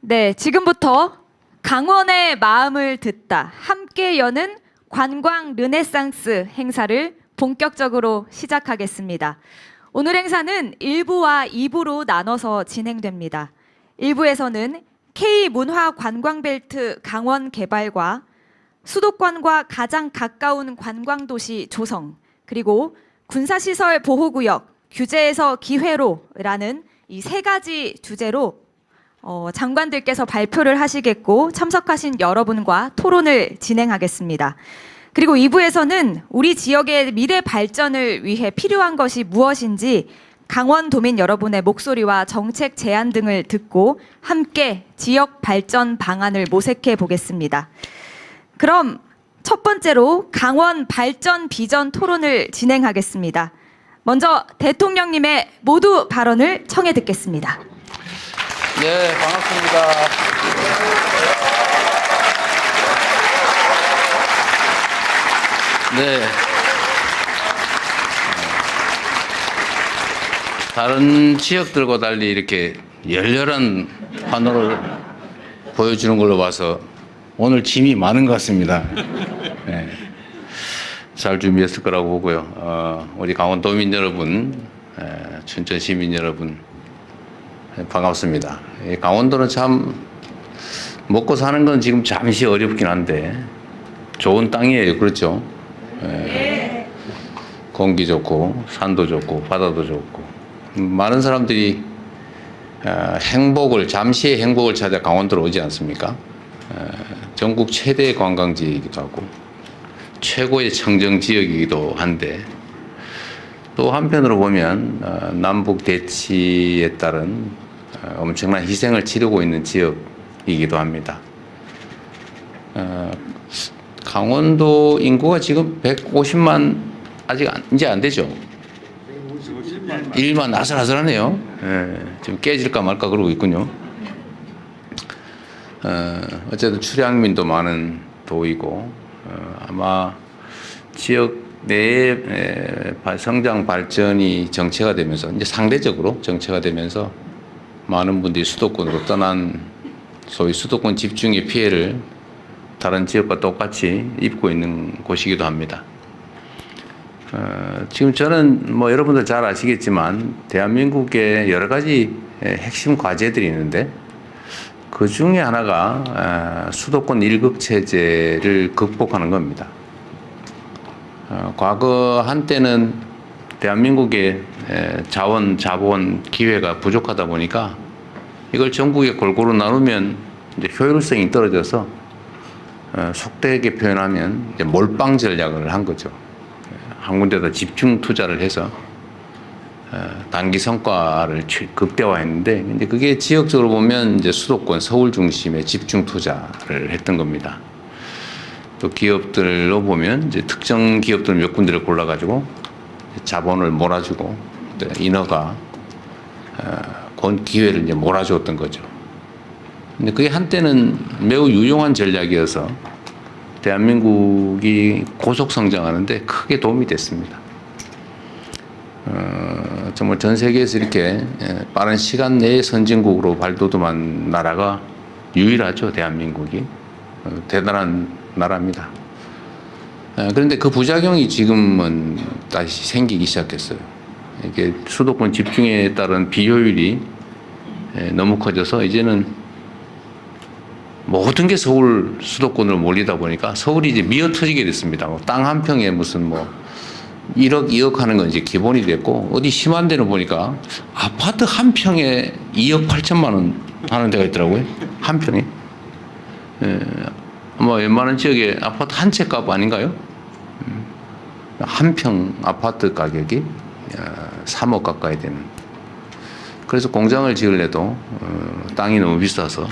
네, 지금부터 강원의 마음을 듣다 함께 여는 관광 르네상스 행사를 본격적으로 시작하겠습니다. 오늘 행사는 1부와 2부로 나눠서 진행됩니다. 1부에서는 K문화관광벨트 강원 개발과 수도권과 가장 가까운 관광도시 조성, 그리고 군사시설 보호구역, 규제에서 기회로라는 이 세 가지 주제로 장관들께서 발표를 하시겠고 참석하신 여러분과 토론을 진행하겠습니다. 그리고 2부에서는 우리 지역의 미래 발전을 위해 필요한 것이 무엇인지 강원도민 여러분의 목소리와 정책 제안 등을 듣고 함께 지역 발전 방안을 모색해 보겠습니다. 그럼 첫 번째로 강원 발전 비전 토론을 진행하겠습니다. 먼저 대통령님의 모두 발언을 청해 듣겠습니다. 네, 반갑습니다. 네. 다른 지역들과 달리 이렇게 열렬한 환호를 보여주는 걸로 봐서 오늘 짐이 많은 것 같습니다. 네. 잘 준비했을 거라고 보고요. 우리 강원도민 여러분, 춘천 시민 여러분, 반갑습니다. 강원도는 참 먹고 사는 건 지금 잠시 어렵긴 한데 좋은 땅이에요. 그렇죠? 공기 좋고 산도 좋고 바다도 좋고 많은 사람들이 잠시의 행복을 찾아 강원도로 오지 않습니까? 전국 최대 관광지이기도 하고 최고의 청정 지역이기도 한데 또 한편으로 보면 남북 대치에 따른 엄청난 희생을 치르고 있는 지역이기도 합니다. 강원도 인구가 지금 150만 아직 이제 안 되죠. 1만 아슬아슬하네요. 지금 깨질까 말까 그러고 있군요. 어쨌든 출향민도 많은 도이고 아마 지역 내의 성장 발전이 정체가 되면서 이제 상대적으로 정체가 되면서 많은 분들이 수도권으로 떠난 소위 수도권 집중의 피해를 다른 지역과 똑같이 입고 있는 곳이기도 합니다. 지금 저는 뭐 여러분들 잘 아시겠지만 대한민국에 여러 가지 핵심 과제들이 있는데 그 중에 하나가 수도권 일극 체제를 극복하는 겁니다. 과거 한때는 대한민국의 자본, 기회가 부족하다 보니까 이걸 전국에 골고루 나누면 이제 효율성이 떨어져서 속되게 표현하면 이제 몰빵 전략을 한 거죠. 한 군데다 집중 투자를 해서 단기 성과를 극대화했는데 이제 그게 지역적으로 보면 이제 수도권, 서울 중심의 집중 투자를 했던 겁니다. 또 기업들로 보면 이제 특정 기업들 몇 군데를 골라가지고 자본을 몰아주고 인허가 기회를 이제 몰아주었던 거죠. 근데 그게 한때는 매우 유용한 전략이어서 대한민국이 고속 성장하는데 크게 도움이 됐습니다. 정말 전 세계에서 이렇게 빠른 시간 내에 선진국으로 발돋움한 나라가 유일하죠. 대한민국이 대단한 나라입니다. 그런데 그 부작용이 지금은 다시 생기기 시작했어요. 이게 수도권 집중에 따른 비효율이 너무 커져서 이제는 모든 게 서울 수도권으로 몰리다 보니까 서울이 이제 미어터지게 됐습니다. 땅 한 평에 무슨 뭐 1억, 2억 하는 건 이제 기본이 됐고 어디 심한 데는 보니까 아파트 한 평에 2억 8천만 원 하는 데가 있더라고요. 한 평에. 뭐 웬만한 지역에 아파트 한 채 값 아닌가요? 한 평 아파트 가격이 3억 가까이 되는. 그래서 공장을 지으려도 땅이 너무 비싸서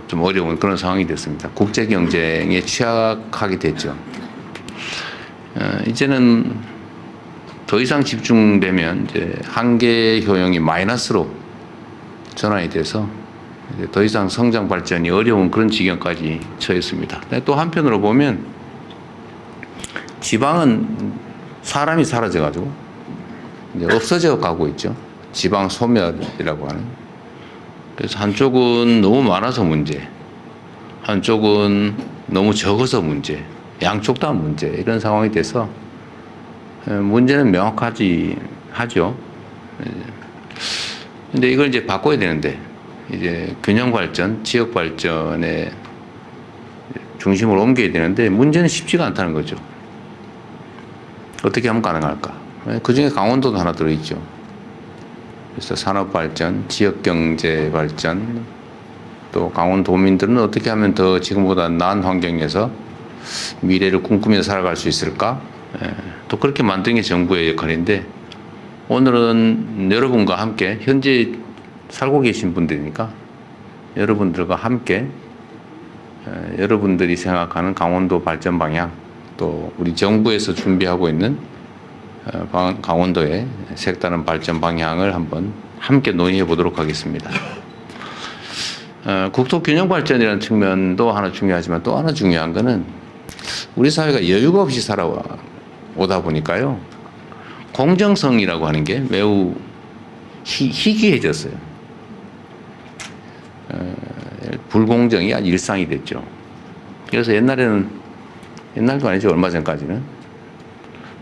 좀 어려운 그런 상황이 됐습니다. 국제 경쟁에 취약하게 됐죠. 이제는 더 이상 집중되면 이제 한계 효용이 마이너스로 전환이 돼서 이제 더 이상 성장 발전이 어려운 그런 지경까지 처했습니다. 또 한편으로 보면 지방은 사람이 사라져가지고 이제 없어져 가고 있죠. 지방 소멸이라고 하는. 그래서 한쪽은 너무 많아서 문제, 한쪽은 너무 적어서 문제, 양쪽 다 문제, 이런 상황이 돼서 문제는 명확하지 하죠. 근데 이걸 이제 바꿔야 되는데, 이제 균형 발전, 지역 발전의 중심으로 옮겨야 되는데 문제는 쉽지가 않다는 거죠. 어떻게 하면 가능할까? 그 중에 강원도도 하나 들어있죠. 그래서 산업 발전, 지역 경제 발전, 또 강원도민들은 어떻게 하면 더 지금보다 나은 환경에서 미래를 꿈꾸며 살아갈 수 있을까? 또 그렇게 만드는 게 정부의 역할인데, 오늘은 여러분과 함께, 현재 살고 계신 분들이니까 여러분들과 함께 여러분들이 생각하는 강원도 발전 방향, 또 우리 정부에서 준비하고 있는 강원도의 색다른 발전 방향을 한번 함께 논의해 보도록 하겠습니다. 국토 균형 발전이라는 측면도 하나 중요하지만, 또 하나 중요한 거는 우리 사회가 여유가 없이 살아오다 보니까요, 공정성이라고 하는 게 매우 희귀해졌어요. 불공정이 아주 일상이 됐죠. 그래서 옛날도 아니죠, 얼마 전까지는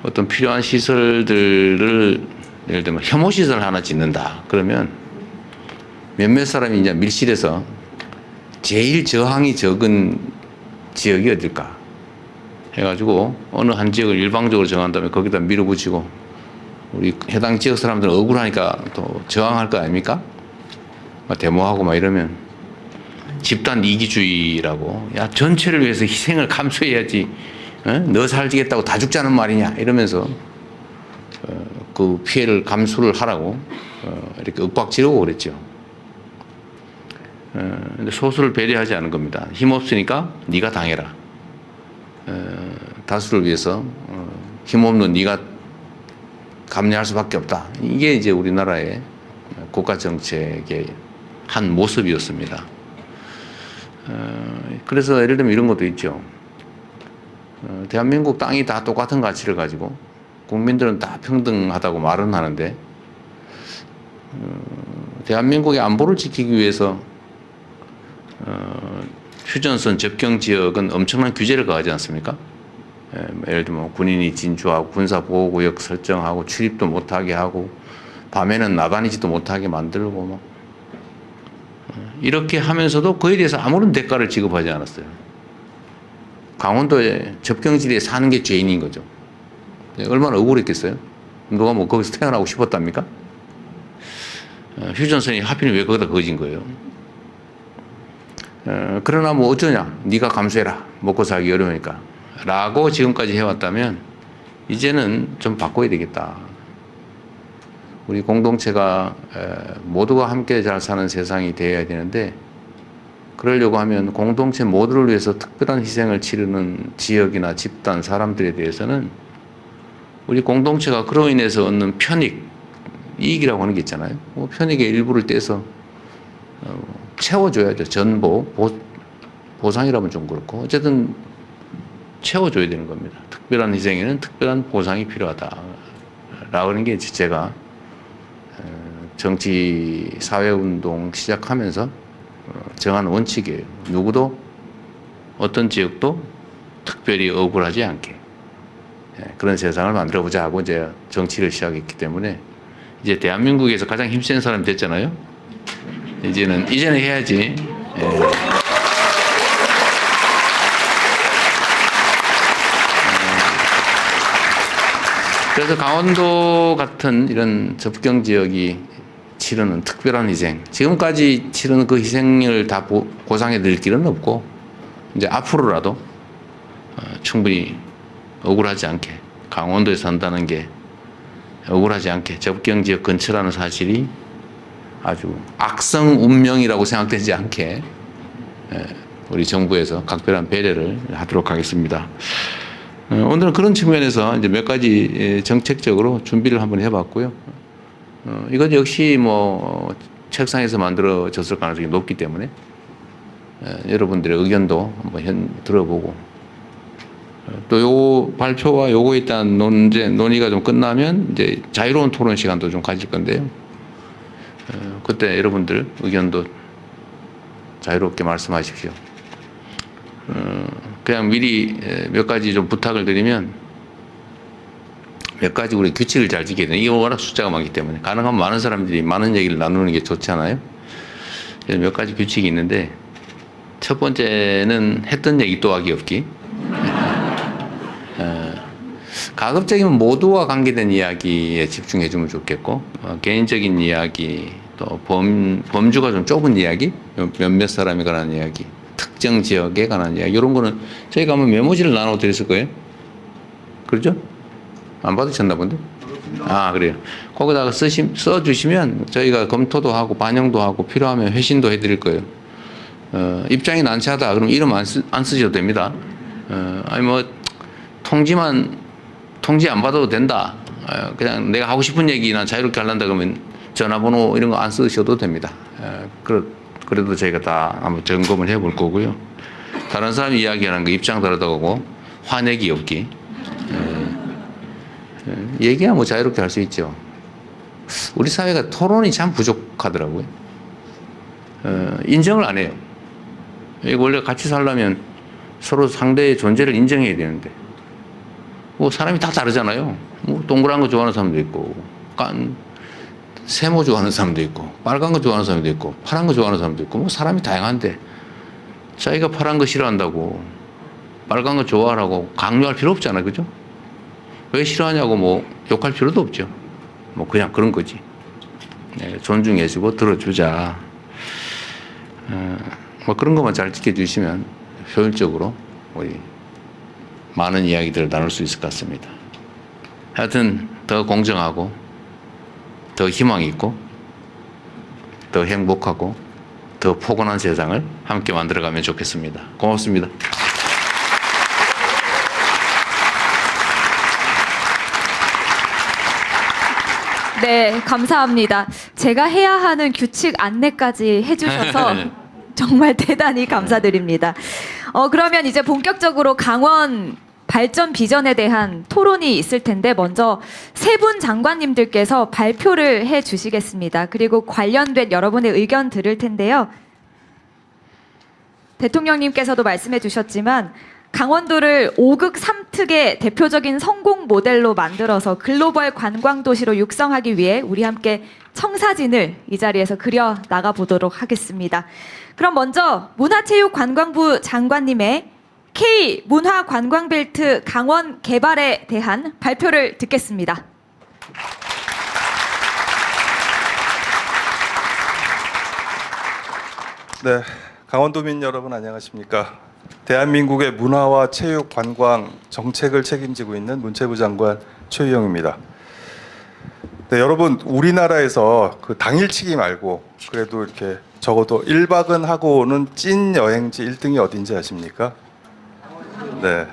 어떤 필요한 시설들을, 예를 들면 혐오 시설 하나 짓는다 그러면 몇몇 사람이 이제 밀실에서 제일 저항이 적은 지역이 어딜까 해가지고 어느 한 지역을 일방적으로 정한 다음에 거기다 밀어붙이고, 우리 해당 지역 사람들은 억울하니까 또 저항할 거 아닙니까? 막 데모하고 막 이러면 집단 이기주의라고, 야, 전체를 위해서 희생을 감수해야지, 너 살지겠다고 다 죽자는 말이냐 이러면서 그 피해를 감수를 하라고 이렇게 윽박지르고 그랬죠. 근데 소수를 배려하지 않은 겁니다. 힘없으니까 네가 당해라. 다수를 위해서 힘없는 네가 감내할 수밖에 없다. 이게 이제 우리나라의 국가 정책의 한 모습이었습니다. 그래서 예를 들면 이런 것도 있죠. 대한민국 땅이 다 똑같은 가치를 가지고 국민들은 다 평등하다고 말은 하는데, 대한민국의 안보를 지키기 위해서 휴전선 접경 지역은 엄청난 규제를 가하지 않습니까? 예를 들면 군인이 진주하고 군사보호구역 설정하고 출입도 못하게 하고 밤에는 나다니지도 못하게 만들고 막 이렇게 하면서도 그에 대해서 아무런 대가를 지급하지 않았어요. 강원도의 접경지대에 사는 게 죄인인 거죠. 얼마나 억울했겠어요? 누가 뭐 거기서 태어나고 싶었답니까? 휴전선이 하필 왜 거기다 그어진 거예요? 그러나 뭐 어쩌냐, 네가 감수해라, 먹고 살기 어려우니까 라고 지금까지 해왔다면 이제는 좀 바꿔야 되겠다. 우리 공동체가 모두가 함께 잘 사는 세상이 되어야 되는데, 그러려고 하면 공동체 모두를 위해서 특별한 희생을 치르는 지역이나 집단, 사람들에 대해서는 우리 공동체가 그로 인해서 얻는 편익, 이익이라고 하는 게 있잖아요. 뭐 편익의 일부를 떼서 채워줘야죠. 전보, 보상이라면 좀 그렇고 어쨌든 채워줘야 되는 겁니다. 특별한 희생에는 특별한 보상이 필요하다 라고 하는 게 제가 정치 사회운동 시작하면서 정한 원칙이에요. 누구도 어떤 지역도 특별히 억울하지 않게 그런 세상을 만들어보자 하고 이제 정치를 시작했기 때문에 이제 대한민국에서 가장 힘센 사람이 됐잖아요. 이제는 해야지. 그래서 강원도 같은 이런 접경 지역이 치르는 특별한 희생, 지금까지 치르는 그 희생을 다 보상해 드릴 길은 없고, 이제 앞으로라도 충분히 억울하지 않게, 강원도에 산다는 게 억울하지 않게 접경 지역 근처라는 사실이 아주 악성 운명이라고 생각되지 않게 우리 정부에서 각별한 배려를 하도록 하겠습니다. 오늘은 그런 측면에서 이제 몇 가지 정책적으로 준비를 한번 해봤고요. 이것 역시 뭐 책상에서 만들어졌을 가능성이 높기 때문에 여러분들의 의견도 한번 들어보고, 또 요 발표와 요거에 대한 논의가 좀 끝나면 이제 자유로운 토론 시간도 좀 가질 건데요. 그때 여러분들 의견도 자유롭게 말씀하십시오. 그냥 미리 몇 가지 좀 부탁을 드리면 몇 가지 우리 규칙을 잘 지켜야 돼요. 이게 워낙 숫자가 많기 때문에 가능하면 많은 사람들이 많은 얘기를 나누는 게 좋잖아요. 그래서 몇 가지 규칙이 있는데 첫 번째는 했던 얘기 또 하기 없기. 가급적이면 모두와 관계된 이야기에 집중해 주면 좋겠고 개인적인 이야기 또 범주가 좀 좁은 이야기 몇몇 사람에 관한 이야기 특정 지역에 관한 이야기 이런 거는 저희가 한번 메모지를 나눠 드렸을 거예요. 그렇죠? 안 받으셨나 본데? 아 그래요. 거기다가 써주시면 저희가 검토도 하고 반영도 하고 필요하면 회신도 해드릴 거예요. 입장이 난처하다 그럼 이름 안 쓰셔도 됩니다. 아니 뭐 통지 안 받아도 된다. 그냥 내가 하고 싶은 얘기나 자유롭게 하려다 그러면 전화번호 이런 거 안 쓰셔도 됩니다. 그래도 저희가 다 한번 점검을 해볼 거고요. 다른 사람이 이야기하는 거 입장 다르다고 화내기 없기. 얘기야 뭐 자유롭게 할 수 있죠. 우리 사회가 토론이 참 부족하더라고요. 인정을 안 해요. 원래 같이 살려면 서로 상대의 존재를 인정해야 되는데 뭐 사람이 다 다르잖아요. 뭐 동그란 거 좋아하는 사람도 있고 세모 좋아하는 사람도 있고 빨간 거 좋아하는 사람도 있고 파란 거 좋아하는 사람도 있고 뭐 사람이 다양한데 자기가 파란 거 싫어한다고 빨간 거 좋아하라고 강요할 필요 없잖아요. 그죠? 왜 싫어하냐고 뭐 욕할 필요도 없죠. 뭐 그냥 그런 거지. 네, 존중해주고 들어주자. 뭐 그런 것만 잘 지켜주시면 효율적으로 우리 많은 이야기들을 나눌 수 있을 것 같습니다. 하여튼 더 공정하고 더 희망 있고 더 행복하고 더 포근한 세상을 함께 만들어가면 좋겠습니다. 고맙습니다. 네, 감사합니다. 제가 해야 하는 규칙 안내까지 해주셔서 정말 대단히 감사드립니다. 그러면 이제 본격적으로 강원 발전 비전에 대한 토론이 있을 텐데 먼저 세 분 장관님들께서 발표를 해 주시겠습니다. 그리고 관련된 여러분의 의견 들을 텐데요. 대통령님께서도 말씀해 주셨지만 강원도를 5극 3특의 대표적인 성공 모델로 만들어서 글로벌 관광 도시로 육성하기 위해 우리 함께 청사진을 이 자리에서 그려 나가 보도록 하겠습니다. 그럼 먼저 문화체육관광부 장관님의 K 문화관광벨트 강원 개발에 대한 발표를 듣겠습니다. 네, 강원도민 여러분 안녕하십니까? 대한민국의 문화와 체육, 관광 정책을 책임지고 있는 문체부 장관 최유영입니다. 네, 여러분 우리나라에서 그 당일치기 말고 그래도 이렇게 적어도 1박은 하고 오는 찐 여행지 1등이 어딘지 아십니까? 네,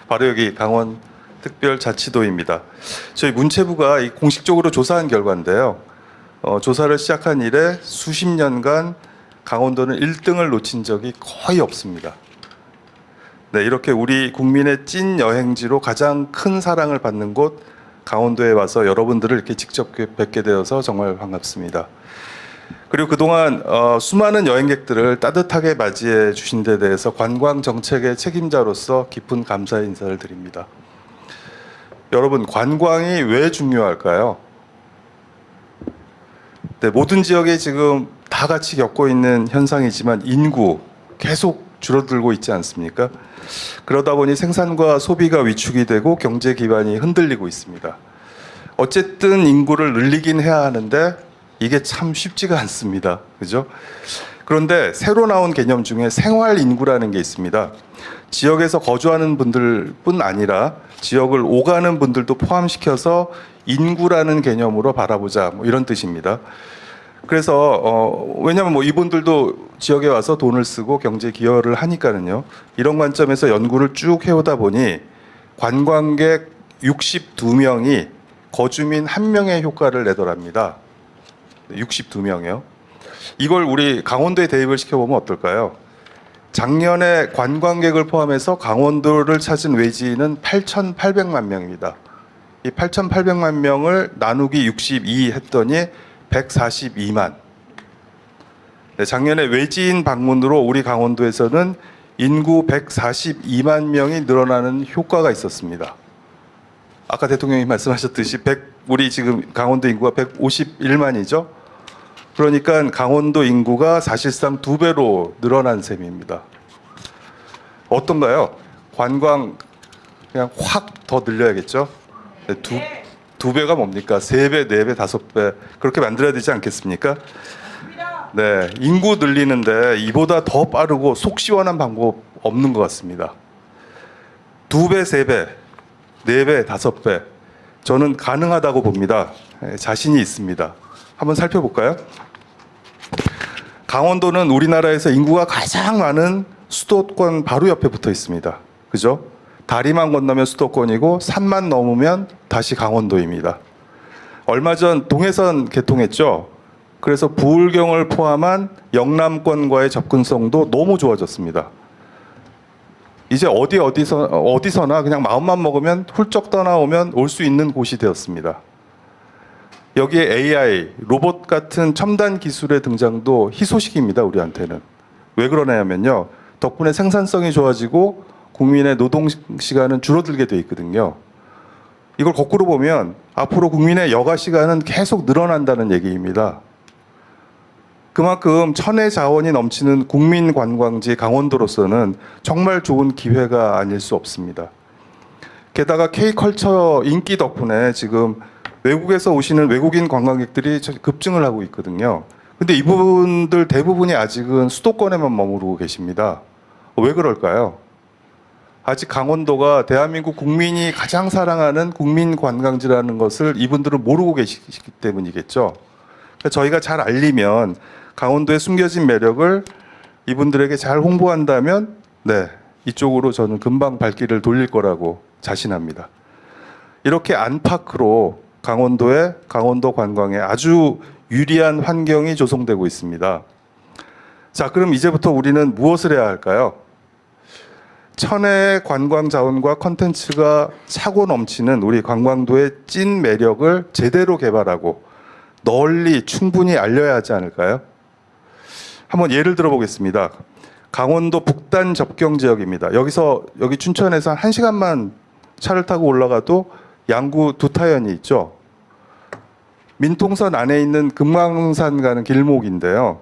바로 여기 강원 특별자치도입니다. 저희 문체부가 공식적으로 조사한 결과인데요. 조사를 시작한 이래 수십 년간 강원도는 1등을 놓친 적이 거의 없습니다. 네, 이렇게 우리 국민의 찐 여행지로 가장 큰 사랑을 받는 곳 강원도에 와서 여러분들을 이렇게 직접 뵙게 되어서 정말 반갑습니다. 그리고 그동안 수많은 여행객들을 따뜻하게 맞이해 주신 데 대해서 관광 정책의 책임자로서 깊은 감사의 인사를 드립니다. 여러분, 관광이 왜 중요할까요? 네, 모든 지역에 지금 다 같이 겪고 있는 현상이지만 인구 계속 줄어들고 있지 않습니까? 그러다 보니 생산과 소비가 위축이 되고 경제 기반이 흔들리고 있습니다. 어쨌든 인구를 늘리긴 해야 하는데 이게 참 쉽지가 않습니다. 그죠? 그런데 새로 나온 개념 중에 생활 인구라는 게 있습니다. 지역에서 거주하는 분들뿐 아니라 지역을 오가는 분들도 포함시켜서 인구라는 개념으로 바라보자, 뭐 이런 뜻입니다. 그래서 왜냐하면 뭐 이분들도 지역에 와서 돈을 쓰고 경제 기여를 하니까는요. 이런 관점에서 연구를 쭉 해오다 보니 관광객 62명이 거주민 1명의 효과를 내더랍니다. 62명이요. 이걸 우리 강원도에 대입을 시켜보면 어떨까요? 작년에 관광객을 포함해서 강원도를 찾은 외지인은 8,800만 명입니다. 이 8,800만 명을 나누기 62 했더니 142만. 네, 작년에 외지인 방문으로 우리 강원도에서는 인구 142만 명이 늘어나는 효과가 있었습니다. 아까 대통령이 말씀하셨듯이 우리 지금 강원도 인구가 151만이죠. 그러니까 강원도 인구가 사실상 2배로 늘어난 셈입니다. 어떤가요? 관광 그냥 확 더 늘려야겠죠? 네, 두 배가 뭡니까? 3배, 4배, 5배 그렇게 만들어야 되지 않겠습니까? 네, 인구 늘리는데 이보다 더 빠르고 속 시원한 방법 없는 것 같습니다. 2배, 3배, 4배, 5배 저는 가능하다고 봅니다. 자신이 있습니다. 한번 살펴볼까요? 강원도는 우리나라에서 인구가 가장 많은 수도권 바로 옆에 붙어 있습니다. 그죠? 다리만 건너면 수도권이고 산만 넘으면 다시 강원도입니다. 얼마 전 동해선 개통했죠. 그래서 부울경을 포함한 영남권과의 접근성도 너무 좋아졌습니다. 이제 어디서나 그냥 마음만 먹으면 훌쩍 떠나오면 올 수 있는 곳이 되었습니다. 여기에 AI, 로봇 같은 첨단 기술의 등장도 희소식입니다. 우리한테는. 왜 그러냐면요. 덕분에 생산성이 좋아지고 국민의 노동 시간은 줄어들게 돼 있거든요. 이걸 거꾸로 보면 앞으로 국민의 여가 시간은 계속 늘어난다는 얘기입니다. 그만큼 천혜 자원이 넘치는 국민 관광지 강원도로서는 정말 좋은 기회가 아닐 수 없습니다. 게다가 K컬처 인기 덕분에 지금 외국에서 오시는 외국인 관광객들이 급증을 하고 있거든요. 근데 이분들 대부분이 아직은 수도권에만 머무르고 계십니다. 왜 그럴까요? 아직 강원도가 대한민국 국민이 가장 사랑하는 국민 관광지라는 것을 이분들은 모르고 계시기 때문이겠죠. 그러니까 저희가 잘 알리면 강원도의 숨겨진 매력을 이분들에게 잘 홍보한다면 네, 이쪽으로 저는 금방 발길을 돌릴 거라고 자신합니다. 이렇게 안팎으로 강원도의 강원도 관광에 아주 유리한 환경이 조성되고 있습니다. 자, 그럼 이제부터 우리는 무엇을 해야 할까요? 천혜의 관광 자원과 컨텐츠가 차고 넘치는 우리 강원도의 찐 매력을 제대로 개발하고 널리 충분히 알려야 하지 않을까요? 한번 예를 들어 보겠습니다. 강원도 북단 접경 지역입니다. 여기 춘천에서 1시간만 차를 타고 올라가도 양구 두타연이 있죠. 민통선 안에 있는 금강산 가는 길목인데요.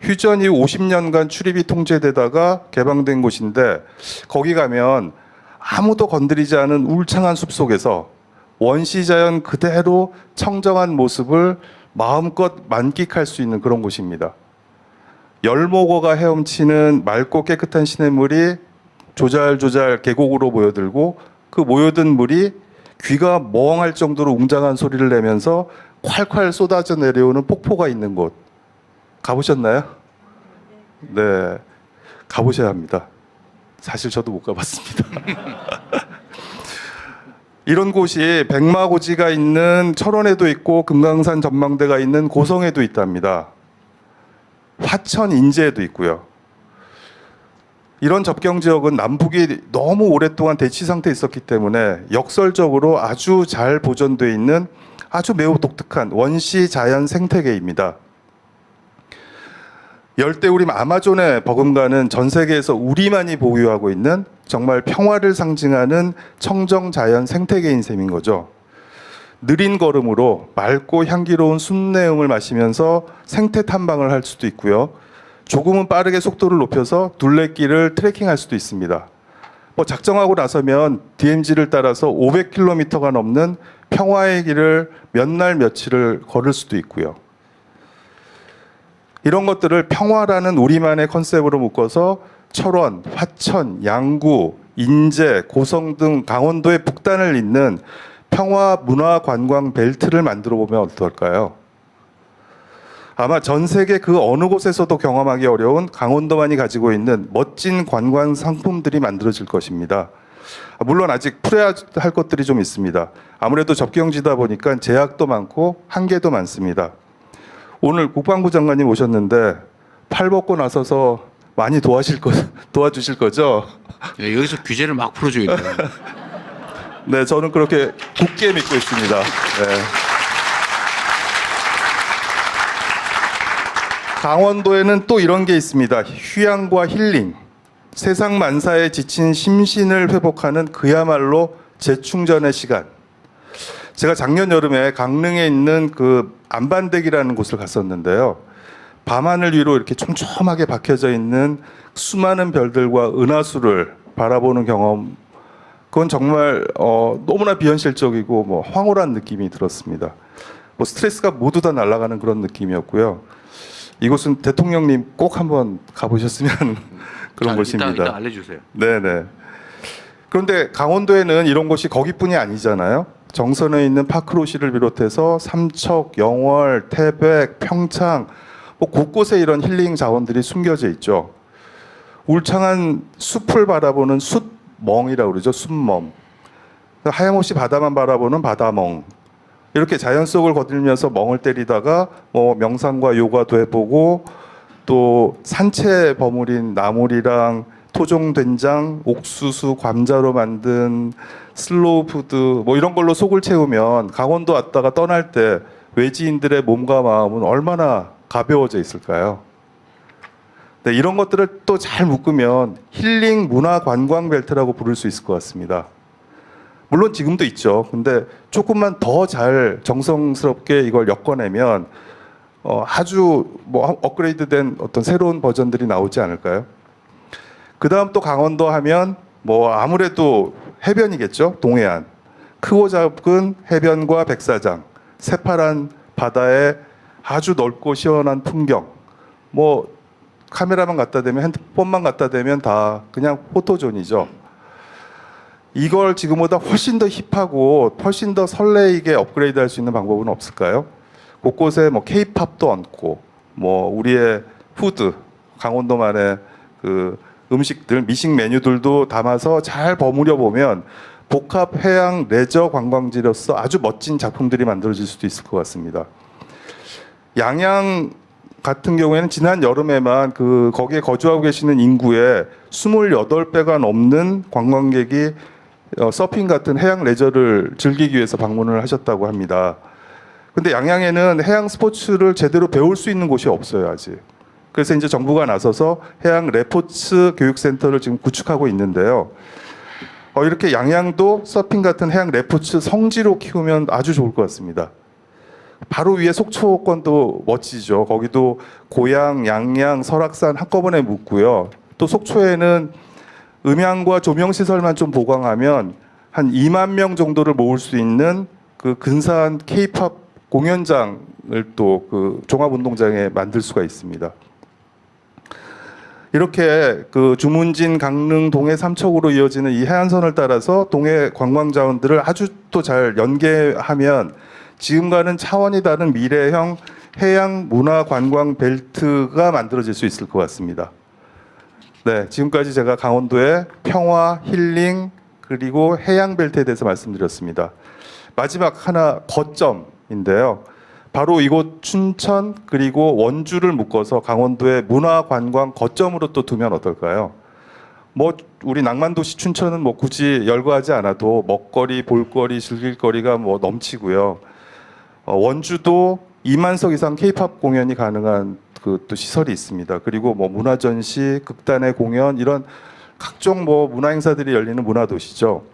휴전 이후 50년간 출입이 통제되다가 개방된 곳인데 거기 가면 아무도 건드리지 않은 울창한 숲속에서 원시자연 그대로 청정한 모습을 마음껏 만끽할 수 있는 그런 곳입니다. 열목어가 헤엄치는 맑고 깨끗한 시냇물이 조잘조잘 계곡으로 모여들고 그 모여든 물이 귀가 멍할 정도로 웅장한 소리를 내면서 콸콸 쏟아져 내려오는 폭포가 있는 곳 가보셨나요? 네, 가보셔야 합니다. 사실 저도 못 가봤습니다. 이런 곳이 백마고지가 있는 철원에도 있고 금강산 전망대가 있는 고성에도 있답니다. 화천 인제에도 있고요. 이런 접경 지역은 남북이 너무 오랫동안 대치 상태에 있었기 때문에 역설적으로 아주 잘 보존되어 있는 아주 매우 독특한 원시 자연 생태계입니다. 열대우림 아마존에 버금가는 전 세계에서 우리만이 보유하고 있는 정말 평화를 상징하는 청정 자연 생태계인 셈인 거죠. 느린 걸음으로 맑고 향기로운 숲내음을 마시면서 생태 탐방을 할 수도 있고요. 조금은 빠르게 속도를 높여서 둘레길을 트레킹할 수도 있습니다. 작정하고 나서면 DMZ를 따라서 500km가 넘는 평화의 길을 몇 날 며칠을 걸을 수도 있고요. 이런 것들을 평화라는 우리만의 컨셉으로 묶어서 철원, 화천, 양구, 인제, 고성 등 강원도의 북단을 잇는 평화 문화 관광 벨트를 만들어 보면 어떨까요? 아마 전 세계 그 어느 곳에서도 경험하기 어려운 강원도만이 가지고 있는 멋진 관광 상품들이 만들어질 것입니다. 물론 아직 풀어야 할 것들이 좀 있습니다. 아무래도 접경지다 보니까 제약도 많고 한계도 많습니다. 오늘 국방부 장관님 오셨는데 팔 벗고 나서서 많이 도와주실 거죠? 네, 여기서 규제를 막 풀어줘야 돼요. 네, 저는 그렇게 굳게 믿고 있습니다. 네. 강원도에는 또 이런 게 있습니다. 휴양과 힐링. 세상 만사에 지친 심신을 회복하는 그야말로 재충전의 시간. 제가 작년 여름에 강릉에 있는 그 안반댁이라는 곳을 갔었는데요. 밤하늘 위로 이렇게 촘촘하게 박혀져 있는 수많은 별들과 은하수를 바라보는 경험. 그건 정말 너무나 비현실적이고 뭐 황홀한 느낌이 들었습니다. 뭐 스트레스가 모두 다 날아가는 그런 느낌이었고요. 이곳은 대통령님 꼭 한번 가보셨으면 그런 곳입니다. 이따 알려주세요. 네네. 그런데 강원도에는 이런 곳이 거기뿐이 아니잖아요. 정선에 있는 파크로시를 비롯해서 삼척, 영월, 태백, 평창 뭐 곳곳에 이런 힐링 자원들이 숨겨져 있죠. 울창한 숲을 바라보는 숲멍이라고 그러죠. 숲멍. 하염없이 바다만 바라보는 바다멍. 이렇게 자연 속을 거들면서 멍을 때리다가 뭐 명상과 요가도 해보고 또 산채 버무린 나물이랑 토종 된장, 옥수수, 감자로 만든 슬로우 푸드 뭐 이런 걸로 속을 채우면 강원도 왔다가 떠날 때 외지인들의 몸과 마음은 얼마나 가벼워져 있을까요? 네, 이런 것들을 또 잘 묶으면 힐링 문화 관광 벨트라고 부를 수 있을 것 같습니다. 물론 지금도 있죠. 근데 조금만 더 잘 정성스럽게 이걸 엮어내면 아주 뭐 업그레이드된 어떤 새로운 버전들이 나오지 않을까요? 그 다음 또 강원도 하면 뭐 아무래도 해변이겠죠. 동해안. 크고 작은 해변과 백사장, 새파란 바다에 아주 넓고 시원한 풍경. 뭐 카메라만 갖다 대면 핸드폰만 갖다 대면 다 그냥 포토존이죠. 이걸 지금보다 훨씬 더 힙하고 훨씬 더 설레이게 업그레이드할 수 있는 방법은 없을까요? 곳곳에 뭐 K-팝도 얹고 뭐 우리의 푸드, 강원도만의 그 음식들, 미식 메뉴들도 담아서 잘 버무려 보면 복합 해양 레저 관광지로서 아주 멋진 작품들이 만들어질 수도 있을 것 같습니다. 양양 같은 경우에는 지난 여름에만 거기에 거주하고 계시는 인구의 28배가 넘는 관광객이 서핑 같은 해양 레저를 즐기기 위해서 방문을 하셨다고 합니다. 근데 양양에는 해양 스포츠를 제대로 배울 수 있는 곳이 없어요, 아직. 그래서 이제 정부가 나서서 해양 레포츠 교육센터를 지금 구축하고 있는데요. 이렇게 양양도 서핑 같은 해양 레포츠 성지로 키우면 아주 좋을 것 같습니다. 바로 위에 속초권도 멋지죠. 거기도 고양, 양양, 설악산 한꺼번에 묻고요. 또 속초에는 음향과 조명 시설만 좀 보강하면 한 2만 명 정도를 모을 수 있는 그 근사한 K-팝 공연장을 또 그 종합운동장에 만들 수가 있습니다. 이렇게 그 주문진, 강릉, 동해, 삼척으로 이어지는 이 해안선을 따라서 동해 관광 자원들을 아주 또 잘 연계하면 지금과는 차원이 다른 미래형 해양 문화 관광 벨트가 만들어질 수 있을 것 같습니다. 네, 지금까지 제가 강원도의 평화, 힐링, 그리고 해양 벨트에 대해서 말씀드렸습니다. 마지막 하나 거점인데요. 바로 이곳 춘천 그리고 원주를 묶어서 강원도의 문화 관광 거점으로 또 두면 어떨까요? 뭐 우리 낭만도시 춘천은 뭐 굳이 열거하지 않아도 먹거리, 볼거리, 즐길거리가 뭐 넘치고요. 원주도 2만 석 이상 K-팝 공연이 가능한 그 또 시설이 있습니다. 그리고 뭐 문화 전시, 극단의 공연 이런 각종 뭐 문화 행사들이 열리는 문화 도시죠.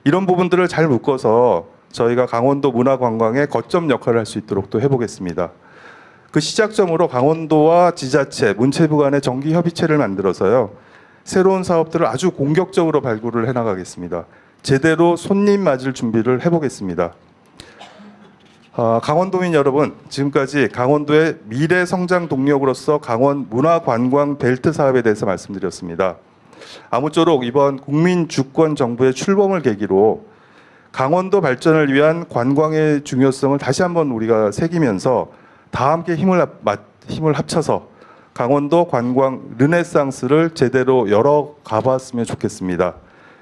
이런 부분들을 잘 묶어서 저희가 강원도 문화 관광의 거점 역할을 할 수 있도록 또 해보겠습니다. 그 시작점으로 강원도와 지자체, 문체부 간의 정기 협의체를 만들어서요. 새로운 사업들을 아주 공격적으로 발굴을 해나가겠습니다. 제대로 손님 맞을 준비를 해보겠습니다. 강원도민 여러분, 지금까지 강원도의 미래 성장 동력으로서 강원 문화관광 벨트 사업에 대해서 말씀드렸습니다. 아무쪼록 이번 국민주권 정부의 출범을 계기로 강원도 발전을 위한 관광의 중요성을 다시 한번 우리가 새기면서 다 함께 힘을 합쳐서 강원도 관광 르네상스를 제대로 열어가봤으면 좋겠습니다.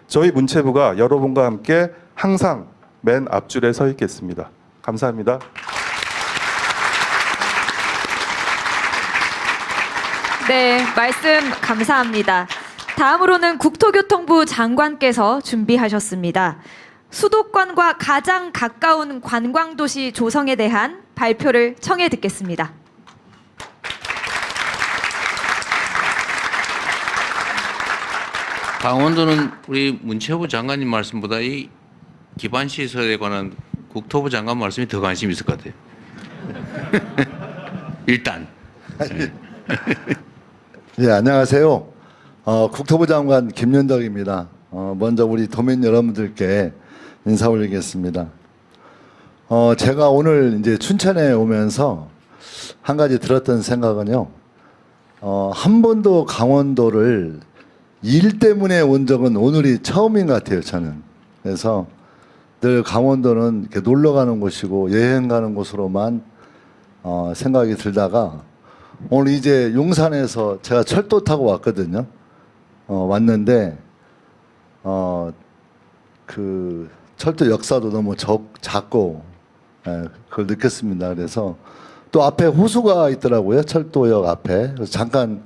저희 문체부가 여러분과 함께 항상 맨 앞줄에 서 있겠습니다. 감사합니다. 네, 말씀 감사합니다. 다음으로는 국토교통부 장관께서 준비하셨습니다. 수도권과 가장 가까운 관광도시 조성에 대한 발표를 청해 듣겠습니다. 강원도는 우리 문체부 장관님 말씀보다 이 기반 시설에 관한 국토부 장관 말씀이 더 관심 있을 것 같아요. 일단. 예, 안녕하세요. 국토부 장관 김윤덕입니다. 먼저 우리 도민 여러분들께 인사 올리겠습니다. 제가 오늘 이제 춘천에 오면서 한 가지 들었던 생각은요. 한 번도 강원도를 일 때문에 온 적은 오늘이 처음인 것 같아요, 저는. 그래서 늘 강원도는 이렇게 놀러 가는 곳이고 여행 가는 곳으로만 생각이 들다가 오늘 이제 용산에서 제가 철도 타고 왔거든요. 왔는데 그 철도 역사도 너무 작고 그걸 느꼈습니다. 그래서 또 앞에 호수가 있더라고요. 철도역 앞에. 그래서 잠깐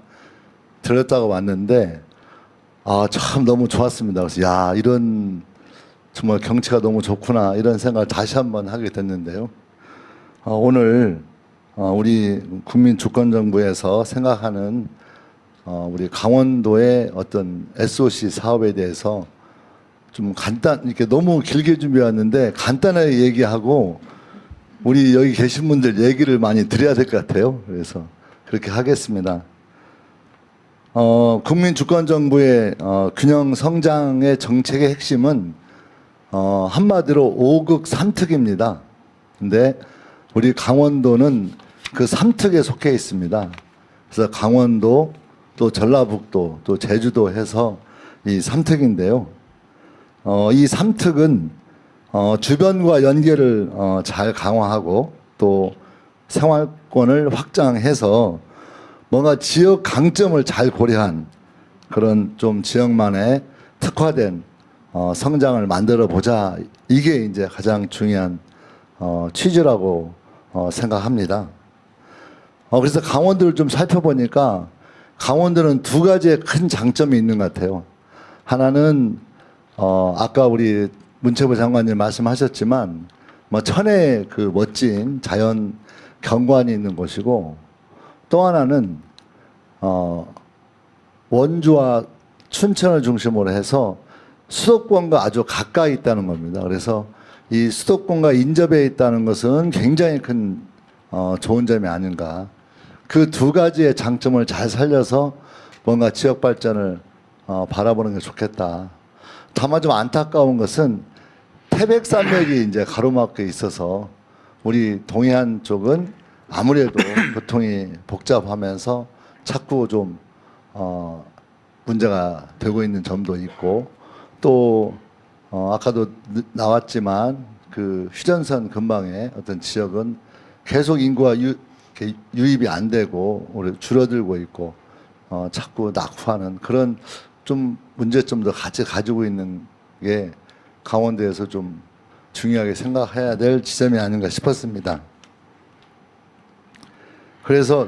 들었다가 왔는데 참 너무 좋았습니다. 그래서 야, 이런 정말 경치가 너무 좋구나 이런 생각을 다시 한번 하게 됐는데요. 오늘 우리 국민주권정부에서 생각하는 우리 강원도의 어떤 SOC 사업에 대해서 좀 이렇게 너무 길게 준비했는데 간단하게 얘기하고 우리 여기 계신 분들 얘기를 많이 드려야 될 것 같아요. 그래서 그렇게 하겠습니다. 국민주권정부의 균형 성장의 정책의 핵심은 한마디로 5극 3특입니다. 근데 우리 강원도는 그 3특에 속해 있습니다. 그래서 강원도, 또 전라북도, 또 제주도 해서 이 3특인데요. 이 3특은 주변과 연계를 잘 강화하고 또 생활권을 확장해서 뭔가 지역 강점을 잘 고려한 그런 좀 지역만의 특화된 성장을 만들어 보자. 이게 이제 가장 중요한 취지라고 생각합니다. 그래서 강원도를 좀 살펴보니까 강원도는 두 가지의 큰 장점이 있는 것 같아요. 하나는 아까 우리 문체부 장관님 말씀하셨지만 천혜의 그 멋진 자연 경관이 있는 곳이고 또 하나는 원주와 춘천을 중심으로 해서 수도권과 아주 가까이 있다는 겁니다. 그래서 이 수도권과 인접해 있다는 것은 굉장히 큰 좋은 점이 아닌가. 그 두 가지의 장점을 잘 살려서 뭔가 지역 발전을 바라보는 게 좋겠다. 다만 좀 안타까운 것은 태백산맥이 이제 가로막혀 있어서 우리 동해안 쪽은 아무래도 교통이 복잡하면서 자꾸 좀 문제가 되고 있는 점도 있고 또 아까도 나왔지만 그 휴전선 근방의 어떤 지역은 계속 인구가 유입이 안 되고 우리 줄어들고 있고 자꾸 낙후하는 그런 좀 문제점도 같이 가지고 있는 게 강원도에서 좀 중요하게 생각해야 될 지점이 아닌가 싶었습니다. 그래서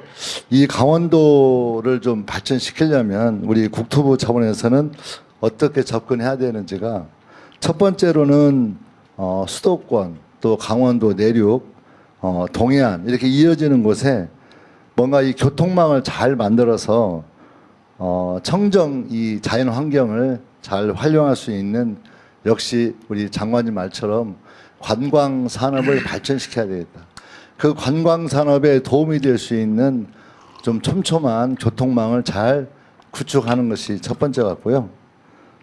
이 강원도를 좀 발전시키려면 우리 국토부 차원에서는 어떻게 접근해야 되는지가 첫 번째로는 수도권 또 강원도 내륙 동해안 이렇게 이어지는 곳에 뭔가 이 교통망을 잘 만들어서 청정 이 자연 환경을 잘 활용할 수 있는 역시 우리 장관님 말처럼 관광 산업을 발전시켜야 되겠다. 그 관광 산업에 도움이 될 수 있는 좀 촘촘한 교통망을 잘 구축하는 것이 첫 번째 같고요.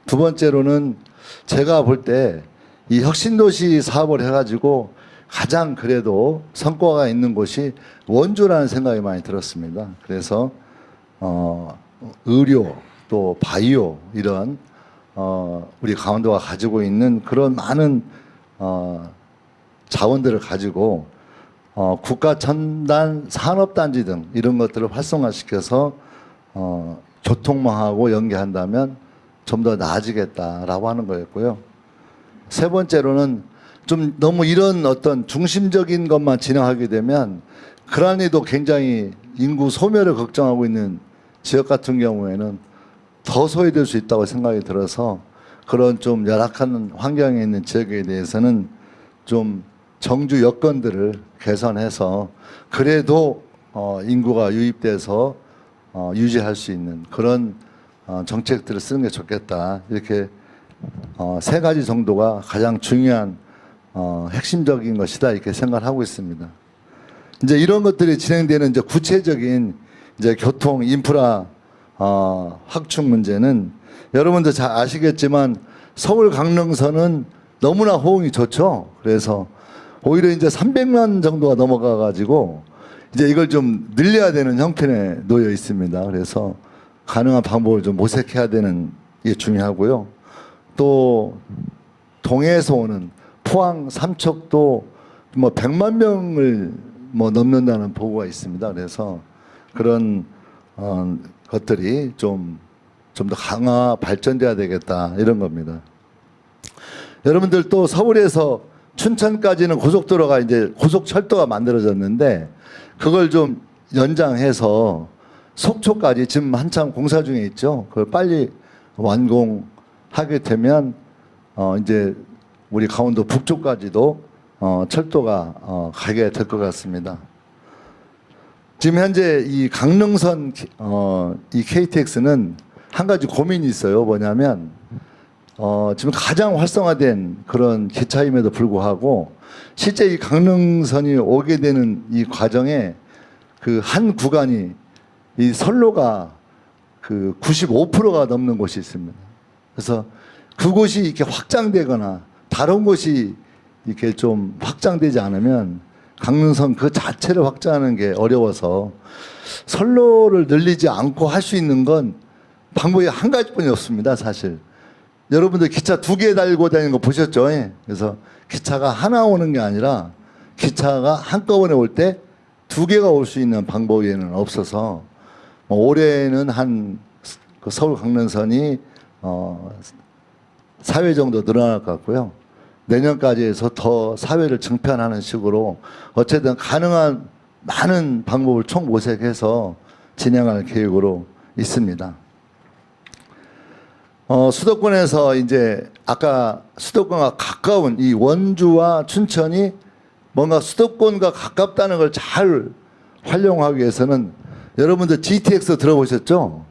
두 번째로는 제가 볼 때 이 혁신도시 사업을 해가지고 가장 그래도 성과가 있는 곳이 원주라는 생각이 많이 들었습니다. 그래서 의료 또 바이오 이런 우리 강원도가 가지고 있는 그런 많은 자원들을 가지고 국가 첨단 산업단지 등 이런 것들을 활성화시켜서 교통망하고 연계한다면 좀 더 나아지겠다라고 하는 거였고요. 세 번째로는 좀 너무 이런 어떤 중심적인 것만 진행하게 되면 그러니도 굉장히 인구 소멸을 걱정하고 있는 지역 같은 경우에는 더 소외될 수 있다고 생각이 들어서 그런 좀 열악한 환경에 있는 지역에 대해서는 좀 정주 여건들을 개선해서 그래도 인구가 유입돼서 유지할 수 있는 그런 정책들을 쓰는 게 좋겠다. 이렇게 세 가지 정도가 가장 중요한 핵심적인 것이다 이렇게 생각을 하고 있습니다. 이제 이런 것들이 진행되는 이제 구체적인 이제 교통 인프라 확충 문제는 여러분들 잘 아시겠지만 서울 강릉선은 너무나 호응이 좋죠. 그래서 오히려 이제 300만 정도가 넘어가 가지고 이제 이걸 좀 늘려야 되는 형편에 놓여 있습니다. 그래서 가능한 방법을 좀 모색해야 되는 게 중요하고요. 또 동해에서 오는 포항 삼척도 뭐 100만 명을 뭐 넘는다는 보고가 있습니다. 그래서 그런 것들이 좀 더 강화 발전돼야 되겠다 이런 겁니다. 여러분들 또 서울에서 춘천까지는 고속도로가 이제 고속철도가 만들어졌는데 그걸 좀 연장해서 속초까지 지금 한참 공사 중에 있죠. 그걸 빨리 완공하게 되면 이제 우리 강원도 북쪽까지도 철도가 가게 될 것 같습니다. 지금 현재 이 강릉선 이 KTX는 한 가지 고민이 있어요. 뭐냐면 지금 가장 활성화된 그런 기차임에도 불구하고 실제 이 강릉선이 오게 되는 이 과정에 그 한 구간이 이 선로가 그 95%가 넘는 곳이 있습니다. 그래서 그곳이 이렇게 확장되거나 다른 곳이 이렇게 좀 확장되지 않으면 강릉선 그 자체를 확장하는 게 어려워서 선로를 늘리지 않고 할 수 있는 건 방법이 한 가지뿐이 없습니다. 사실 여러분들 기차 2개 달고 다니는 거 보셨죠? 예. 그래서 기차가 하나 오는 게 아니라 기차가 한꺼번에 올 때 2개가 올 수 있는 방법 외에는 없어서 올해는 그 서울 강릉선이 4회 정도 늘어날 것 같고요. 내년까지 해서 더 4회를 증편하는 식으로 어쨌든 가능한 많은 방법을 총 모색해서 진행할 계획으로 있습니다. 수도권에서 이제 아까 수도권과 가까운 이 원주와 춘천이 뭔가 수도권과 가깝다는 걸 잘 활용하기 위해서는 여러분들 GTX 들어보셨죠?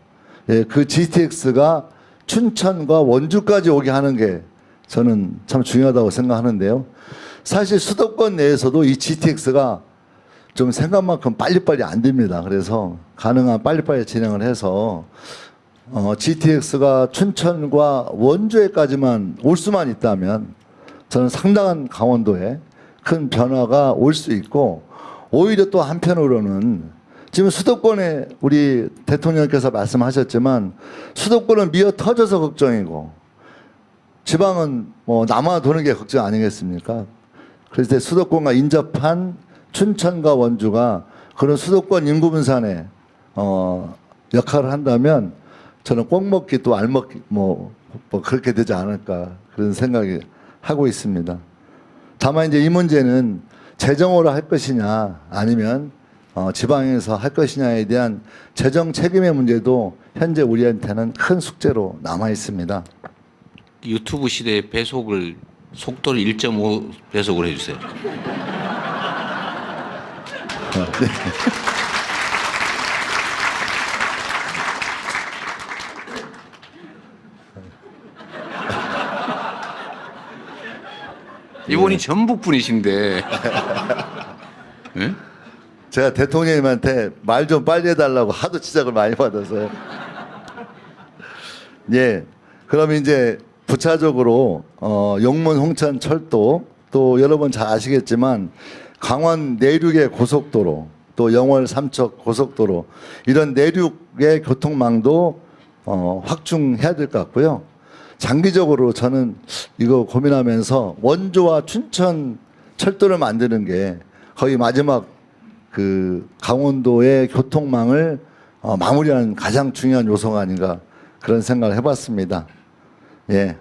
예, 그 GTX가 춘천과 원주까지 오게 하는 게 저는 참 중요하다고 생각하는데요. 사실 수도권 내에서도 이 GTX가 좀 생각만큼 빨리빨리 안 됩니다. 그래서 가능한 빨리빨리 진행을 해서 GTX가 춘천과 원주에까지만 올 수만 있다면 저는 상당한 강원도에 큰 변화가 올 수 있고 오히려 또 한편으로는 지금 수도권에 우리 대통령께서 말씀하셨지만 수도권은 미어 터져서 걱정이고 지방은 뭐 남아 도는 게 걱정 아니겠습니까? 그래서 수도권과 인접한 춘천과 원주가 그런 수도권 인구 분산에 역할을 한다면 저는 꼭 먹기 또 알 먹기 뭐 그렇게 되지 않을까 그런 생각이 하고 있습니다. 다만 이제 이 문제는 재정으로 할 것이냐 아니면 지방에서 할 것이냐에 대한 재정 책임의 문제도 현재 우리한테는 큰 숙제로 남아 있습니다. 유튜브 시대의 배속을 속도를 1.5 배속으로 해주세요. 이분이 전북 분이신데. 네? 제가 대통령님한테 말 좀 빨리 해달라고 하도 지적을 많이 받아서요. 예. 그럼 이제 부차적으로 용문 홍천 철도 또 여러분 잘 아시겠지만 강원 내륙의 고속도로 또 영월 삼척 고속도로 이런 내륙의 교통망도 확충해야 될 것 같고요. 장기적으로 저는 이거 고민하면서 원주와 춘천 철도를 만드는 게 거의 마지막 그 강원도의 교통망을 마무리하는 가장 중요한 요소가 아닌가 그런 생각을 해봤습니다. 예.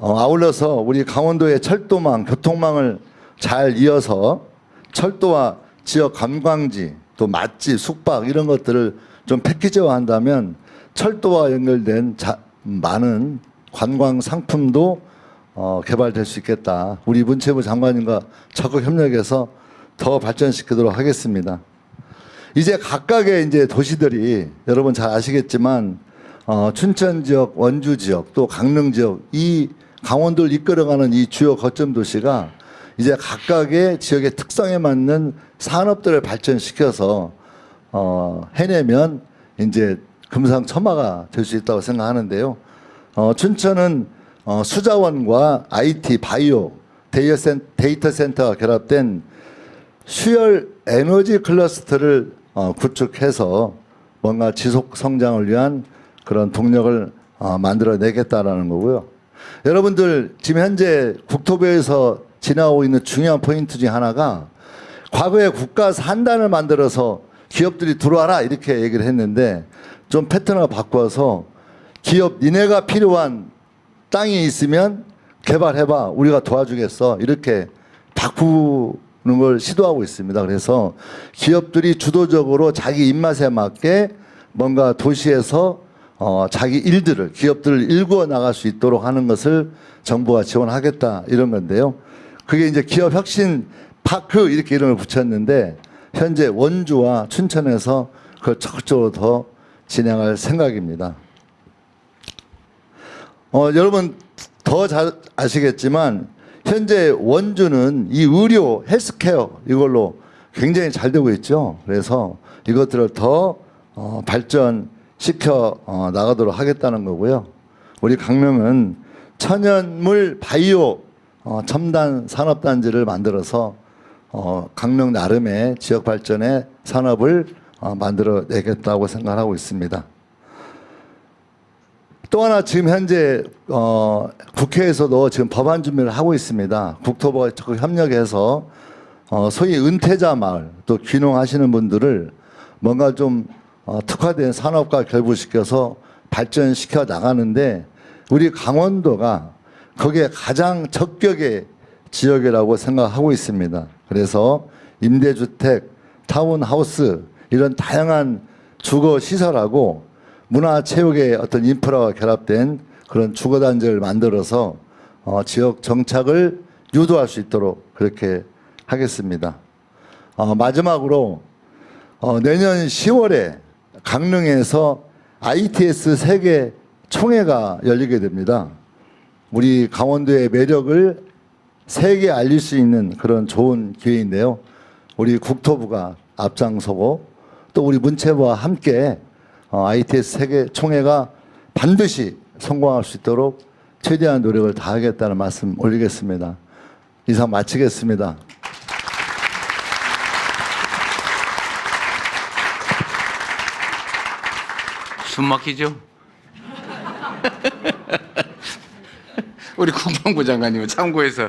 아울러서 우리 강원도의 철도망, 교통망을 잘 이어서 철도와 지역 관광지, 또 맛집, 숙박 이런 것들을 좀 패키지화한다면 철도와 연결된 많은 관광 상품도 개발될 수 있겠다. 우리 문체부 장관님과 적극 협력해서 더 발전시키도록 하겠습니다. 이제 각각의 이제 도시들이 여러분 잘 아시겠지만 춘천 지역, 원주 지역, 또 강릉 지역, 이 강원도를 이끌어가는 이 주요 거점 도시가 이제 각각의 지역의 특성에 맞는 산업들을 발전시켜서 해내면 이제 금상첨화가 될 수 있다고 생각하는데요. 춘천은 수자원과 IT, 바이오, 데이터 센터가 결합된 수열 에너지 클러스터를 구축해서 뭔가 지속 성장을 위한 그런 동력을 만들어내겠다라는 거고요. 여러분들 지금 현재 국토부에서 지나오고 있는 중요한 포인트 중에 하나가 과거에 국가 산단을 만들어서 기업들이 들어와라 이렇게 얘기를 했는데 좀 패턴을 바꿔서 기업 니네가 필요한 땅이 있으면 개발해봐 우리가 도와주겠어 이렇게 바꾸는 걸 시도하고 있습니다. 그래서 기업들이 주도적으로 자기 입맛에 맞게 뭔가 도시에서 자기 일들을 기업들을 일구어 나갈 수 있도록 하는 것을 정부가 지원하겠다 이런 건데요. 그게 이제 기업 혁신 파크 이렇게 이름을 붙였는데 현재 원주와 춘천에서 그걸 적극적으로 더 진행할 생각입니다. 여러분 더 잘 아시겠지만 현재 원주는 이 의료 헬스케어 이걸로 굉장히 잘 되고 있죠. 그래서 이것들을 더 발전시켜 나가도록 하겠다는 거고요. 우리 강릉은 천연물 바이오 첨단 산업단지를 만들어서 강릉 나름의 지역 발전의 산업을 만들어내겠다고 생각하고 있습니다. 또 하나 지금 현재 국회에서도 지금 법안 준비를 하고 있습니다. 국토부가 적극 협력해서 소위 은퇴자 마을 또 귀농하시는 분들을 뭔가 좀 특화된 산업과 결부시켜서 발전시켜 나가는데 우리 강원도가 거기에 가장 적격의 지역이라고 생각하고 있습니다. 그래서 임대주택, 타운하우스 이런 다양한 주거 시설하고 문화체육의 어떤 인프라가 결합된 그런 주거단지를 만들어서 지역 정착을 유도할 수 있도록 그렇게 하겠습니다. 마지막으로 내년 10월에 강릉에서 ITS 세계 총회가 열리게 됩니다. 우리 강원도의 매력을 세계에 알릴 수 있는 그런 좋은 기회인데요. 우리 국토부가 앞장서고 또 우리 문체부와 함께 ITS 세계 총회가 반드시 성공할 수 있도록 최대한 노력을 다하겠다는 말씀 올리겠습니다. 이상 마치겠습니다. 숨 막히죠? 우리 국방부 장관님 참고해서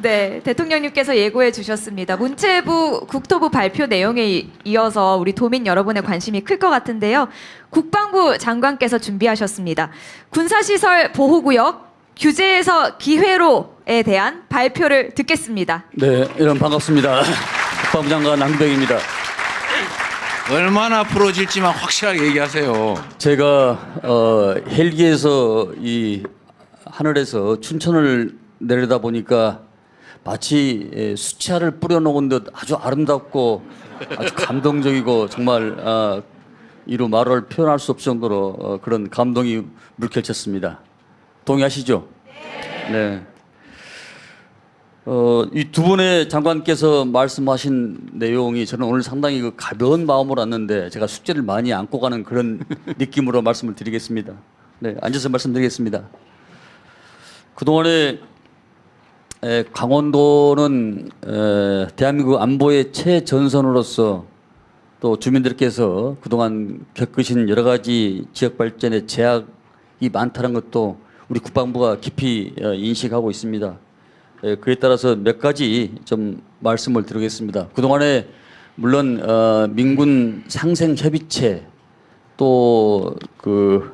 네, 대통령님께서 예고해 주셨습니다. 문체부 국토부 발표 내용에 이어서 우리 도민 여러분의 관심이 클 것 같은데요. 국방부 장관께서 준비하셨습니다. 군사시설 보호구역 규제에서 기회로에 대한 발표를 듣겠습니다. 네, 여러분 반갑습니다. 국방부 장관 남병입니다. 얼마나 풀어질지만 확실하게 얘기하세요. 제가 헬기에서 이 하늘에서 춘천을 내려다 보니까 마치 수채화를 뿌려놓은 듯 아주 아름답고 아주 감동적이고 정말 이루 말을 표현할 수 없을 정도로 그런 감동이 물결쳤습니다. 동의하시죠? 네. 이 두 분의 장관께서 말씀하신 내용이 저는 오늘 상당히 그 가벼운 마음으로 왔는데 제가 숙제를 많이 안고 가는 그런 느낌으로 말씀을 드리겠습니다. 네, 앉아서 말씀드리겠습니다. 그동안에 강원도는 대한민국 안보의 최전선으로서 또 주민들께서 그동안 겪으신 여러 가지 지역 발전의 제약이 많다는 것도 우리 국방부가 깊이 인식하고 있습니다. 그에 따라서 몇 가지 좀 말씀을 드리겠습니다. 그동안에 물론 민군 상생협의체 또 그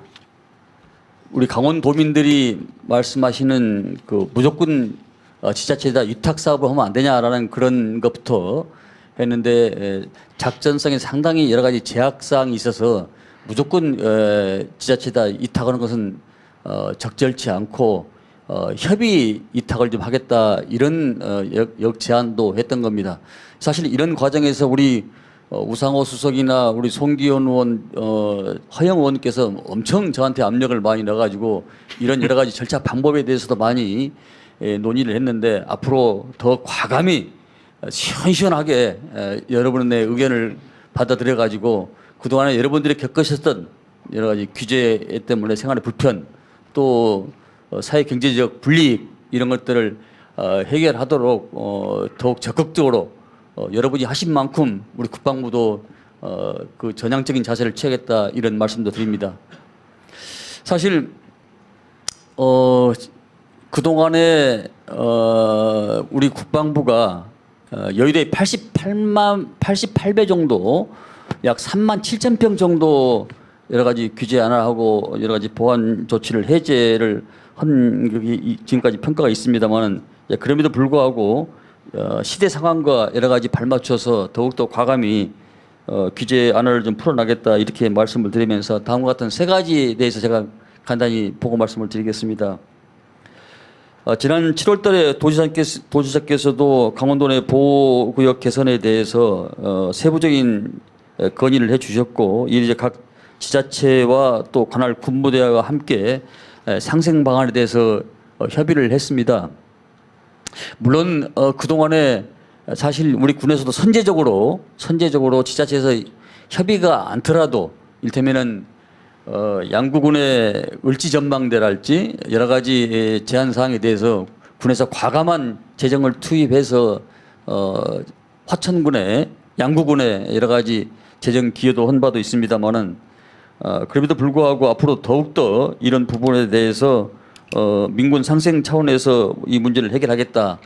우리 강원도민들이 말씀하시는 그 무조건 지자체에다 위탁 사업을 하면 안 되냐라는 그런 것부터 했는데 작전성에 상당히 여러 가지 제약사항이 있어서 무조건 지자체에다 위탁하는 것은 적절치 않고 협의 위탁을 좀 하겠다 이런 역제안도 했던 겁니다. 사실 이런 과정에서 우리 우상호 수석이나 우리 송기현 의원, 허영 의원께서 엄청 저한테 압력을 많이 넣어가지고 이런 여러 가지 절차 방법에 대해서도 많이 논의를 했는데 앞으로 더 과감히 시원시원하게 여러분의 의견을 받아들여가지고 그동안에 여러분들이 겪으셨던 여러 가지 규제 때문에 생활의 불편 또 사회 경제적 불이익 이런 것들을 해결하도록 더욱 적극적으로 여러분이 하신 만큼 우리 국방부도 그 전향적인 자세를 취하겠다 이런 말씀도 드립니다. 사실 그동안에 우리 국방부가 여의도에 88배 정도 약 3만 7천 평 정도 여러 가지 규제 완화하고 여러 가지 보안 조치를 해제를 한 지금까지 평가가 있습니다만은 그럼에도 불구하고 시대 상황과 여러 가지 발맞춰서 더욱더 과감히 규제 완화를 좀 풀어나겠다 이렇게 말씀을 드리면서 다음과 같은 세 가지에 대해서 제가 간단히 보고 말씀을 드리겠습니다. 지난 7월달에 도지사께서도 강원도 내 보호구역 개선에 대해서 세부적인 건의를 해주셨고 이제 각 지자체와 또 관할 군부대와 함께 상생 방안에 대해서 협의를 했습니다. 물론 그동안에 사실 우리 군에서도 선제적으로 지자체에서 협의가 않더라도 일테면은 양구군의 을지전망대랄지 여러 가지 제한 사항에 대해서 군에서 과감한 재정을 투입해서 화천군의 양구군의 여러 가지 재정 기여도 한 바도 있습니다만은 그럼에도 불구하고 앞으로 더욱더 이런 부분에 대해서 민군 상생 차원에서 이 문제를 해결하겠다.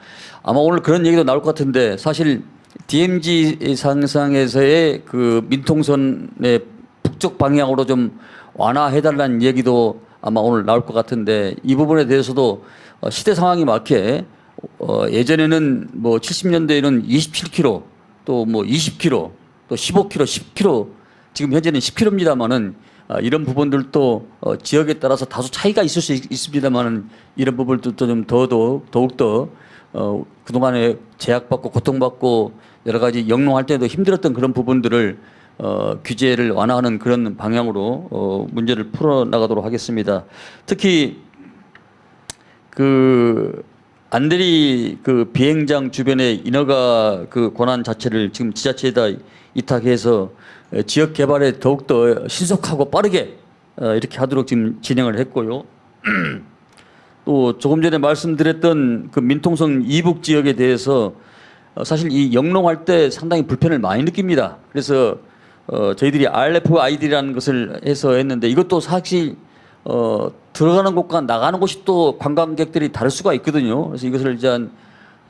아마 오늘 그런 얘기도 나올 것 같은데 사실 DMZ 상상에서의 그 민통선의 북쪽 방향으로 좀 완화해달라는 얘기도 아마 오늘 나올 것 같은데 이 부분에 대해서도 시대 상황에 맞게 예전에는 뭐 70년대에는 27km 또 뭐 20km 또 15km, 10km 지금 현재는 10km입니다만은 이런 부분들도 지역에 따라서 다소 차이가 있을 수 있습니다만은 이런 부분들도 좀 더욱더 그동안에 제약받고 고통받고 여러 가지 영농할 때도 힘들었던 그런 부분들을 규제를 완화하는 그런 방향으로 문제를 풀어나가도록 하겠습니다. 특히 그 안대리 그 비행장 주변의 인허가 그 권한 자체를 지금 지자체에다 이탁해서 지역 개발에 더욱더 신속하고 빠르게 이렇게 하도록 지금 진행을 했고요. 또 조금 전에 말씀드렸던 그 민통선 이북 지역에 대해서 사실 이 영농할 때 상당히 불편을 많이 느낍니다. 그래서 저희들이 RFID라는 것을 해서 했는데 이것도 사실 들어가는 곳과 나가는 곳이 또 관광객들이 다를 수가 있거든요. 그래서 이것을 이제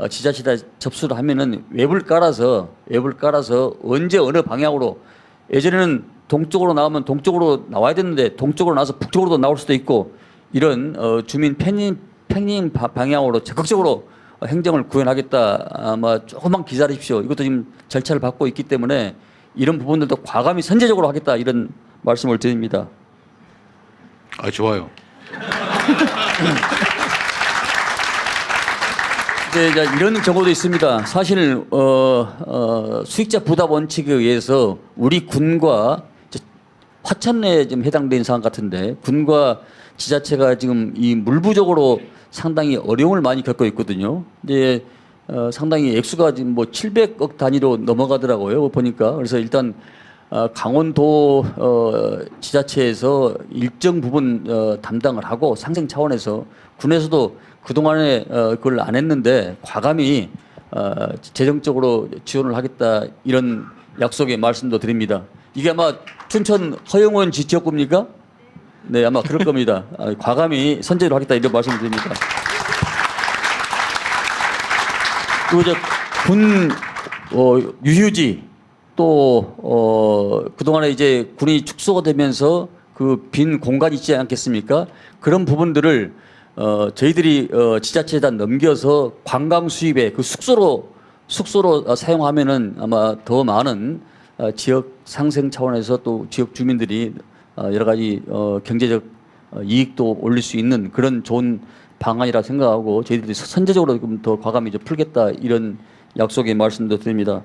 지자체에 접수를 하면은 웹을 깔아서 언제 어느 방향으로 예전에는 동쪽으로 나오면 동쪽으로 나와야 되는데 동쪽으로 나와서 북쪽으로도 나올 수도 있고 이런 주민 편입 방향으로 적극적으로 행정을 구현하겠다. 아마 조금만 기다리십시오. 이것도 지금 절차를 밟고 있기 때문에 이런 부분들도 과감히 선제적으로 하겠다 이런 말씀을 드립니다. 아, 좋아요. 이제 이런 경우도 있습니다. 사실 수익자 부담 원칙에 의해서 우리 군과 화천에 좀 해당되는 사항 같은데 군과 지자체가 지금 이 물부족으로 상당히 어려움을 많이 겪고 있거든요. 이제 상당히 액수가 지금 뭐 700억 단위로 넘어가더라고요. 보니까 그래서 일단 강원도 지자체에서 일정 부분 담당을 하고 상생 차원에서 군에서도 그동안에 그걸 안 했는데 과감히 재정적으로 지원을 하겠다 이런 약속의 말씀도 드립니다. 이게 아마 춘천 허영원 지역구입니까? 네, 아마 그럴 겁니다. 과감히 선제로 하겠다 이런 말씀을 드립니다. 그리고 이제 군 유휴지 또 그동안에 이제 군이 축소가 되면서 그 빈 공간이 있지 않겠습니까? 그런 부분들을 저희들이 지자체에다 넘겨서 관광 수입에 그 숙소로 사용하면은 아마 더 많은 지역 상생 차원에서 또 지역 주민들이 여러 가지 경제적 이익도 올릴 수 있는 그런 좋은 방안이라 생각하고 저희들이 선제적으로 좀 더 과감히 풀겠다 이런 약속의 말씀도 드립니다.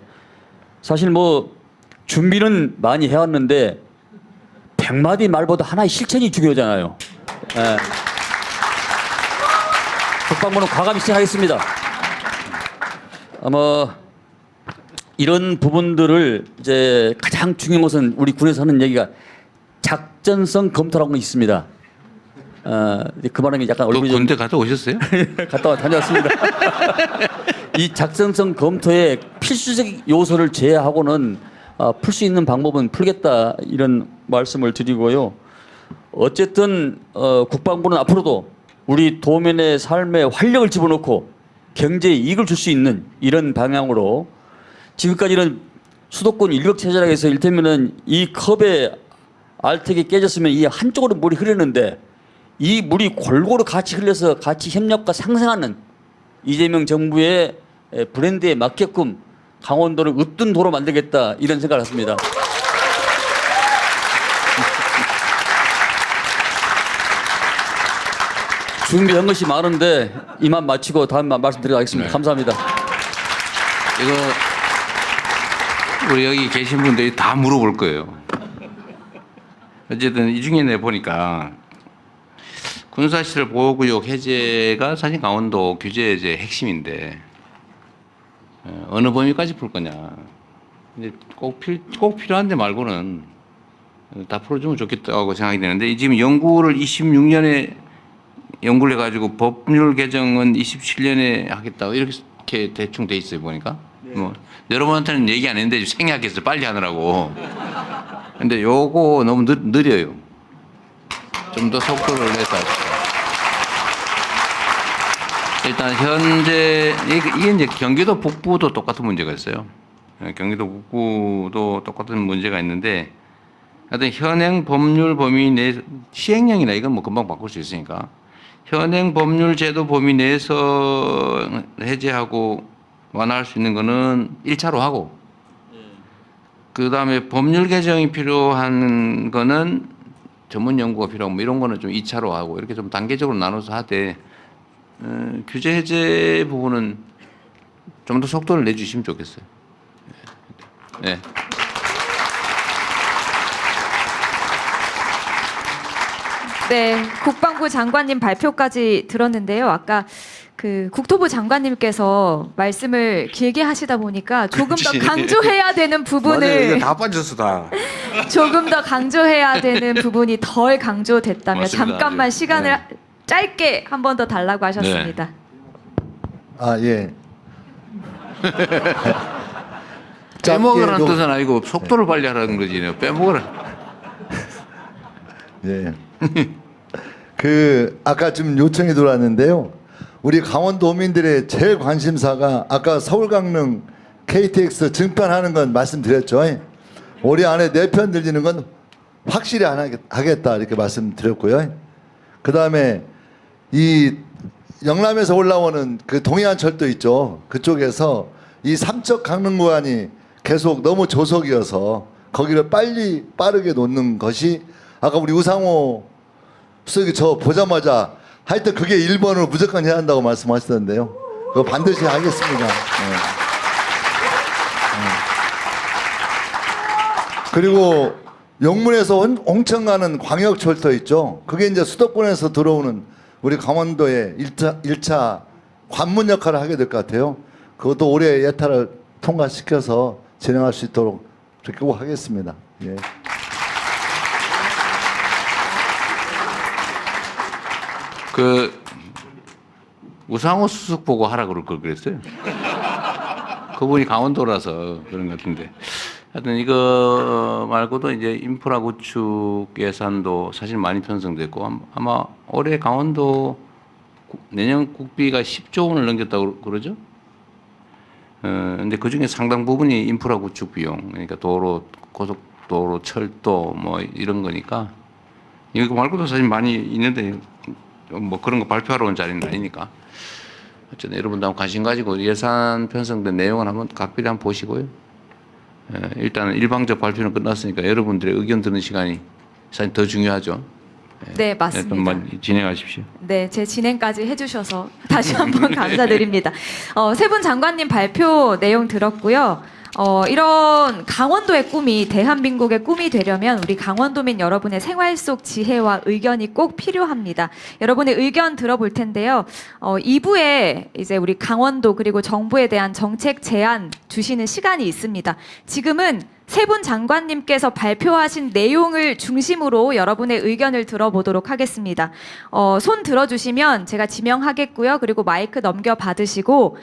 사실 뭐 준비는 많이 해왔는데 100마디 말보다 하나의 실천이 중요하잖아요. 예. 국방부는 과감히 시행하겠습니다. 아마 이런 부분들을 이제 가장 중요한 것은 우리 군에서 하는 얘기가 작전성 검토라고 있습니다. 그 말은 약간 그 얼굴이 좀 군대 갔다 오셨어요? 갔다 다녀왔습니다. 이 작전성 검토의 필수적 요소를 제외하고는 풀 수 있는 방법은 풀겠다 이런 말씀을 드리고요. 어쨌든 국방부는 앞으로도 우리 도민의 삶에 활력을 집어넣고 경제에 이익을 줄 수 있는 이런 방향으로 지금까지는 수도권 일격 체제라고 해서 이를테면은 이 컵에 알텍이 깨졌으면 이 한쪽으로 물이 흐르는데 이 물이 골고루 같이 흘려서 같이 협력과 상생하는 이재명 정부의 브랜드에 맞게끔 강원도를 으뜸 도로 만들겠다 이런 생각을 했습니다. 준비한 것이 많은데 이만 마치고 다음 말씀드리도록 하겠습니다. 네. 감사합니다. 이거 우리 여기 계신 분들이 다 물어볼 거예요. 어쨌든 이 중에 내 보니까 군사시설 보호구역 해제가 사실 강원도 규제의 이제 핵심인데 어느 범위까지 풀 거냐. 이제 꼭 필요한 데 말고는 다 풀어주면 좋겠다고 생각이 되는데 지금 연구를 26년에 연구를 해가지고 법률 개정은 27년에 하겠다고 이렇게 대충 돼 있어요 보니까. 뭐 여러분한테는 얘기 안 했는데 생략해서 빨리 하느라고. 근데 요거 너무 느려요. 좀 더 속도를 내서 합시다. 일단 현재 이게 이제 경기도 북부도 똑같은 문제가 있어요. 경기도 북부도 똑같은 문제가 있는데 하여튼 현행 법률 범위 내 시행령이나 이건 뭐 금방 바꿀 수 있으니까 현행 법률 제도 범위 내에서 해제하고 완화할 수 있는 거는 1차로 하고 그다음에 법률 개정이 필요한 거는 전문 연구가 필요하고 뭐 이런 거는 좀 2차로 하고 이렇게 좀 단계적으로 나눠서 하되 규제 해제 부분은 좀 더 속도를 내주시면 좋겠어요. 네. 네, 국방부 장관님 발표까지 들었는데요. 아까 그 국토부 장관님께서 말씀을 길게 하시다 보니까 조금 더 그렇지. 강조해야 되는 맞아요. 부분을 이거 다 빠졌어 다. 조금 더 강조해야 되는 부분이 덜 강조됐다면 맞습니다. 잠깐만 네. 시간을 네. 짧게 한 번 더 달라고 하셨습니다. 아 예. 빼먹으라는 짧게 뜻은 아니고 속도를 빨리 하라는 거지. 빼먹으라. 예. 그 아까 좀 요청이 들어왔는데요. 우리 강원도민들의 제일 관심사가 아까 서울 강릉 KTX 증편하는 건 말씀드렸죠. 올해 안에 내 편 들리는 건 확실히 안 하겠다 이렇게 말씀드렸고요. 그 다음에 이 영남에서 올라오는 그 동해안철도 있죠. 그쪽에서 이 삼척 강릉 구간이 계속 너무 조속이어서 거기를 빠르게 놓는 것이 아까 우리 우상호 수석이 저 보자마자 하여튼 그게 1번을 무조건 해야 한다고 말씀하시던데요. 그거 반드시 하겠습니다. 네. 그리고 영문에서 홍천 가는 광역철도 있죠. 그게 이제 수도권에서 들어오는 우리 강원도의 1차 관문 역할을 하게 될 것 같아요. 그것도 올해 예타를 통과시켜서 진행할 수 있도록 그렇게 꼭 하겠습니다. 예. 그 우상호 수석 보고 하라 그럴 걸 그랬어요. 그분이 강원도라서 그런 것 같은데. 하여튼 이거 말고도 이제 인프라 구축 예산도 사실 많이 편성됐고 아마 올해 강원도 내년 국비가 10조 원을 넘겼다고 그러죠. 근데 그 중에 상당 부분이 인프라 구축 비용, 그러니까 도로, 고속도로, 철도 뭐 이런 거니까 이거 말고도 사실 많이 있는데 뭐 그런 거 발표하러 온 자리는 아니니까 어쨌든 여러분도 한번 관심 가지고 예산 편성된 내용을 한번 각별히 한번 보시고요. 일단은 일방적 발표는 끝났으니까 여러분들의 의견 듣는 시간이 사실 더 중요하죠. 네, 맞습니다. 한번 진행하십시오. 네, 제 진행까지 해주셔서 다시 한번 감사드립니다. 세 분 장관님 발표 내용 들었고요. 이런 강원도의 꿈이 대한민국의 꿈이 되려면 우리 강원도민 여러분의 생활 속 지혜와 의견이 꼭 필요합니다. 여러분의 의견 들어볼 텐데요. 2부에 이제 우리 강원도 그리고 정부에 대한 정책 제안 주시는 시간이 있습니다. 지금은 세 분 장관님께서 발표하신 내용을 중심으로 여러분의 의견을 들어보도록 하겠습니다. 손 들어주시면 제가 지명하겠고요. 그리고 마이크 넘겨받으시고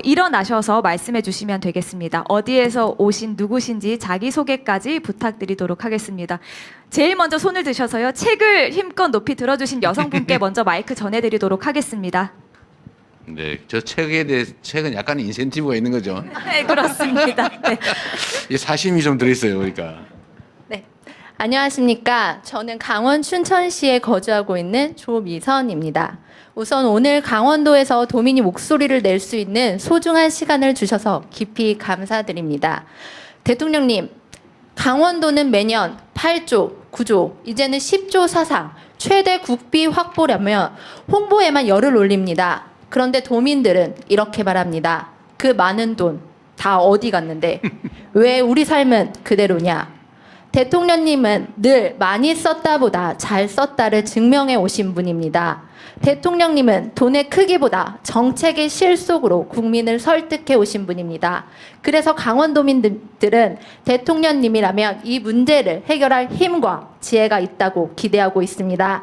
일어나셔서 말씀해 주시면 되겠습니다. 어디에서 오신 누구신지 자기소개까지 부탁드리도록 하겠습니다. 제일 먼저 손을 드셔서요. 책을 힘껏 높이 들어주신 여성분께 먼저 마이크 전해드리도록 하겠습니다. 네, 저 책에 대해 책은 약간 인센티브가 있는 거죠. 네, 그렇습니다. 네. 이 사심이 좀 들어있어요, 그러니까. 네. 안녕하십니까. 저는 강원 춘천시에 거주하고 있는 조미선입니다. 우선 오늘 강원도에서 도민이 목소리를 낼 수 있는 소중한 시간을 주셔서 깊이 감사드립니다. 대통령님, 강원도는 매년 8조, 9조, 이제는 10조 사상, 최대 국비 확보려면 홍보에만 열을 올립니다. 그런데 도민들은 이렇게 말합니다. 그 많은 돈 다 어디 갔는데 왜 우리 삶은 그대로냐. 대통령님은 늘 많이 썼다보다 잘 썼다를 증명해 오신 분입니다. 대통령님은 돈의 크기보다 정책의 실속으로 국민을 설득해 오신 분입니다. 그래서 강원도민들은 대통령님이라면 이 문제를 해결할 힘과 지혜가 있다고 기대하고 있습니다.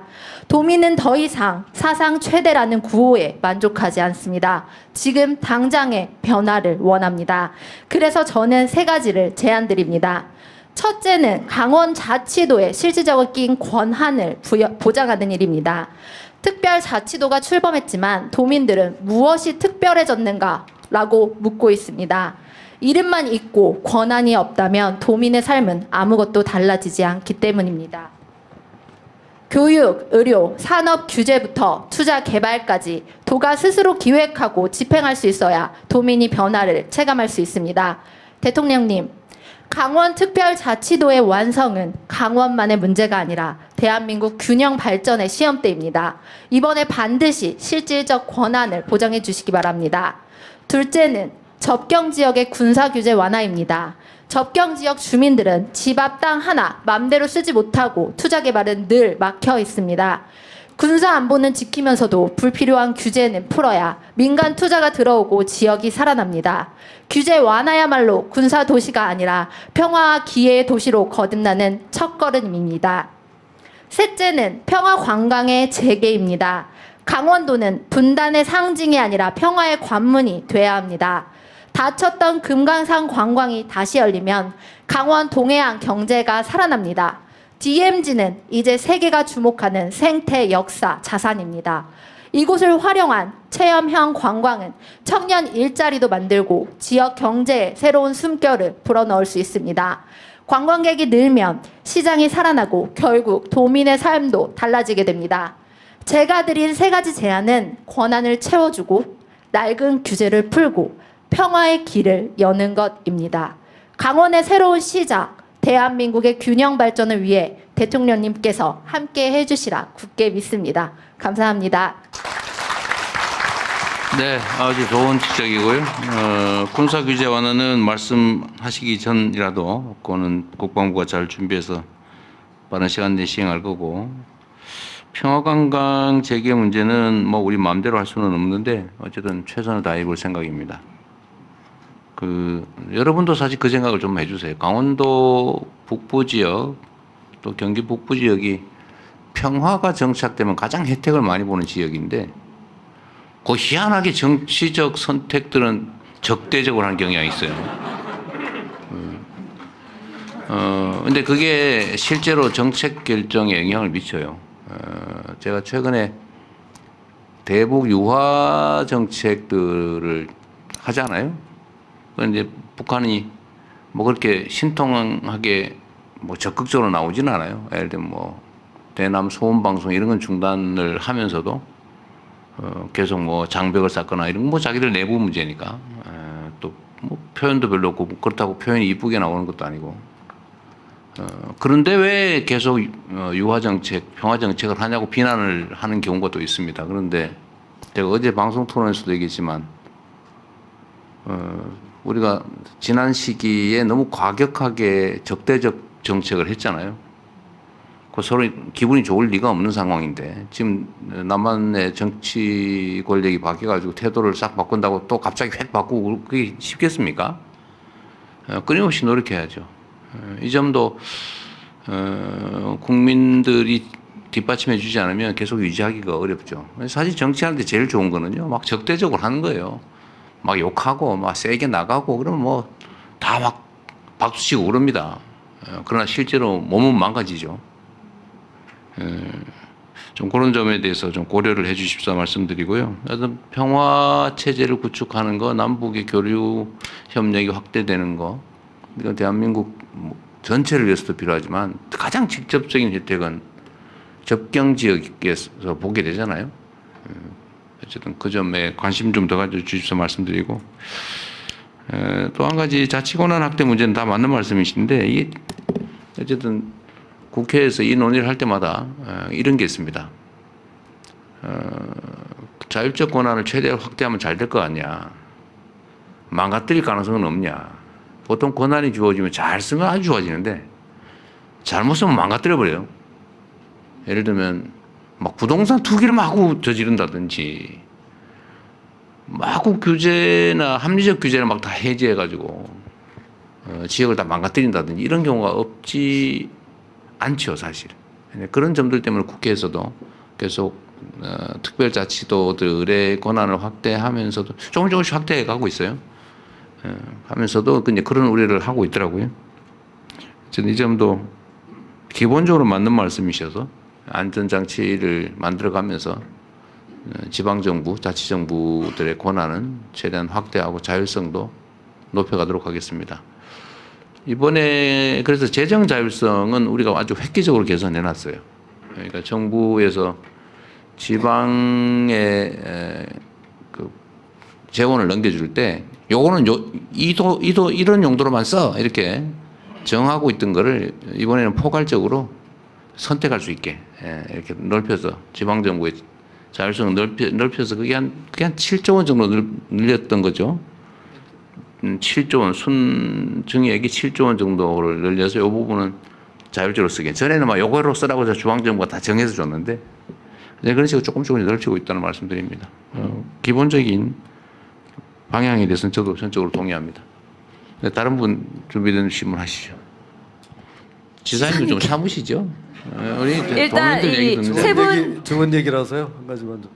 도민은 더 이상 사상 최대라는 구호에 만족하지 않습니다. 지금 당장의 변화를 원합니다. 그래서 저는 세 가지를 제안드립니다. 첫째는 강원자치도의 실질적인 권한을 보장하는 일입니다. 특별자치도가 출범했지만 도민들은 무엇이 특별해졌는가 라고 묻고 있습니다. 이름만 있고 권한이 없다면 도민의 삶은 아무것도 달라지지 않기 때문입니다. 교육, 의료, 산업 규제부터 투자 개발까지 도가 스스로 기획하고 집행할 수 있어야 도민이 변화를 체감할 수 있습니다. 대통령님, 강원특별자치도의 완성은 강원만의 문제가 아니라 대한민국 균형 발전의 시험대입니다. 이번에 반드시 실질적 권한을 보장해 주시기 바랍니다. 둘째는 접경지역의 군사규제 완화입니다. 접경지역 주민들은 집 앞 땅 하나 맘대로 쓰지 못하고 투자 개발은 늘 막혀 있습니다. 군사 안보는 지키면서도 불필요한 규제는 풀어야 민간 투자가 들어오고 지역이 살아납니다. 규제 완화야말로 군사 도시가 아니라 평화와 기회의 도시로 거듭나는 첫걸음입니다. 셋째는 평화 관광의 재개입니다. 강원도는 분단의 상징이 아니라 평화의 관문이 돼야 합니다. 닫혔던 금강산 관광이 다시 열리면 강원 동해안 경제가 살아납니다. DMZ는 이제 세계가 주목하는 생태 역사 자산입니다. 이곳을 활용한 체험형 관광은 청년 일자리도 만들고 지역 경제에 새로운 숨결을 불어넣을 수 있습니다. 관광객이 늘면 시장이 살아나고 결국 도민의 삶도 달라지게 됩니다. 제가 드린 세 가지 제안은 권한을 채워주고 낡은 규제를 풀고 평화의 길을 여는 것입니다. 강원의 새로운 시작, 대한민국의 균형 발전을 위해 대통령님께서 함께 해주시라 굳게 믿습니다. 감사합니다. 네, 아주 좋은 지적이고요. 군사 규제 완화는 말씀하시기 전이라도 그거는 국방부가 잘 준비해서 빠른 시간 내에 시행할 거고, 평화관광 재개 문제는 뭐 우리 마음대로 할 수는 없는데 어쨌든 최선을 다해 볼 생각입니다. 여러분도 사실 그 생각을 좀 해주세요. 강원도 북부 지역 또 경기 북부 지역이 평화가 정착되면 가장 혜택을 많이 보는 지역인데, 그 희한하게 정치적 선택들은 적대적으로 하는 경향이 있어요. 근데 그게 실제로 정책 결정에 영향을 미쳐요. 제가 최근에 대북 유화 정책들을 하잖아요. 그런데 북한이 뭐 그렇게 신통하게 뭐 적극적으로 나오진 않아요. 예를 들면 뭐 대남 소음 방송 이런 건 중단을 하면서도 계속 뭐 장벽을 쌓거나 이런 뭐 자기들 내부 문제니까 또 뭐 표현도 별로 없고 그렇다고 표현이 이쁘게 나오는 것도 아니고 그런데 왜 계속 유화 정책, 평화 정책을 하냐고 비난을 하는 경우가 또 있습니다. 그런데 제가 어제 방송 토론에서도 얘기했지만 우리가 지난 시기에 너무 과격하게 적대적 정책을 했잖아요. 그 서로 기분이 좋을 리가 없는 상황인데 지금 남한의 정치 권력이 바뀌어가지고 태도를 싹 바꾼다고 또 갑자기 획 바꾸고 그게 쉽겠습니까? 끊임없이 노력해야죠. 이 점도 국민들이 뒷받침해 주지 않으면 계속 유지하기가 어렵죠. 사실 정치하는데 제일 좋은 거는요, 막 적대적으로 하는 거예요. 막 욕하고 막 세게 나가고 그러면 뭐 다 막 박수치고 그럽니다. 그러나 실제로 몸은 망가지죠. 좀 그런 점에 대해서 좀 고려를 해 주십사 말씀드리고요. 어떤 평화 체제를 구축하는 거, 남북의 교류 협력이 확대되는 거, 이건 대한민국 전체를 위해서도 필요하지만 가장 직접적인 혜택은 접경 지역에서 보게 되잖아요. 어쨌든 그 점에 관심 좀 더 가져 주십사 말씀드리고, 또 한 가지 자치권한 확대 문제는 다 맞는 말씀이신데, 이게 어쨌든 국회에서 이 논의를 할 때마다 이런 게 있습니다. 자율적 권한을 최대한 확대하면 잘 될 거 아니야. 망가뜨릴 가능성은 없냐. 보통 권한이 주어지면 잘 쓰면 아주 좋아지는데 잘못 쓰면 망가뜨려 버려요. 예를 들면 막 부동산 투기를 마구 저지른다든지 마구 규제나 합리적 규제를 막 다 해제해가지고 지역을 다 망가뜨린다든지 이런 경우가 없지 않죠, 사실. 그런 점들 때문에 국회에서도 계속 특별자치도들의 권한을 확대하면서도 조금씩 확대해가고 있어요. 하면서도 이제 그런 우려를 하고 있더라고요. 저는 이 점도 기본적으로 맞는 말씀이셔서 안전장치를 만들어가면서 지방정부, 자치정부들의 권한은 최대한 확대하고 자율성도 높여가도록 하겠습니다. 이번에 그래서 재정 자율성은 우리가 아주 획기적으로 개선해놨어요. 그러니까 정부에서 지방에 그 재원을 넘겨줄 때 요거는 이도 이런 용도로만 써 이렇게 정하고 있던 거를 이번에는 포괄적으로 선택할 수 있게 이렇게 넓혀서 지방 정부의 자율성을 넓혀서 그게 한 7조 원 정도 늘렸던 거죠. 7조 원 순증액이 7조 원 정도를 늘려서 이 부분은 자율적으로 쓰게. 전에는 막 요거로 쓰라고 해서 중앙정부가 다 정해서 줬는데 이제 그런 식으로 조금씩 넓히고 있다는 말씀드립니다. 기본적인 방향에 대해서는 저도 전적으로 동의합니다. 다른 분 준비된 질문 하시죠. 지사님도 좀 참으시죠. 우리 일단 동료들 얘기 듣는 세 분 좋은 얘기라서요. 한 가지만 좀.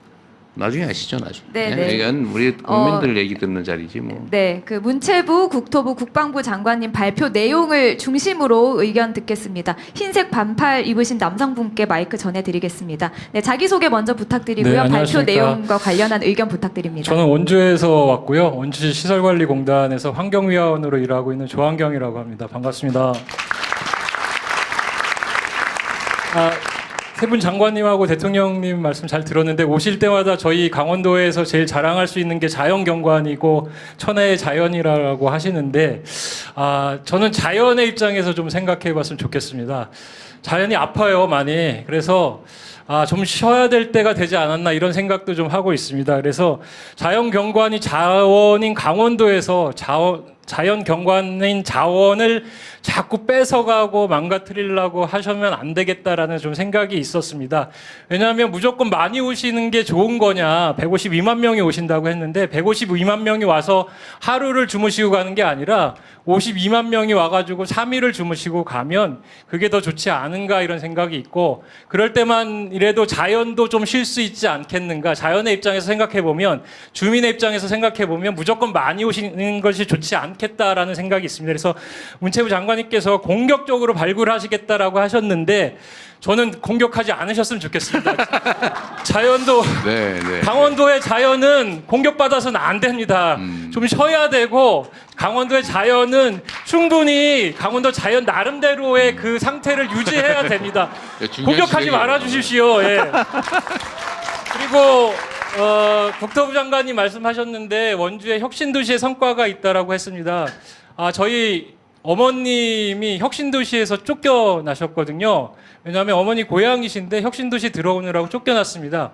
나중에 하시죠, 나중에. 네. 이건 우리 국민들 얘기 듣는 자리지 뭐. 네, 그 문체부, 국토부, 국방부 장관님 발표 내용을 중심으로 의견 듣겠습니다. 흰색 반팔 입으신 남성분께 마이크 전해드리겠습니다. 네, 자기소개 먼저 부탁드리고요. 네, 발표 안녕하십니까. 내용과 관련한 의견 부탁드립니다. 저는 원주에서 왔고요. 원주시 시설관리공단에서 환경위원으로 일하고 있는 조한경이라고 합니다. 반갑습니다. 세 분 장관님하고 대통령님 말씀 잘 들었는데 오실 때마다 저희 강원도에서 제일 자랑할 수 있는 게 자연경관이고 천혜의 자연이라고 하시는데 저는 자연의 입장에서 좀 생각해 봤으면 좋겠습니다. 자연이 아파요, 많이. 그래서 좀 쉬어야 될 때가 되지 않았나 이런 생각도 좀 하고 있습니다. 그래서 자연경관이 자원인 강원도에서 자연경관인 자원을 자꾸 뺏어가고 망가뜨리려고 하시면 안 되겠다라는 좀 생각이 있었습니다. 왜냐하면 무조건 많이 오시는 게 좋은 거냐, 152만 명이 오신다고 했는데 152만 명이 와서 하루를 주무시고 가는 게 아니라 52만 명이 와가지고 3일을 주무시고 가면 그게 더 좋지 않은가 이런 생각이 있고, 그럴 때만 이래도 자연도 좀 쉴 수 있지 않겠는가. 자연의 입장에서 생각해보면, 주민의 입장에서 생각해보면 무조건 많이 오시는 것이 좋지 않겠다라는 생각이 있습니다. 그래서 문체부 장관님께서 공격적으로 발굴하시겠다라고 하셨는데 저는 공격하지 않으셨으면 좋겠습니다. 자연도 강원도의 자연은 공격받아서는 안 됩니다. 좀 쉬어야 되고, 강원도의 자연은 충분히 강원도 자연 나름대로의 그 상태를 유지해야 됩니다. 공격하지 말아 주십시오. 예. 그리고 국토부 장관님 말씀하셨는데 원주에 혁신도시의 성과가 있다라고 했습니다. 저희 어머님이 혁신도시에서 쫓겨나셨거든요. 왜냐하면 어머니 고향이신데 혁신도시 들어오느라고 쫓겨났습니다.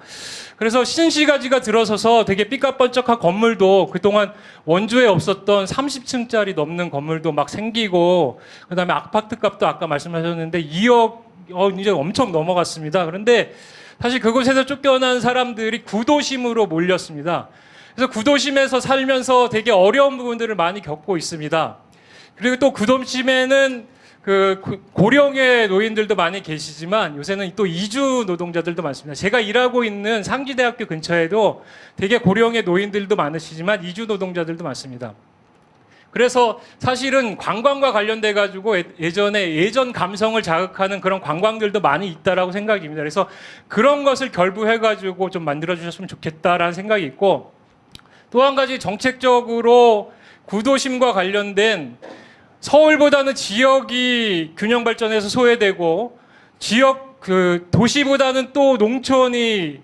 그래서 신시가지가 들어서서 되게 삐까뻔쩍한 건물도 그동안 원주에 없었던 30층짜리 넘는 건물도 막 생기고 그다음에 아파트 값도 아까 말씀하셨는데 2억 이제 엄청 넘어갔습니다. 그런데 사실 그곳에서 쫓겨난 사람들이 구도심으로 몰렸습니다. 그래서 구도심에서 살면서 되게 어려운 부분들을 많이 겪고 있습니다. 그리고 또 구도심에는 그 고령의 노인들도 많이 계시지만 요새는 또 이주 노동자들도 많습니다. 제가 일하고 있는 상지대학교 근처에도 되게 고령의 노인들도 많으시지만 이주 노동자들도 많습니다. 그래서 사실은 관광과 관련돼 가지고 예전 감성을 자극하는 그런 관광들도 많이 있다라고 생각입니다. 그래서 그런 것을 결부해 가지고 좀 만들어 주셨으면 좋겠다라는 생각이 있고 또 한 가지 정책적으로 구도심과 관련된 서울보다는 지역이 균형 발전해서 소외되고 지역 도시보다는 또 농촌이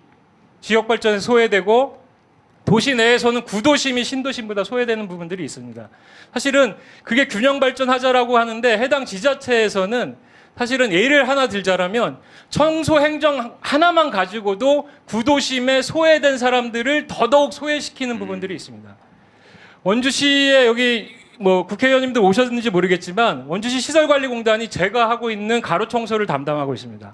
지역 발전에서 소외되고 도시 내에서는 구도심이 신도심보다 소외되는 부분들이 있습니다. 사실은 그게 균형 발전하자라고 하는데 해당 지자체에서는 사실은 예를 하나 들자라면 청소 행정 하나만 가지고도 구도심에 소외된 사람들을 더더욱 소외시키는 부분들이 있습니다. 원주시에 여기 뭐 국회의원님들 오셨는지 모르겠지만 원주시 시설관리공단이 제가 하고 있는 가로 청소를 담당하고 있습니다.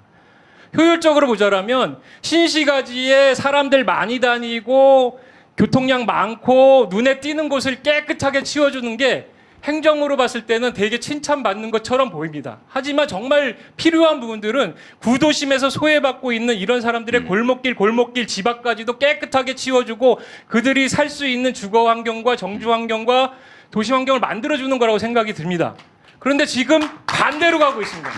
효율적으로 보자라면 신시가지에 사람들 많이 다니고 교통량 많고 눈에 띄는 곳을 깨끗하게 치워주는 게 행정으로 봤을 때는 되게 칭찬받는 것처럼 보입니다. 하지만 정말 필요한 부분들은 구도심에서 소외받고 있는 이런 사람들의 골목길 집 앞까지도 깨끗하게 치워주고 그들이 살 수 있는 주거 환경과 정주 환경과 도시 환경을 만들어주는 거라고 생각이 듭니다. 그런데 지금 반대로 가고 있습니다.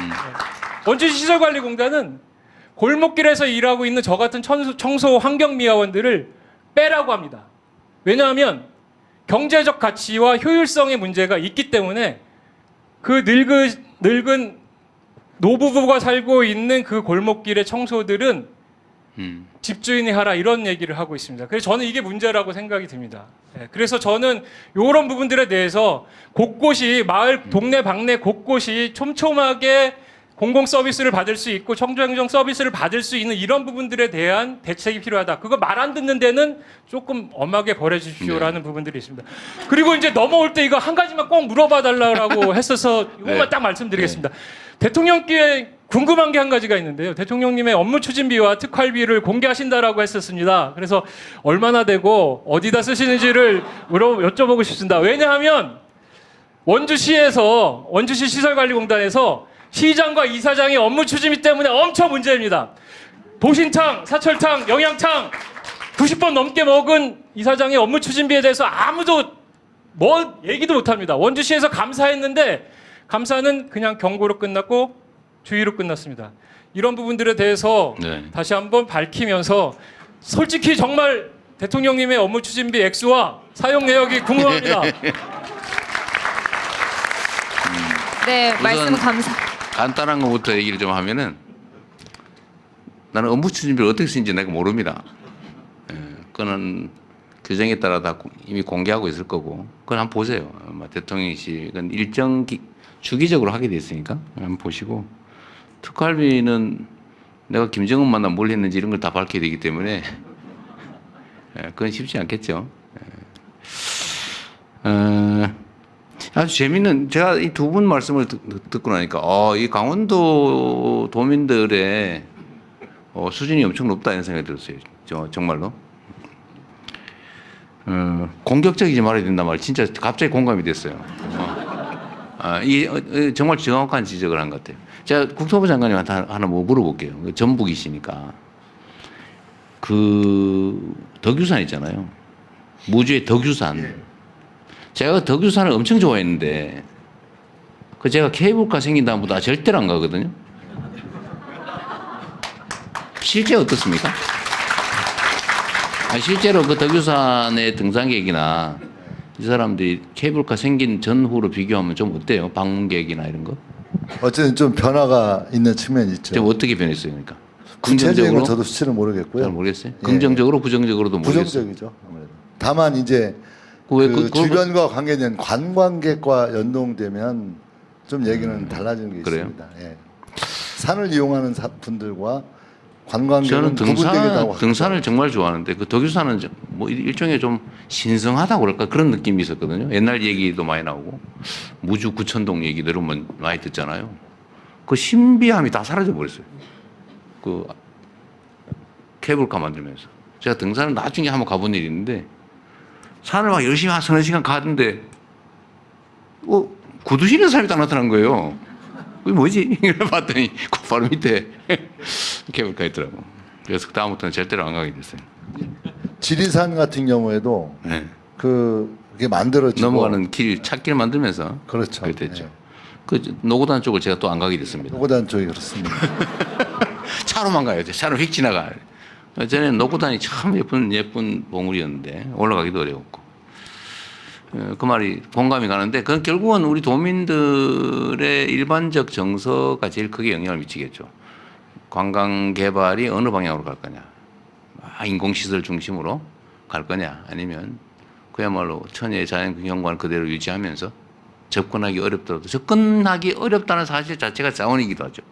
원주시 시설관리공단은 골목길에서 일하고 있는 저 같은 청소 환경미화원들을 빼라고 합니다. 왜냐하면 경제적 가치와 효율성의 문제가 있기 때문에 그 늙은 노부부가 살고 있는 그 골목길의 청소들은 집주인이 하라 이런 얘기를 하고 있습니다. 그래서 저는 이게 문제라고 생각이 듭니다. 그래서 저는 이런 부분들에 대해서 곳곳이 마을 동네 방네 곳곳이 촘촘하게 공공 서비스를 받을 수 있고 청주행정 서비스를 받을 수 있는 이런 부분들에 대한 대책이 필요하다. 그거 말 안 듣는 데는 조금 엄하게 벌해주십시오라는 부분들이 있습니다. 그리고 이제 넘어올 때 이거 한 가지만 꼭 물어봐 달라고 했어서 이것만 딱 말씀드리겠습니다. 대통령께 궁금한 게 한 가지가 있는데요. 대통령님의 업무 추진비와 특활비를 공개하신다라고 했었습니다. 그래서 얼마나 되고 어디다 쓰시는지를 여쭤보고 싶습니다. 왜냐하면 원주시에서 원주시 시설관리공단에서 시장과 이사장의 업무 추진비 때문에 엄청 문제입니다. 보신탕, 사철탕, 영양탕 90번 넘게 먹은 이사장의 업무 추진비에 대해서 아무도 뭐 얘기도 못합니다. 원주시에서 감사했는데 감사는 그냥 경고로 끝났고 주의로 끝났습니다. 이런 부분들에 대해서 다시 한번 밝히면서 솔직히 정말 대통령님의 업무 추진비 액수와 사용 내역이 궁금합니다. 네, 말씀 우선 감사. 간단한 것부터 얘기를 좀 하면은 나는 업무 추진비를 어떻게 쓰는지 내가 모릅니다. 그거는 규정에 따라 다 이미 공개하고 있을 거고 그건 한번 보세요. 대통령실은 일정 주기적으로 하게 돼 있으니까 한번 보시고 특활비는 내가 김정은 만나면 뭘 했는지 이런 걸 다 밝혀야 되기 때문에 그건 쉽지 않겠죠. 아주 재밌는 제가 이 두 분 말씀을 듣고 나니까 이 강원도 도민들의 수준이 엄청 높다 이런 생각이 들었어요. 정말로 공격적이지 말아야 된단 말 진짜 갑자기 공감이 됐어요. 정말 정확한 지적을 한 것 같아요. 제가 국토부 장관님한테 하나 뭐 물어볼게요. 전북이시니까 그 덕유산 있잖아요. 무주의 덕유산. 제가 덕유산을 엄청 좋아했는데 제가 케이블카 생긴 다음부터 절대로 안 가거든요. 실제 어떻습니까? 실제로 그 덕유산의 등산객이나 이 사람들이 케이블카 생긴 전후로 비교하면 좀 어때요? 방문객이나 이런 거? 어쨌든 좀 변화가 있는 측면이 있죠. 좀 어떻게 변했어요, 그러니까? 구체적인 건 저도 수치는 모르겠고요. 잘 모르겠어요. 긍정적으로 부정적으로도 모르겠어요. 부정적이죠. 아무래도. 다만 이제 그 주변과 관계된 관광객과 연동되면 좀 얘기는 달라지는 게 그래요? 있습니다. 예. 산을 이용하는 분들과 관광객은 저는 구분되기도 하고 등산을 정말 좋아하는데 그 덕유산은 뭐 일종의 좀 신성하다고 그럴까 그런 느낌이 있었거든요. 옛날 얘기도 많이 나오고 무주 구천동 얘기들은 많이 듣잖아요. 그 신비함이 다 사라져 버렸어요. 그 케이블카 만들면서 제가 등산을 나중에 한번 가본 일이 있는데 산을 막 열심히 한 서너 시간 가는데 구두 신는 사람이 딱 나타난 거예요. 그게 뭐지? 봤더니 그 바로 밑에 케이블카 있더라고. 그래서 다음부터는 절대로 안 가게 됐어요. 지리산 같은 경우에도 네. 그게 만들어지고 넘어가는 찾길 만들면서 그렇죠. 그렇게 됐죠. 네. 그 노고단 쪽을 제가 또 안 가게 됐습니다. 노고단 쪽이 그렇습니다. 차로만 가야 돼. 차로 휙 지나가. 전에는 노고단이 참 예쁜 봉우리였는데 올라가기도 어려웠고. 그 말이 공감이 가는데 그건 결국은 우리 도민들의 일반적 정서가 제일 크게 영향을 미치겠죠. 관광 개발이 어느 방향으로 갈 거냐. 인공시설 중심으로 갈 거냐. 아니면 그야말로 천혜의 자연경관을 그대로 유지하면서 접근하기 어렵더라도 접근하기 어렵다는 사실 자체가 자원이기도 하죠.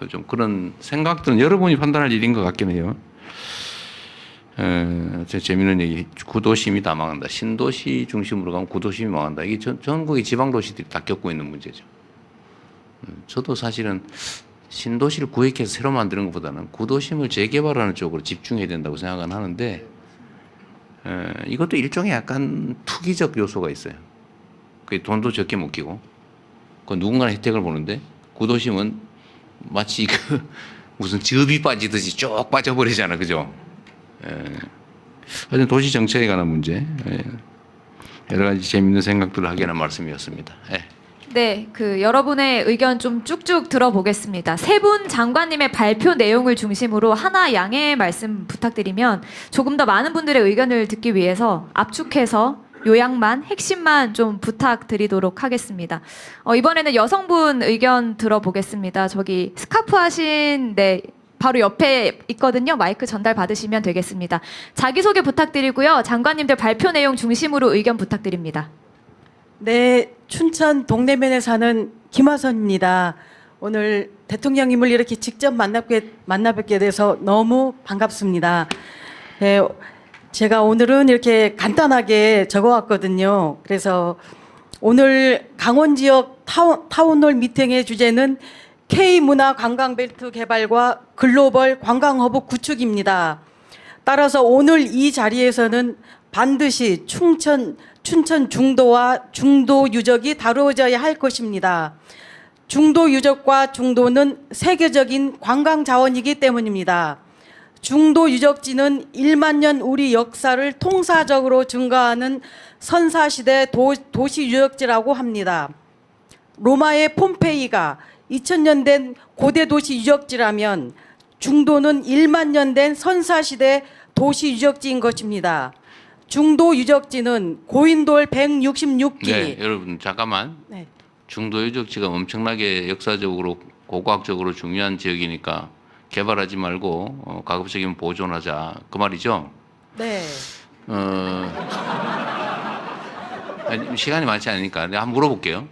좀 그런 생각들은 여러분이 판단할 일인 것 같긴 해요. 재미있는 얘기. 구도심이 다 망한다. 신도시 중심으로 가면 구도심이 망한다. 이게 전국의 지방도시들이 다 겪고 있는 문제죠. 저도 사실은 신도시를 구획해서 새로 만드는 것보다는 구도심을 재개발하는 쪽으로 집중해야 된다고 생각은 하는데 이것도 일종의 약간 투기적 요소가 있어요. 그 돈도 적게 먹히고 그 누군가는 혜택을 보는데 구도심은 마치 그 무슨 즙이 빠지듯이 쭉 빠져버리잖아, 그죠? 하여튼 도시 정책에 관한 문제 여러 가지 재미있는 생각들을 하게 하는 말씀이었습니다. 네, 여러분의 의견 좀 쭉쭉 들어보겠습니다. 세 분 장관님의 발표 내용을 중심으로 하나 양해 말씀 부탁드리면 조금 더 많은 분들의 의견을 듣기 위해서 압축해서 요약만, 핵심만 좀 부탁드리도록 하겠습니다. 이번에는 여성분 의견 들어보겠습니다. 저기 스카프 하신 바로 옆에 있거든요. 마이크 전달 받으시면 되겠습니다. 자기소개 부탁드리고요. 장관님들 발표 내용 중심으로 의견 부탁드립니다. 네, 춘천 동대면에 사는 김화선입니다. 오늘 대통령님을 이렇게 직접 만나뵙게 돼서 너무 반갑습니다. 네, 제가 오늘은 이렇게 간단하게 적어왔거든요. 그래서 오늘 강원 지역 타운홀 미팅의 주제는 K문화 관광벨트 개발과 글로벌 관광허브 구축입니다. 따라서 오늘 이 자리에서는 반드시 춘천 중도와 중도 유적이 다루어져야 할 것입니다. 중도 유적과 중도는 세계적인 관광 자원이기 때문입니다. 중도 유적지는 1만 년 우리 역사를 통사적으로 증가하는 선사시대 도시 유적지라고 합니다. 로마의 폼페이가 2000년 된 고대 도시 유적지라면 중도는 1만 년 된 선사시대 도시 유적지인 것입니다. 중도 유적지는 고인돌 166기. 네, 여러분 잠깐만. 네. 중도 유적지가 엄청나게 역사적으로 고고학적으로 중요한 지역이니까 개발하지 말고 가급적이면 보존하자 그 말이죠. 네. 아니, 시간이 많지 않으니까 내가 한번 물어볼게요.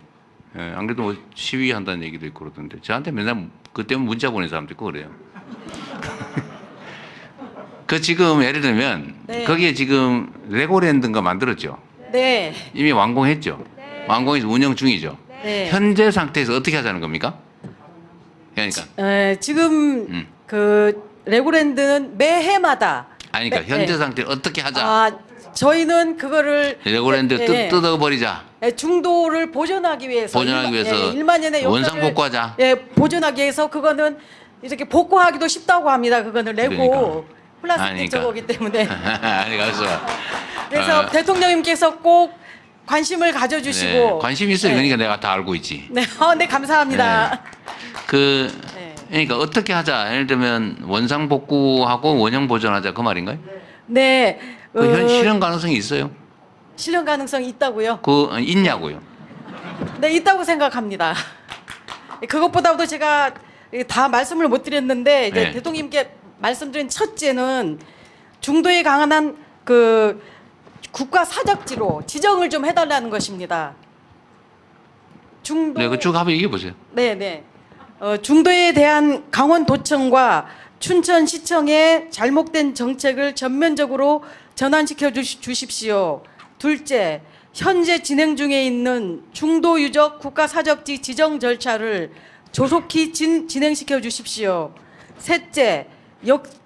안 그래도 뭐 시위한다는 얘기도 있고 그러던데 저한테 맨날 그 때문에 문자 보내는 사람도 있고 그래요. 그 지금 예를 들면 네. 거기에 지금 레고랜드인가 만들었죠. 네. 이미 완공했죠. 완공해서 운영 중이죠. 네. 현재 상태에서 어떻게 하자는 겁니까? 그러니까 지금 그 레고랜드는 매해마다 아니 그러니까 현재 상태를 어떻게 하자. 저희는 그거를 레고랜드 뜯어버리자. 중도를 보존하기 위해서 보존하기 위해서 1만 년의 원상 복구하자. 보존하기 위해서 그거는 이렇게 복구하기도 쉽다고 합니다. 그거는 레고 플라스틱 그러니까. 저거기 때문에. 아니 가서 그래서 대통령님께서 꼭 관심을 가져주시고 네, 관심 있어요. 네. 그러니까 내가 다 알고 있지. 네, 네 감사합니다. 네. 그러니까 어떻게 하자. 예를 들면 원상 복구하고 원형 보존하자 그 말인가요? 네, 그 실현 가능성이 있어요? 실현 가능성이 있다고요? 있냐고요? 네, 있다고 생각합니다. 그것보다도 제가 다 말씀을 못 드렸는데 이제 네. 대통령님께 말씀드린 첫째는 중도에 강한 그 국가 사적지로 지정을 좀 해달라는 것입니다. 중도 네, 그쭉 한번 얘기해 보세요. 네네. 중도에 대한 강원도청과 춘천시청의 잘못된 정책을 전면적으로 전환시켜 주십시오. 둘째, 현재 진행 중에 있는 중도 유적 국가사적지 지정 절차를 조속히 진행시켜 주십시오. 셋째,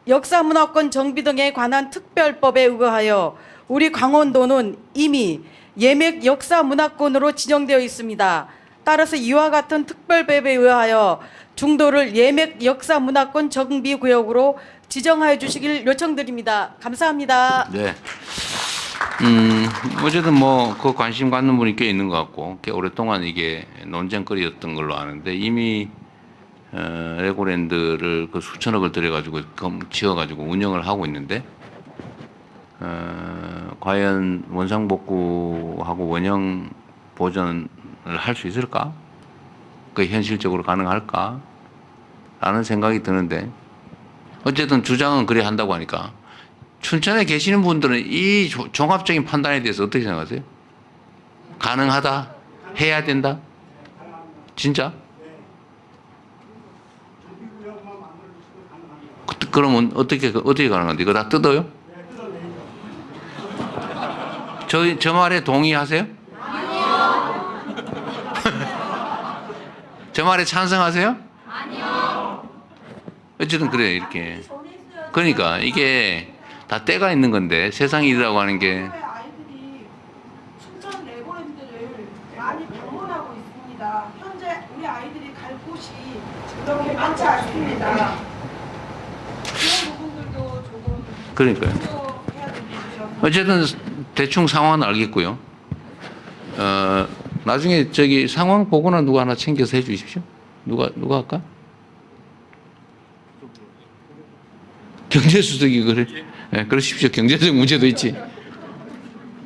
역사문화권 정비 등에 관한 특별법에 의거하여 우리 강원도는 이미 예맥 역사문화권으로 지정되어 있습니다. 따라서 이와 같은 특별법에 의하여 중도를 예맥 역사문화권 정비구역으로 지정하여 주시길 요청드립니다. 감사합니다. 네. 어쨌든 뭐 그 관심 갖는 분이 꽤 있는 것 같고 꽤 오랫동안 이게 논쟁거리였던 걸로 아는데 이미 레고랜드를 그 수천억을 들여가지고 지어가지고 운영을 하고 있는데 과연 원상복구하고 원형 보존을 할 수 있을까? 그 현실적으로 가능할까? 라는 생각이 드는데 어쨌든 주장은 그래 한다고 하니까 춘천에 계시는 분들은 이 종합적인 판단에 대해서 어떻게 생각하세요? 가능하다? 해야 된다? 진짜? 그러면 어떻게 가능한데? 이거 다 뜯어요? 저 말에 동의하세요? 아니요. 저 말에 찬성하세요? 아니요. 어쨌든 그래 이렇게. 그러니까 이게 다 때가 있는 건데 세상 일이라고 하는 게 아이들이 춘천 레고랜드를 많이 방문하고 있습니다. 현재 우리 아이들이 갈 곳이 그렇게 많지 않습니다. 그런 부분들도 조금 그러니까요. 해야 되는 부분이라고 어쨌든 대충 상황은 알겠고요. 나중에 저기 상황 보고나 누가 하나 챙겨서 해주십시오. 누가 할까? 경제수석이 그래. 네, 그러십시오. 경제적 문제도 있지.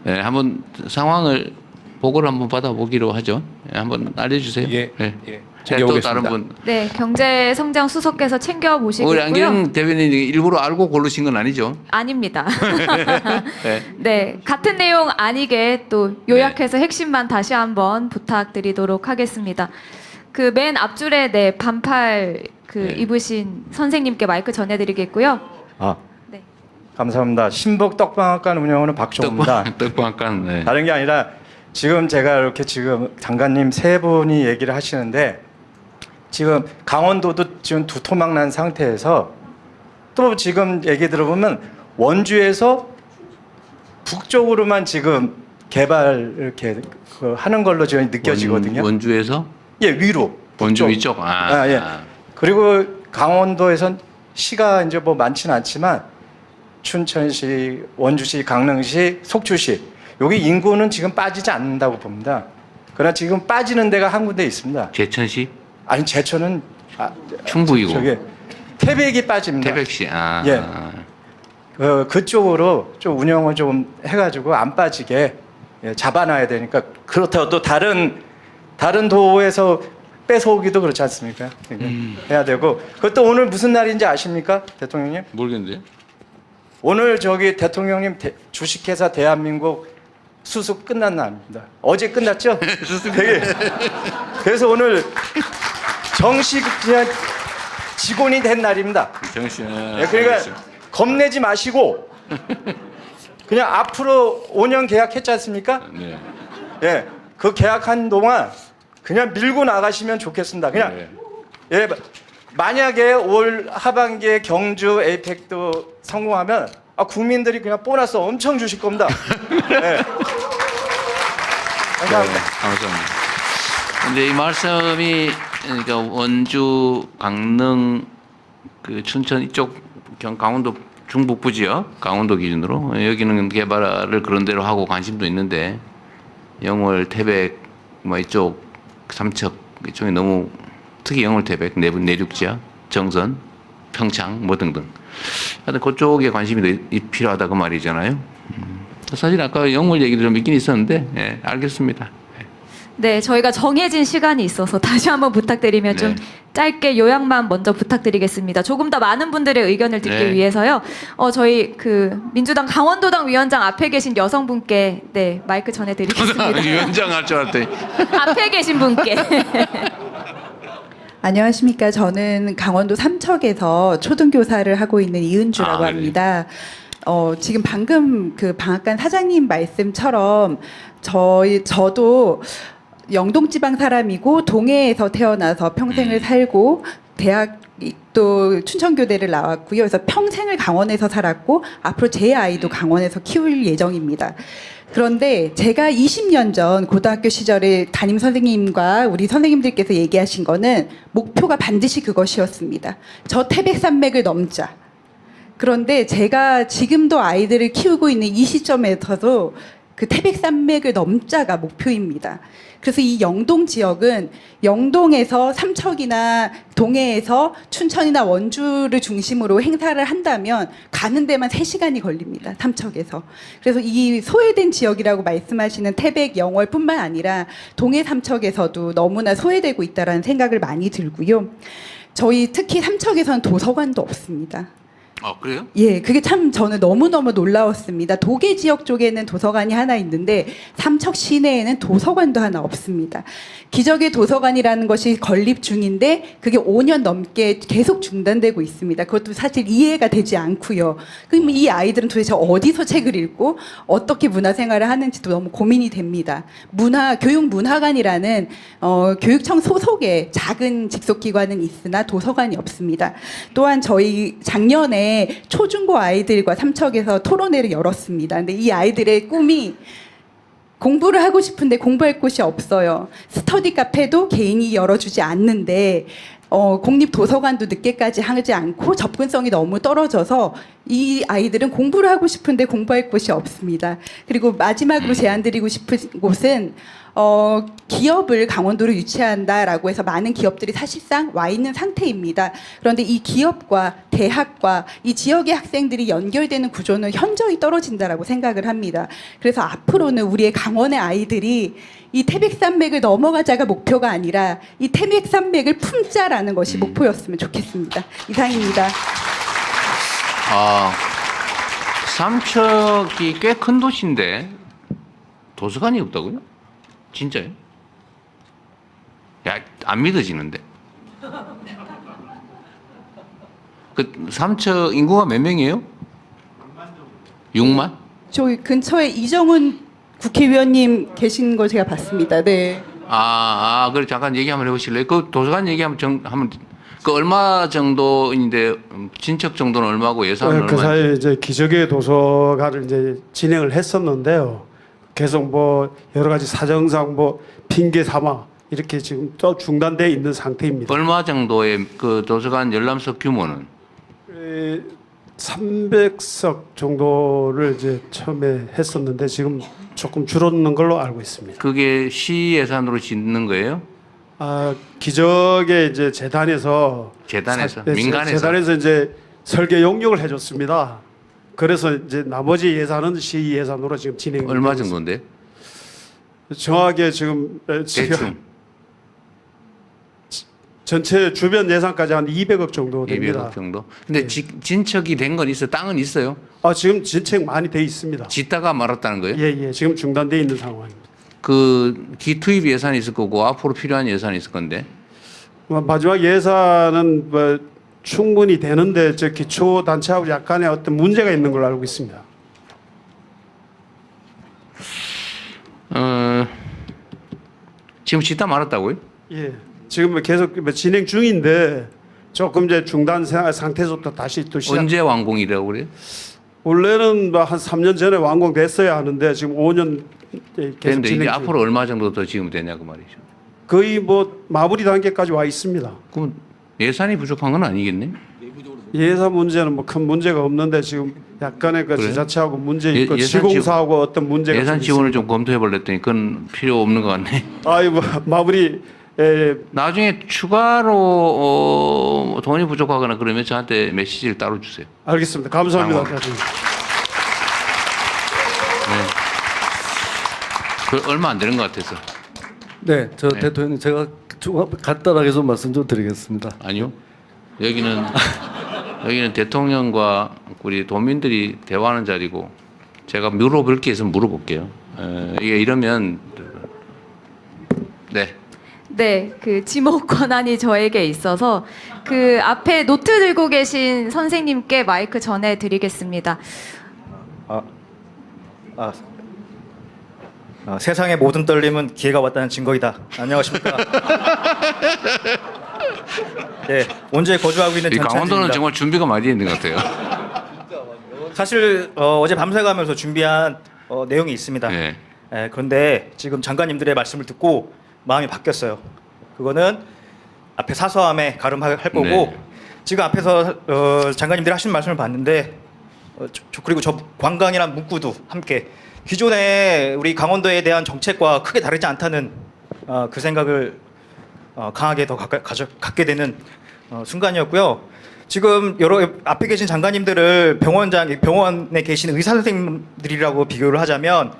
네, 한번 상황을 보고를 한번 받아보기로 하죠. 네, 한번 알려주세요. 예, 네. 예. 또 다른 분. 네, 경제성장 수석께서 우리 챙겨보시겠고요. 안경 대변인이 일부러 알고 고르신 건 아니죠? 아닙니다. 네. 네, 같은 내용 아니게 또 요약해서 핵심만 다시 한번 부탁드리도록 하겠습니다. 그 맨 앞줄에 네, 반팔 네. 입으신 선생님께 마이크 전해드리겠고요. 아, 네. 감사합니다. 신복 떡방학관 운영하는 박종입니다. 떡방앗간. 네. 다른 게 아니라 지금 제가 이렇게 지금 장관님 세 분이 얘기를 하시는데 지금 강원도도 지금 두토막 난 상태에서 또 지금 얘기 들어보면 원주에서 북쪽으로만 지금 개발 이렇게 하는 걸로 지금 느껴지거든요. 원주에서? 예, 위로. 원주 북쪽. 위쪽. 예. 그리고 강원도에선 시가 이제 뭐 많지는 않지만 춘천시, 원주시, 강릉시, 속초시 여기 인구는 지금 빠지지 않는다고 봅니다. 그러나 지금 빠지는 데가 한 군데 있습니다. 제천시? 아니 제천은 충북이고. 저기 태백이 빠집니다. 태백시. 예. 그쪽으로 좀 운영을 좀 해가지고 안 빠지게 잡아놔야 되니까 그렇다고 또 다른 도에서 뺏어오기도 그렇지 않습니까? 해야 되고 그것도 오늘 무슨 날인지 아십니까, 대통령님? 모르겠는데. 오늘 저기 대통령님 주식회사 대한민국 수습 끝난 날입니다. 어제 끝났죠? 되게. 그래서 오늘 정식 그냥 직원이 된 날입니다. 정신. 그러니까 겁내지 마시고 그냥 앞으로 5년 계약했지 않습니까? 네. 예, 그 계약한 동안 그냥 밀고 나가시면 좋겠습니다. 그냥 네. 예, 만약에 올 하반기에 경주 에이펙도 성공하면 국민들이 그냥 보너스 엄청 주실 겁니다. 예. 감사합니다. 감사합니다. 근데 이 말씀이 그러니까 원주, 강릉, 그 춘천 이쪽 강원도 중북부 지역, 강원도 기준으로 여기는 개발을 그런 대로 하고 관심도 있는데 영월, 태백 뭐 이쪽 삼척 이쪽이 너무 특히 영월, 태백 내륙 지역, 정선, 평창 뭐 등등. 하여튼 그쪽에 관심이 더 필요하다 그 말이잖아요. 사실 아까 영월 얘기도 좀 있긴 있었는데 예, 알겠습니다. 네, 저희가 정해진 시간이 있어서 다시 한번 부탁드리면 좀 네. 짧게 요약만 먼저 부탁드리겠습니다. 조금 더 많은 분들의 의견을 듣기 네. 위해서요. 저희 그 민주당 강원도당 위원장 앞에 계신 여성분께 네, 마이크 전해드리겠습니다. 위원장 할 줄 알았더니 앞에 계신 분께. 안녕하십니까. 저는 강원도 삼척에서 초등교사를 하고 있는 이은주라고 아, 합니다. 지금 방금 그 방앗간 사장님 말씀처럼 저도 영동지방 사람이고 동해에서 태어나서 평생을 살고 대학도 춘천교대를 나왔고요. 그래서 평생을 강원에서 살았고 앞으로 제 아이도 강원에서 키울 예정입니다. 그런데 제가 20년 전 고등학교 시절에 담임 선생님과 우리 선생님들께서 얘기하신 거는 목표가 반드시 그것이었습니다. 저 태백산맥을 넘자. 그런데 제가 지금도 아이들을 키우고 있는 이 시점에서도 그 태백산맥을 넘자가 목표입니다. 그래서 이 영동 지역은 영동에서 삼척이나 동해에서 춘천이나 원주를 중심으로 행사를 한다면 가는 데만 3시간이 걸립니다. 삼척에서. 그래서 이 소외된 지역이라고 말씀하시는 태백, 영월뿐만 아니라 동해 삼척에서도 너무나 소외되고 있다는 생각을 많이 들고요. 저희 특히 삼척에서는 도서관도 없습니다. 그래요? 예, 그게 참 저는 너무너무 놀라웠습니다. 도계 지역 쪽에는 도서관이 하나 있는데 삼척 시내에는 도서관도 하나 없습니다. 기적의 도서관이라는 것이 건립 중인데 그게 5년 넘게 계속 중단되고 있습니다. 그것도 사실 이해가 되지 않고요. 그럼 이 아이들은 도대체 어디서 책을 읽고 어떻게 문화생활을 하는지도 너무 고민이 됩니다. 교육문화관이라는 교육청 소속의 작은 직속기관은 있으나 도서관이 없습니다. 또한 저희 작년에 초중고 아이들과 삼척에서 토론회를 열었습니다. 근데 이 아이들의 꿈이 공부를 하고 싶은데 공부할 곳이 없어요. 스터디 카페도 개인이 열어주지 않는데 공립도서관도 늦게까지 하지 않고 접근성이 너무 떨어져서 이 아이들은 공부를 하고 싶은데 공부할 곳이 없습니다. 그리고 마지막으로 제안드리고 싶은 곳은 기업을 강원도로 유치한다라고 해서 많은 기업들이 사실상 와 있는 상태입니다. 그런데 이 기업과 대학과 이 지역의 학생들이 연결되는 구조는 현저히 떨어진다라고 생각을 합니다. 그래서 앞으로는 우리의 강원의 아이들이 이 태백산맥을 넘어가자가 목표가 아니라 이 태백산맥을 품자라는 것이 목표였으면 좋겠습니다. 이상입니다. 삼척이 꽤 큰 도시인데 도서관이 없다고요? 진짜요? 야, 안 믿어지는데. 그 삼척 인구가 몇 명이에요? 6만? 저희 근처에 이정훈 국회의원님 계신 걸 제가 봤습니다. 네. 그래 잠깐 얘기 한번 해보실래요? 그 도서관 얘기하면 그 얼마 정도인데 진척 정도는 얼마고 예산은 얼마? 그 사이에 이제 기적의 도서관을 이제 진행을 했었는데요. 계속 뭐 여러 가지 사정상 뭐 핑계 삼아 이렇게 지금 또 중단돼 있는 상태입니다. 얼마 정도의 그 도서관 열람석 규모는? 300석 정도를 이제 처음에 했었는데 지금 조금 줄었는 걸로 알고 있습니다. 그게 시 예산으로 짓는 거예요? 기적의 이제 재단에서 민간에서 재단에서 이제 설계 용역을 해줬습니다. 그래서 이제 나머지 예산은 시 예산으로 지금 진행. 얼마 정도인데? 정확하게 지금 대충 전체 주변 예산까지 한 200억 정도 됩니다. 200억 정도. 근데 진척이 된 건 있어? 땅은 있어요? 지금 진척 많이 돼 있습니다. 짓다가 말았다는 거예요? 예. 지금 중단돼 있는 상황입니다. 그 기투입 예산이 있을 거고 앞으로 필요한 예산이 있을 건데. 마지막 예산은 뭐 충분히 되는데 저 기초 단체하고 약간의 어떤 문제가 있는 걸로 알고 있습니다. 지금 짓다 말았다고요? 예. 지금 계속 진행 중인데 조금 이제 중단 상태에서부터 다시 또 시작. 언제 완공이라고 그래요? 원래는 뭐 한 3년 전에 완공됐어야 하는데 지금 5년 계속 그런데 진행 이제 중. 앞으로 얼마 정도 더 지으면 되냐고 말이죠. 거의 뭐 마무리 단계까지 와 있습니다. 그럼 예산이 부족한 건 아니겠네? 예산 문제는 뭐 큰 문제가 없는데 지금 약간의 그 그래요? 지자체하고 문제 있고 예산 시공사하고 어떤 문제가 예산 좀 지원을 있습니다. 좀 검토해 볼랬더니 그건 필요 없는 것 같네. 뭐 마무리. 나중에 추가로 돈이 부족하거나 그러면 저한테 메시지를 따로 주세요. 알겠습니다. 감사합니다. 그 얼마 안 되는 것 같아서. 네, 저 네. 대통령님 제가 간단하게 좀 말씀 좀 드리겠습니다. 아니요. 여기는 대통령과 우리 도민들이 대화하는 자리고 제가 물어볼 게 있으면 물어볼게요. 이게 이러면 네. 네, 그 지목 권한이 저에게 있어서 그 앞에 노트 들고 계신 선생님께 마이크 전해드리겠습니다. 세상의 모든 떨림은 기회가 왔다는 증거이다. 안녕하십니까? 네, 온주에 거주하고 있는 이 강원도는 전찬진입니다. 정말 준비가 많이 있는 것 같아요. 사실 어제 밤새가면서 준비한 내용이 있습니다. 네. 그런데 지금 장관님들의 말씀을 듣고 마음이 바뀌었어요. 그거는 앞에 사서함에 가름할 거고 네. 지금 앞에서 장관님들이 하신 말씀을 봤는데 그리고 저 관광이란 문구도 함께 기존에 우리 강원도에 대한 정책과 크게 다르지 않다는 그 생각을 강하게 더 갖게 되는 순간이었고요. 지금 여러 앞에 계신 장관님들을 병원에 계신 의사 선생님들이라고 비교를 하자면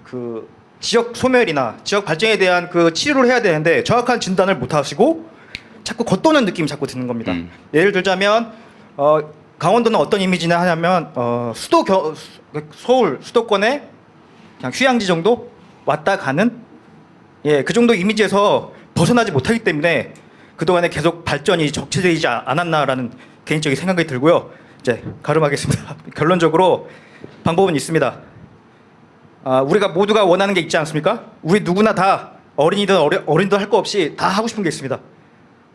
그 지역 소멸이나 지역 발전에 대한 그 치료를 해야 되는데 정확한 진단을 못 하시고 자꾸 겉도는 느낌이 자꾸 드는 겁니다. 예를 들자면 강원도는 어떤 이미지나 하냐면 서울 수도권에 그냥 휴양지 정도 왔다 가는 그 정도 이미지에서 벗어나지 못하기 때문에 그동안에 계속 발전이 적체되지 않았나라는 개인적인 생각이 들고요. 이제 가름하겠습니다. 결론적으로 방법은 있습니다. 우리가 모두가 원하는 게 있지 않습니까? 우리 누구나 다 어린이든 어른도 할 거 없이 다 하고 싶은 게 있습니다.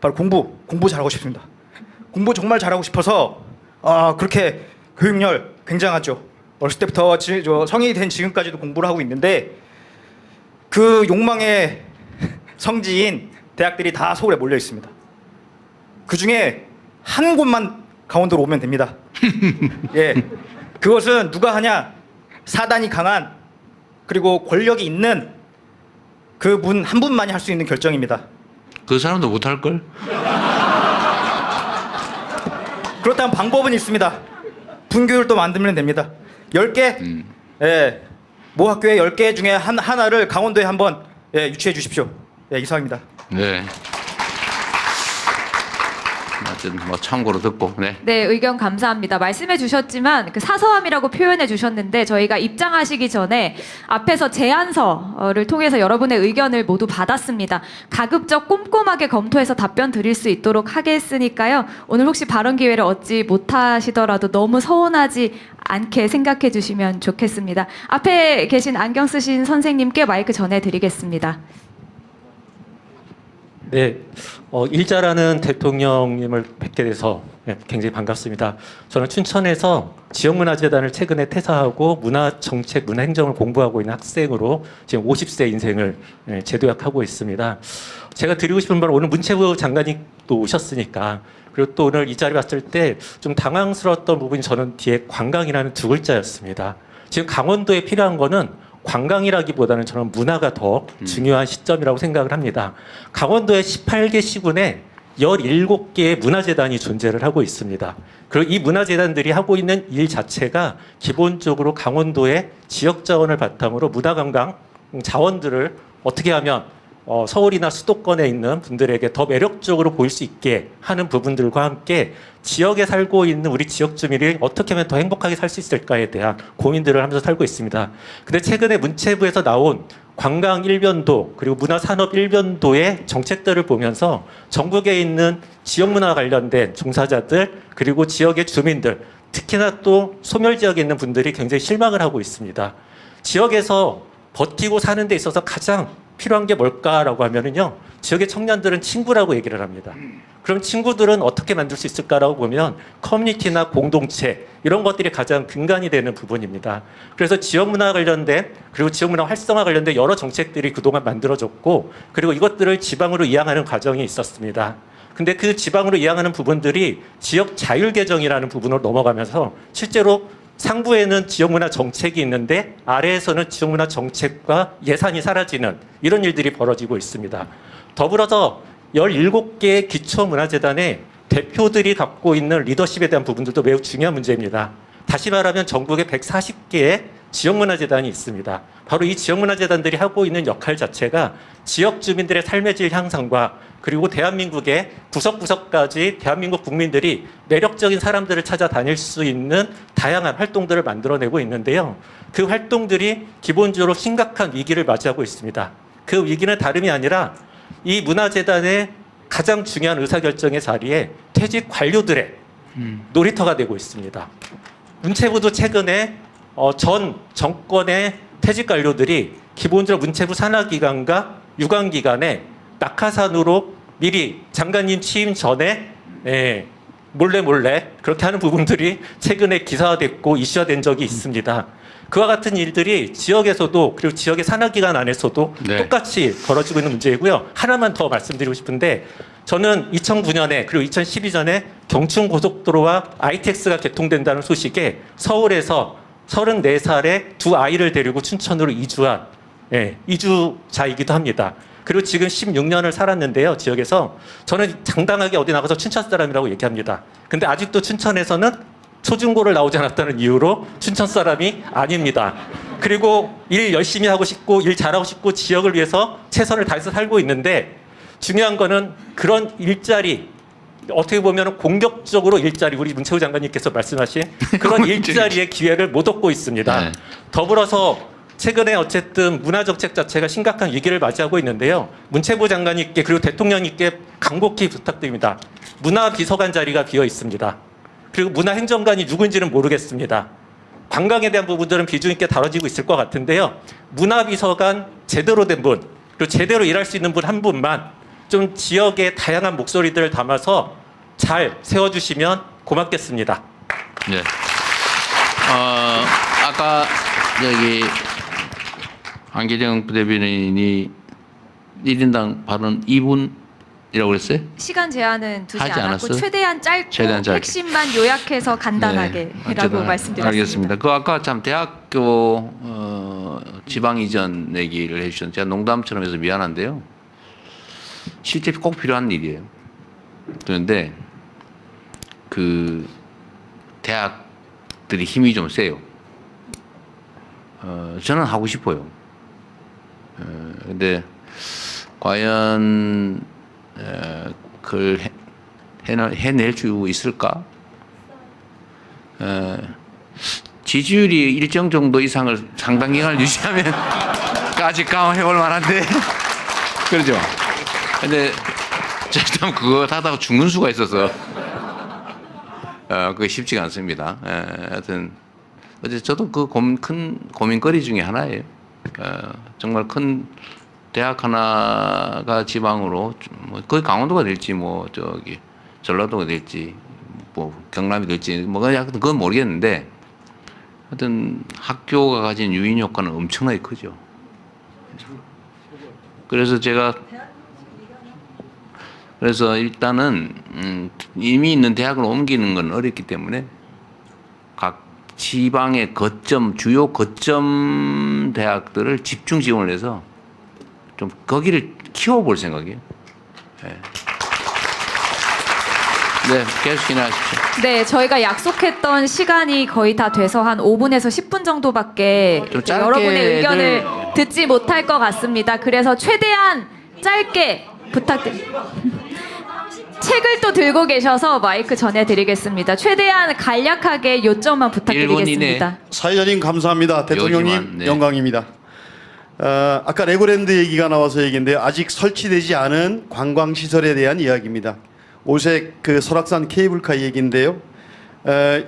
바로 공부 잘하고 싶습니다. 공부 정말 잘하고 싶어서 그렇게 교육열 굉장하죠. 어렸을 때부터 성인이 된 지금까지도 공부를 하고 있는데 그 욕망의 성지인 대학들이 다 서울에 몰려 있습니다. 그 중에 한 곳만 강원도로 오면 됩니다. 예, 그것은 누가 하냐? 사단이 강한 그리고 권력이 있는 그 분 한 분만이 할 수 있는 결정입니다. 그 사람도 못할 걸? 그렇다면 방법은 있습니다. 분교를 또 만들면 됩니다. 10개, 모 학교에 10개 중에 하나를 강원도에 한번 유치해 주십시오. 이상입니다. 네. 하여튼 뭐 참고로 듣고 네. 네, 의견 감사합니다. 말씀해 주셨지만 그 사서함이라고 표현해 주셨는데 저희가 입장하시기 전에 앞에서 제안서를 통해서 여러분의 의견을 모두 받았습니다. 가급적 꼼꼼하게 검토해서 답변 드릴 수 있도록 하겠으니까요. 오늘 혹시 발언 기회를 얻지 못하시더라도 너무 서운하지 않게 생각해 주시면 좋겠습니다. 앞에 계신 안경 쓰신 선생님께 마이크 전해 드리겠습니다. 네, 일자라는 대통령님을 뵙게 돼서 굉장히 반갑습니다. 저는 춘천에서 지역문화재단을 최근에 퇴사하고 문화정책, 문화행정을 공부하고 있는 학생으로 지금 50세 인생을 재도약하고 있습니다. 제가 드리고 싶은 말은 오늘 문체부 장관이 또 오셨으니까 그리고 또 오늘 이 자리 왔을 때 좀 당황스러웠던 부분이 저는 뒤에 관광이라는 두 글자였습니다. 지금 강원도에 필요한 거는 관광이라기보다는 저는 문화가 더 중요한 시점이라고 생각을 합니다. 강원도의 18개 시군에 17개의 문화재단이 존재를 하고 있습니다. 그리고 이 문화재단들이 하고 있는 일 자체가 기본적으로 강원도의 지역 자원을 바탕으로 문화관광 자원들을 어떻게 하면 서울이나 수도권에 있는 분들에게 더 매력적으로 보일 수 있게 하는 부분들과 함께 지역에 살고 있는 우리 지역 주민이 어떻게 하면 더 행복하게 살 수 있을까에 대한 고민들을 하면서 살고 있습니다. 근데 최근에 문체부에서 나온 관광 일변도 그리고 문화산업 일변도의 정책들을 보면서 전국에 있는 지역문화 관련된 종사자들 그리고 지역의 주민들 특히나 또 소멸 지역에 있는 분들이 굉장히 실망을 하고 있습니다. 지역에서 버티고 사는 데 있어서 가장 필요한 게 뭘까라고 하면은요, 지역의 청년들은 친구라고 얘기를 합니다. 그럼 친구들은 어떻게 만들 수 있을까라고 보면 커뮤니티나 공동체 이런 것들이 가장 근간이 되는 부분입니다. 그래서 지역문화 관련된 그리고 지역문화 활성화 관련된 여러 정책들이 그동안 만들어졌고 그리고 이것들을 지방으로 이양하는 과정이 있었습니다. 근데 그 지방으로 이양하는 부분들이 지역 자율개정이라는 부분으로 넘어가면서 실제로 상부에는 지역문화 정책이 있는데 아래에서는 지역문화 정책과 예산이 사라지는 이런 일들이 벌어지고 있습니다. 더불어서 17개의 기초문화재단의 대표들이 갖고 있는 리더십에 대한 부분들도 매우 중요한 문제입니다. 다시 말하면 전국에 140개의 지역문화재단이 있습니다. 바로 이 지역문화재단들이 하고 있는 역할 자체가 지역 주민들의 삶의 질 향상과 그리고 대한민국의 구석구석까지 대한민국 국민들이 매력적인 사람들을 찾아다닐 수 있는 다양한 활동들을 만들어내고 있는데요. 그 활동들이 기본적으로 심각한 위기를 맞이하고 있습니다. 그 위기는 다름이 아니라 이 문화재단의 가장 중요한 의사결정의 자리에 퇴직 관료들의 놀이터가 되고 있습니다. 문체부도 최근에 전 정권의 퇴직 관료들이 기본적으로 문체부 산하기관과 유관기관에 낙하산으로 미리 장관님 취임 전에 몰래 그렇게 하는 부분들이 최근에 기사화됐고 이슈화된 적이 있습니다. 그와 같은 일들이 지역에서도 그리고 지역의 산하기관 안에서도 네. 똑같이 벌어지고 있는 문제이고요. 하나만 더 말씀드리고 싶은데 저는 2009년에 그리고 2012년에 경춘고속도로와 ITX가 개통된다는 소식에 서울에서 34살의 두 아이를 데리고 춘천으로 이주한 이주자이기도 합니다. 그리고 지금 16년을 살았는데요. 지역에서 저는 당당하게 어디 나가서 춘천 사람이라고 얘기합니다. 근데 아직도 춘천에서는 초중고를 나오지 않았다는 이유로 춘천 사람이 아닙니다. 그리고 일 열심히 하고 싶고 일 잘하고 싶고 지역을 위해서 최선을 다해서 살고 있는데 중요한 거는 그런 일자리 어떻게 보면 공격적으로 일자리 우리 문체부 장관님께서 말씀하신 그런 일자리의 기회를 못 얻고 있습니다. 네. 더불어서 최근에 어쨌든 문화정책 자체가 심각한 위기를 맞이하고 있는데요. 문체부 장관님께 그리고 대통령님께 간곡히 부탁드립니다. 문화비서관 자리가 비어 있습니다. 그리고 문화행정관이 누군지는 모르겠습니다. 관광에 대한 부분들은 비중 있게 다뤄지고 있을 것 같은데요. 문화비서관 제대로 된 분, 그리고 제대로 일할 수 있는 분 한 분만 좀 지역의 다양한 목소리들을 담아서 잘 세워주시면 고맙겠습니다. 네. 아까 여기 안기정 부대변인이 1인당 발언 2분이라고 그랬어요? 시간 제한은 두지 하지 않았고 않았어요? 최대한 짧고 최대한 짧게. 핵심만 요약해서 간단하게라고 어쨌든 말씀드렸습니다. 알겠습니다. 그 아까 참 대학교 지방 이전 얘기를 해주셨는데 제가 농담처럼 해서 미안한데요. 실제 꼭 필요한 일이에요. 그런데 그 대학들이 힘이 좀 세요. 저는 하고 싶어요. 근데 과연 그걸 해낼 수 있을까? 지지율이 일정 정도 이상을 상당 기간을 유지하면 아직 강화해볼 만한데 그러죠. 근데 참 그거 하다가 죽는 수가 있어서 그게 쉽지가 않습니다. 하여튼 어제 저도 그 큰 고민거리 중에 하나예요. 정말 큰 대학 하나가 지방으로 뭐 거의 강원도가 될지 뭐 저기 전라도가 될지 뭐 경남이 될지 뭐 그건 모르겠는데 하여튼 학교가 가진 유인 효과는 엄청나게 크죠. 그래서 일단은 이미 있는 대학을 옮기는 건 어렵기 때문에 각 지방의 주요 거점 대학들을 집중 지원을 해서 좀 거기를 키워볼 생각이에요. 네. 네, 계속 진행하십시오. 네, 저희가 약속했던 시간이 거의 다 돼서 한 5분에서 10분 정도밖에 좀 짧게 여러분의 의견을 듣지 못할 것 같습니다. 그래서 최대한 짧게 부탁드립니다. 책을 또 들고 계셔서 마이크 전해드리겠습니다. 최대한 간략하게 요점만 부탁드리겠습니다. 사회자님 감사합니다. 대통령님 요지만, 네. 영광입니다. 아까 레고랜드 얘기가 나와서 얘기인데요. 아직 설치되지 않은 관광시설에 대한 이야기입니다. 오색 그 설악산 케이블카 얘기인데요.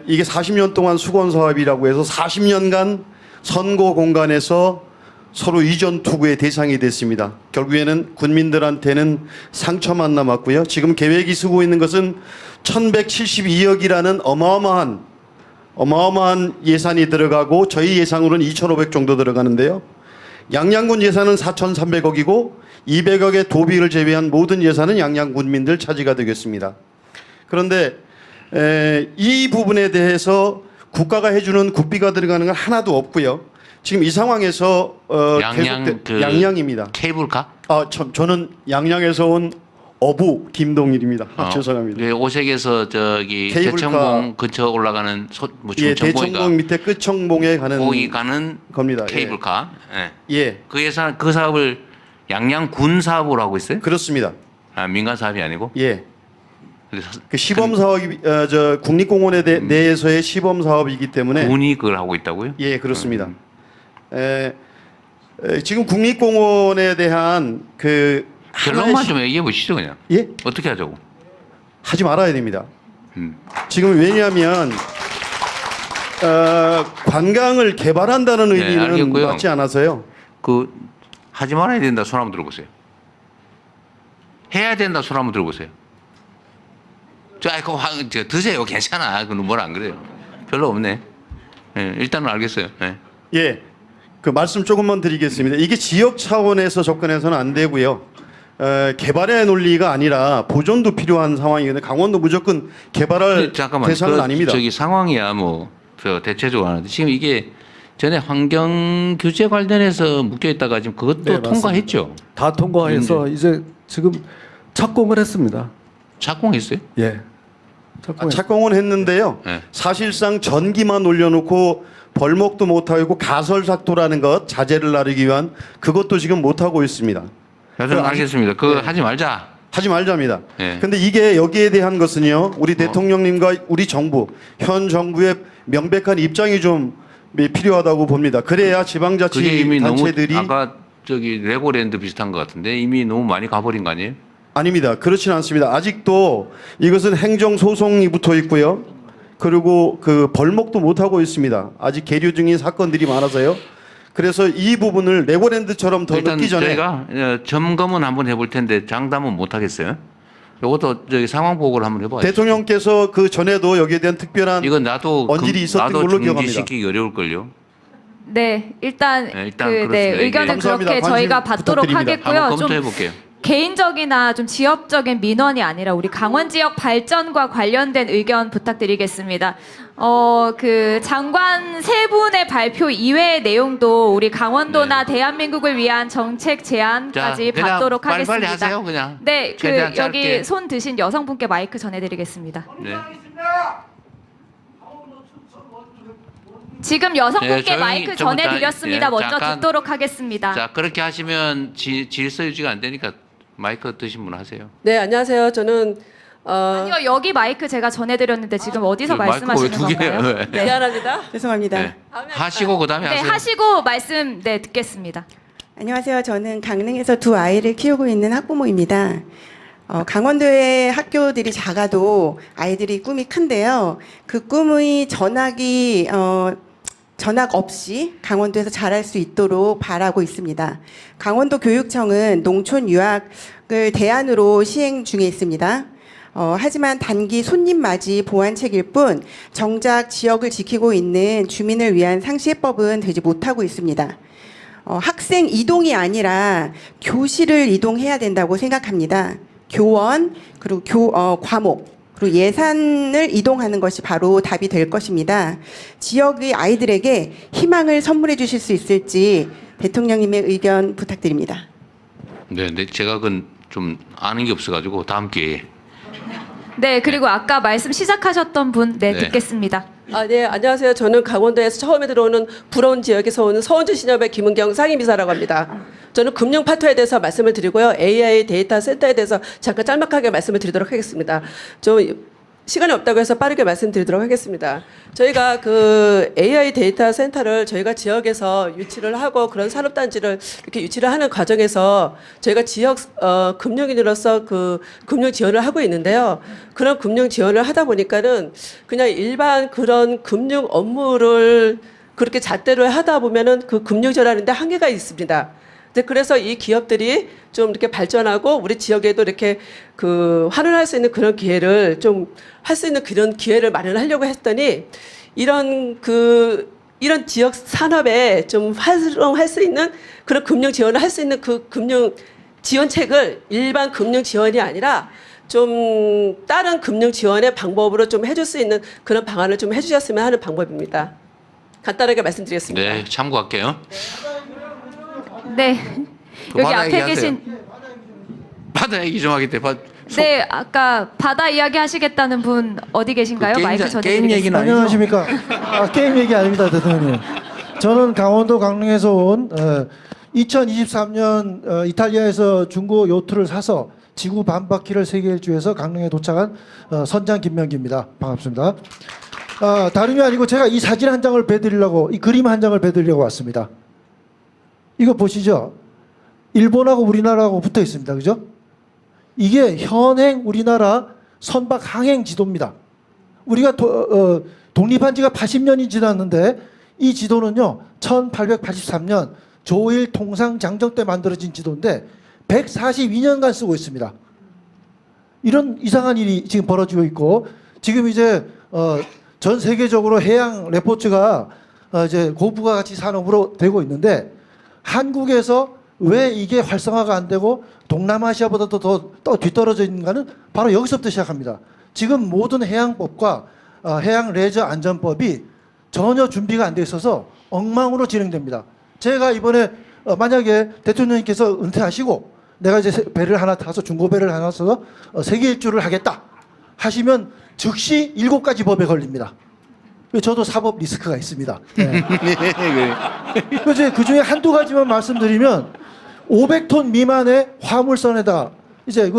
이게 40년 동안 수건 사업이라고 해서 40년간 선거 공간에서 서로 이전 투구의 대상이 됐습니다. 결국에는 군민들한테는 상처만 남았고요. 지금 계획이 쓰고 있는 것은 1172억이라는 어마어마한 예산이 들어가고 저희 예상으로는 2,500 정도 들어가는데요. 양양군 예산은 4,300억이고 200억의 도비를 제외한 모든 예산은 양양군민들 차지가 되겠습니다. 그런데 이 부분에 대해서 국가가 해주는 국비가 들어가는 건 하나도 없고요. 지금 이 상황에서 양양입니다. 케이블카? 저는 양양에서 온 어부 김동일입니다. 죄송합니다. 예, 오색에서 저기 케이블카- 대청봉 근처 올라가는 예, 청봉인가? 대청봉 밑에 끝청봉에 가는 거기 가는 겁니다. 케이블카. 예. 예, 그 사업을 양양군 사업으로 하고 있어요? 그렇습니다. 아, 민간 사업이 아니고? 예. 그래서 그 시범 사업이 저 국립공원에 내에서의 시범 사업이기 때문에 군이 그걸 하고 있다고요? 예, 그렇습니다. 지금 국립공원에 대한 그 결론만 하나의 좀 얘기해 보시죠 그냥. 예? 어떻게 하자고? 하지 말아야 됩니다. 음. 지금 왜냐하면 관광을 개발한다는 네, 의미는 알겠고요. 맞지 않아서요. 그 하지 말아야 된다 손 한번 들어보세요. 해야 된다 손 한번 들어보세요. 저 드세요. 괜찮아. 그건 뭘 안 그래요. 별로 없네. 예, 일단은 알겠어요. 예. 예, 그 말씀 조금만 드리겠습니다. 이게 지역 차원에서 접근해서는 안 되고요. 개발의 논리가 아니라 보존도 필요한 상황이거든요. 강원도 무조건 개발할 잠깐만. 대상은 아닙니다. 저기 상황이야 뭐 저 대체적으로 하는데 지금 이게 전에 환경 규제 관련해서 묶여 있다가 지금 그것도 네, 맞습니다. 통과했죠. 다 통과해서 이제 지금 착공을 했습니다. 착공했어요? 예. 착공은 했는데요. 네. 사실상 전기만 올려놓고 벌목도 못하고 가설삭도라는 것 자재를 나르기 위한 그것도 지금 못하고 있습니다. 여튼 알겠습니다. 그거 하지 말자. 하지 말자입니다. 예. 근데 이게 여기에 대한 것은요. 우리 대통령님과 우리 정부, 현 정부의 명백한 입장이 좀 필요하다고 봅니다. 그래야 그게 지방자치 이미 단체들이 너무 아까 저기 레고랜드 비슷한 것 같은데 이미 너무 많이 가버린 거 아니에요? 아닙니다. 그렇지는 않습니다. 아직도 이것은 행정 소송이 붙어 있고요. 그리고 그 벌목도 못 하고 있습니다. 아직 계류 중인 사건들이 많아서요. 그래서 이 부분을 레고랜드처럼 더 일단 늦기 전에 저희가 점검은 한번 해볼 텐데 장담은 못 하겠어요. 이것도 저기 상황 보고를 한번 해봐야죠. 대통령께서 그 전에도 여기에 대한 특별한 이건 나도 언질이 있었던 나도 걸로 기억합니다. 중지시키기 어려울 걸요. 네, 일단 일단 그 그렇습니다. 의견은 감사합니다. 그렇게 관심 저희가 받도록 부탁드립니다. 하겠고요. 한번 좀 검토해 볼게요. 개인적이나 좀 지역적인 민원이 아니라 우리 강원 지역 발전과 관련된 의견 부탁드리겠습니다. 그 장관 세 분의 발표 이외의 내용도 우리 강원도나 대한민국을 위한 정책 제안까지 그냥 받도록 빨리빨리 하겠습니다. 하세요, 그냥. 네, 그 최대한 여기 짧게. 손 드신 여성분께 마이크 전해드리겠습니다. 네. 지금 여성분께 조용히 마이크 좀 전해드렸습니다. 예, 먼저 잠깐. 듣도록 하겠습니다. 자 그렇게 하시면 질서 유지가 안 되니까 마이크 드신 분 하세요. 네, 안녕하세요. 저는 아니요, 여기 마이크 제가 전해드렸는데 지금 어디서 마이크가 말씀하시는 왜두 개예요? 건가요? 왜? 미안합니다. 죄송합니다. 네. 하시고 그다음에 네, 하세요. 하시고 말씀 네 듣겠습니다. 안녕하세요. 저는 강릉에서 두 아이를 키우고 있는 학부모입니다. 강원도의 학교들이 작아도 아이들이 꿈이 큰데요. 그 꿈의 전학 없이 강원도에서 잘할 수 있도록 바라고 있습니다. 강원도 교육청은 농촌 유학을 대안으로 시행 중에 있습니다. 하지만 단기 손님 맞이 보완책일 뿐 정작 지역을 지키고 있는 주민을 위한 상시해법은 되지 못하고 있습니다. 학생 이동이 아니라 교실을 이동해야 된다고 생각합니다. 교원 그리고 과목 그리고 예산을 이동하는 것이 바로 답이 될 것입니다. 지역의 아이들에게 희망을 선물해 주실 수 있을지 대통령님의 의견 부탁드립니다. 네, 제가 그건 좀 아는 게 없어가지고 다음 기회에. 네, 그리고 아까 말씀 시작하셨던 분, 네, 네. 듣겠습니다. 네, 안녕하세요. 저는 강원도에서 처음에 들어오는 부러운 지역에서 오는 서원주 신협의 김은경 상임이사라고 합니다. 저는 금융 파트에 대해서 말씀을 드리고요. AI 데이터 센터에 대해서 잠깐 짤막하게 말씀을 드리도록 하겠습니다. 좀 시간이 없다고 해서 빠르게 말씀드리도록 하겠습니다. 저희가 그 AI 데이터 센터를 저희가 지역에서 유치를 하고 그런 산업단지를 이렇게 유치를 하는 과정에서 저희가 지역 금융인으로서 그 금융 지원을 하고 있는데요. 그런 금융 지원을 하다 보니까는 그냥 일반 그런 금융 업무를 그렇게 잣대로 하다 보면은 그 금융 지원하는데 한계가 있습니다. 그래서 이 기업들이 좀 이렇게 발전하고 우리 지역에도 이렇게 그 환원할 수 있는 그런 기회를 좀 할 수 있는 그런 기회를 마련하려고 했더니 이런 지역 산업에 좀 활용할 수 있는 그런 금융 지원을 할 수 있는 그 금융 지원책을 일반 금융 지원이 아니라 좀 다른 금융 지원의 방법으로 좀 해줄 수 있는 그런 방안을 좀 해주셨으면 하는 방법입니다. 간단하게 말씀드리겠습니다. 네, 참고할게요. 네, 여기 그만하게 앞에 하세요. 계신 바다 얘기 좀 하겠대. 네, 아까 바다 이야기 하시겠다는 분 어디 계신가요? 그 게임 마이크 자- 전해드리겠습니다. 게임 얘기는 아니죠? 안녕하십니까? 게임 얘기 아닙니다, 대통령님. 저는 강원도 강릉에서 온 2023년 이탈리아에서 중고 요트를 사서 지구 반바퀴를 세계 일주에서 강릉에 도착한 선장 김명기입니다. 반갑습니다. 다름이 아니고 제가 이 사진 한 장을 배드리려고, 이 그림 한 장을 배드리려고 왔습니다. 이거 보시죠. 일본하고 우리나라하고 붙어 있습니다. 그죠? 이게 현행 우리나라 선박 항행 지도입니다. 우리가 독립한 지가 80년이 지났는데 이 지도는요 1883년 조일 통상 장정 때 만들어진 지도인데 142년간 쓰고 있습니다. 이런 이상한 일이 지금 벌어지고 있고 지금 이제 전 세계적으로 해양 레포츠가 이제 고부가 가치 산업으로 되고 있는데 한국에서 왜 이게 활성화가 안 되고 동남아시아보다도 더 뒤떨어져 있는가는 바로 여기서부터 시작합니다. 지금 모든 해양법과 해양 레저 안전법이 전혀 준비가 안 돼 있어서 엉망으로 진행됩니다. 제가 이번에 만약에 대통령님께서 은퇴하시고 내가 이제 배를 하나 타서 중고배를 하나 타서 세계 일주를 하겠다 하시면 즉시 7가지 법에 걸립니다. 저도 사법 리스크가 있습니다. 네. 그래서 그 중에 한두 가지만 말씀드리면 500톤 미만의 화물선에다 이제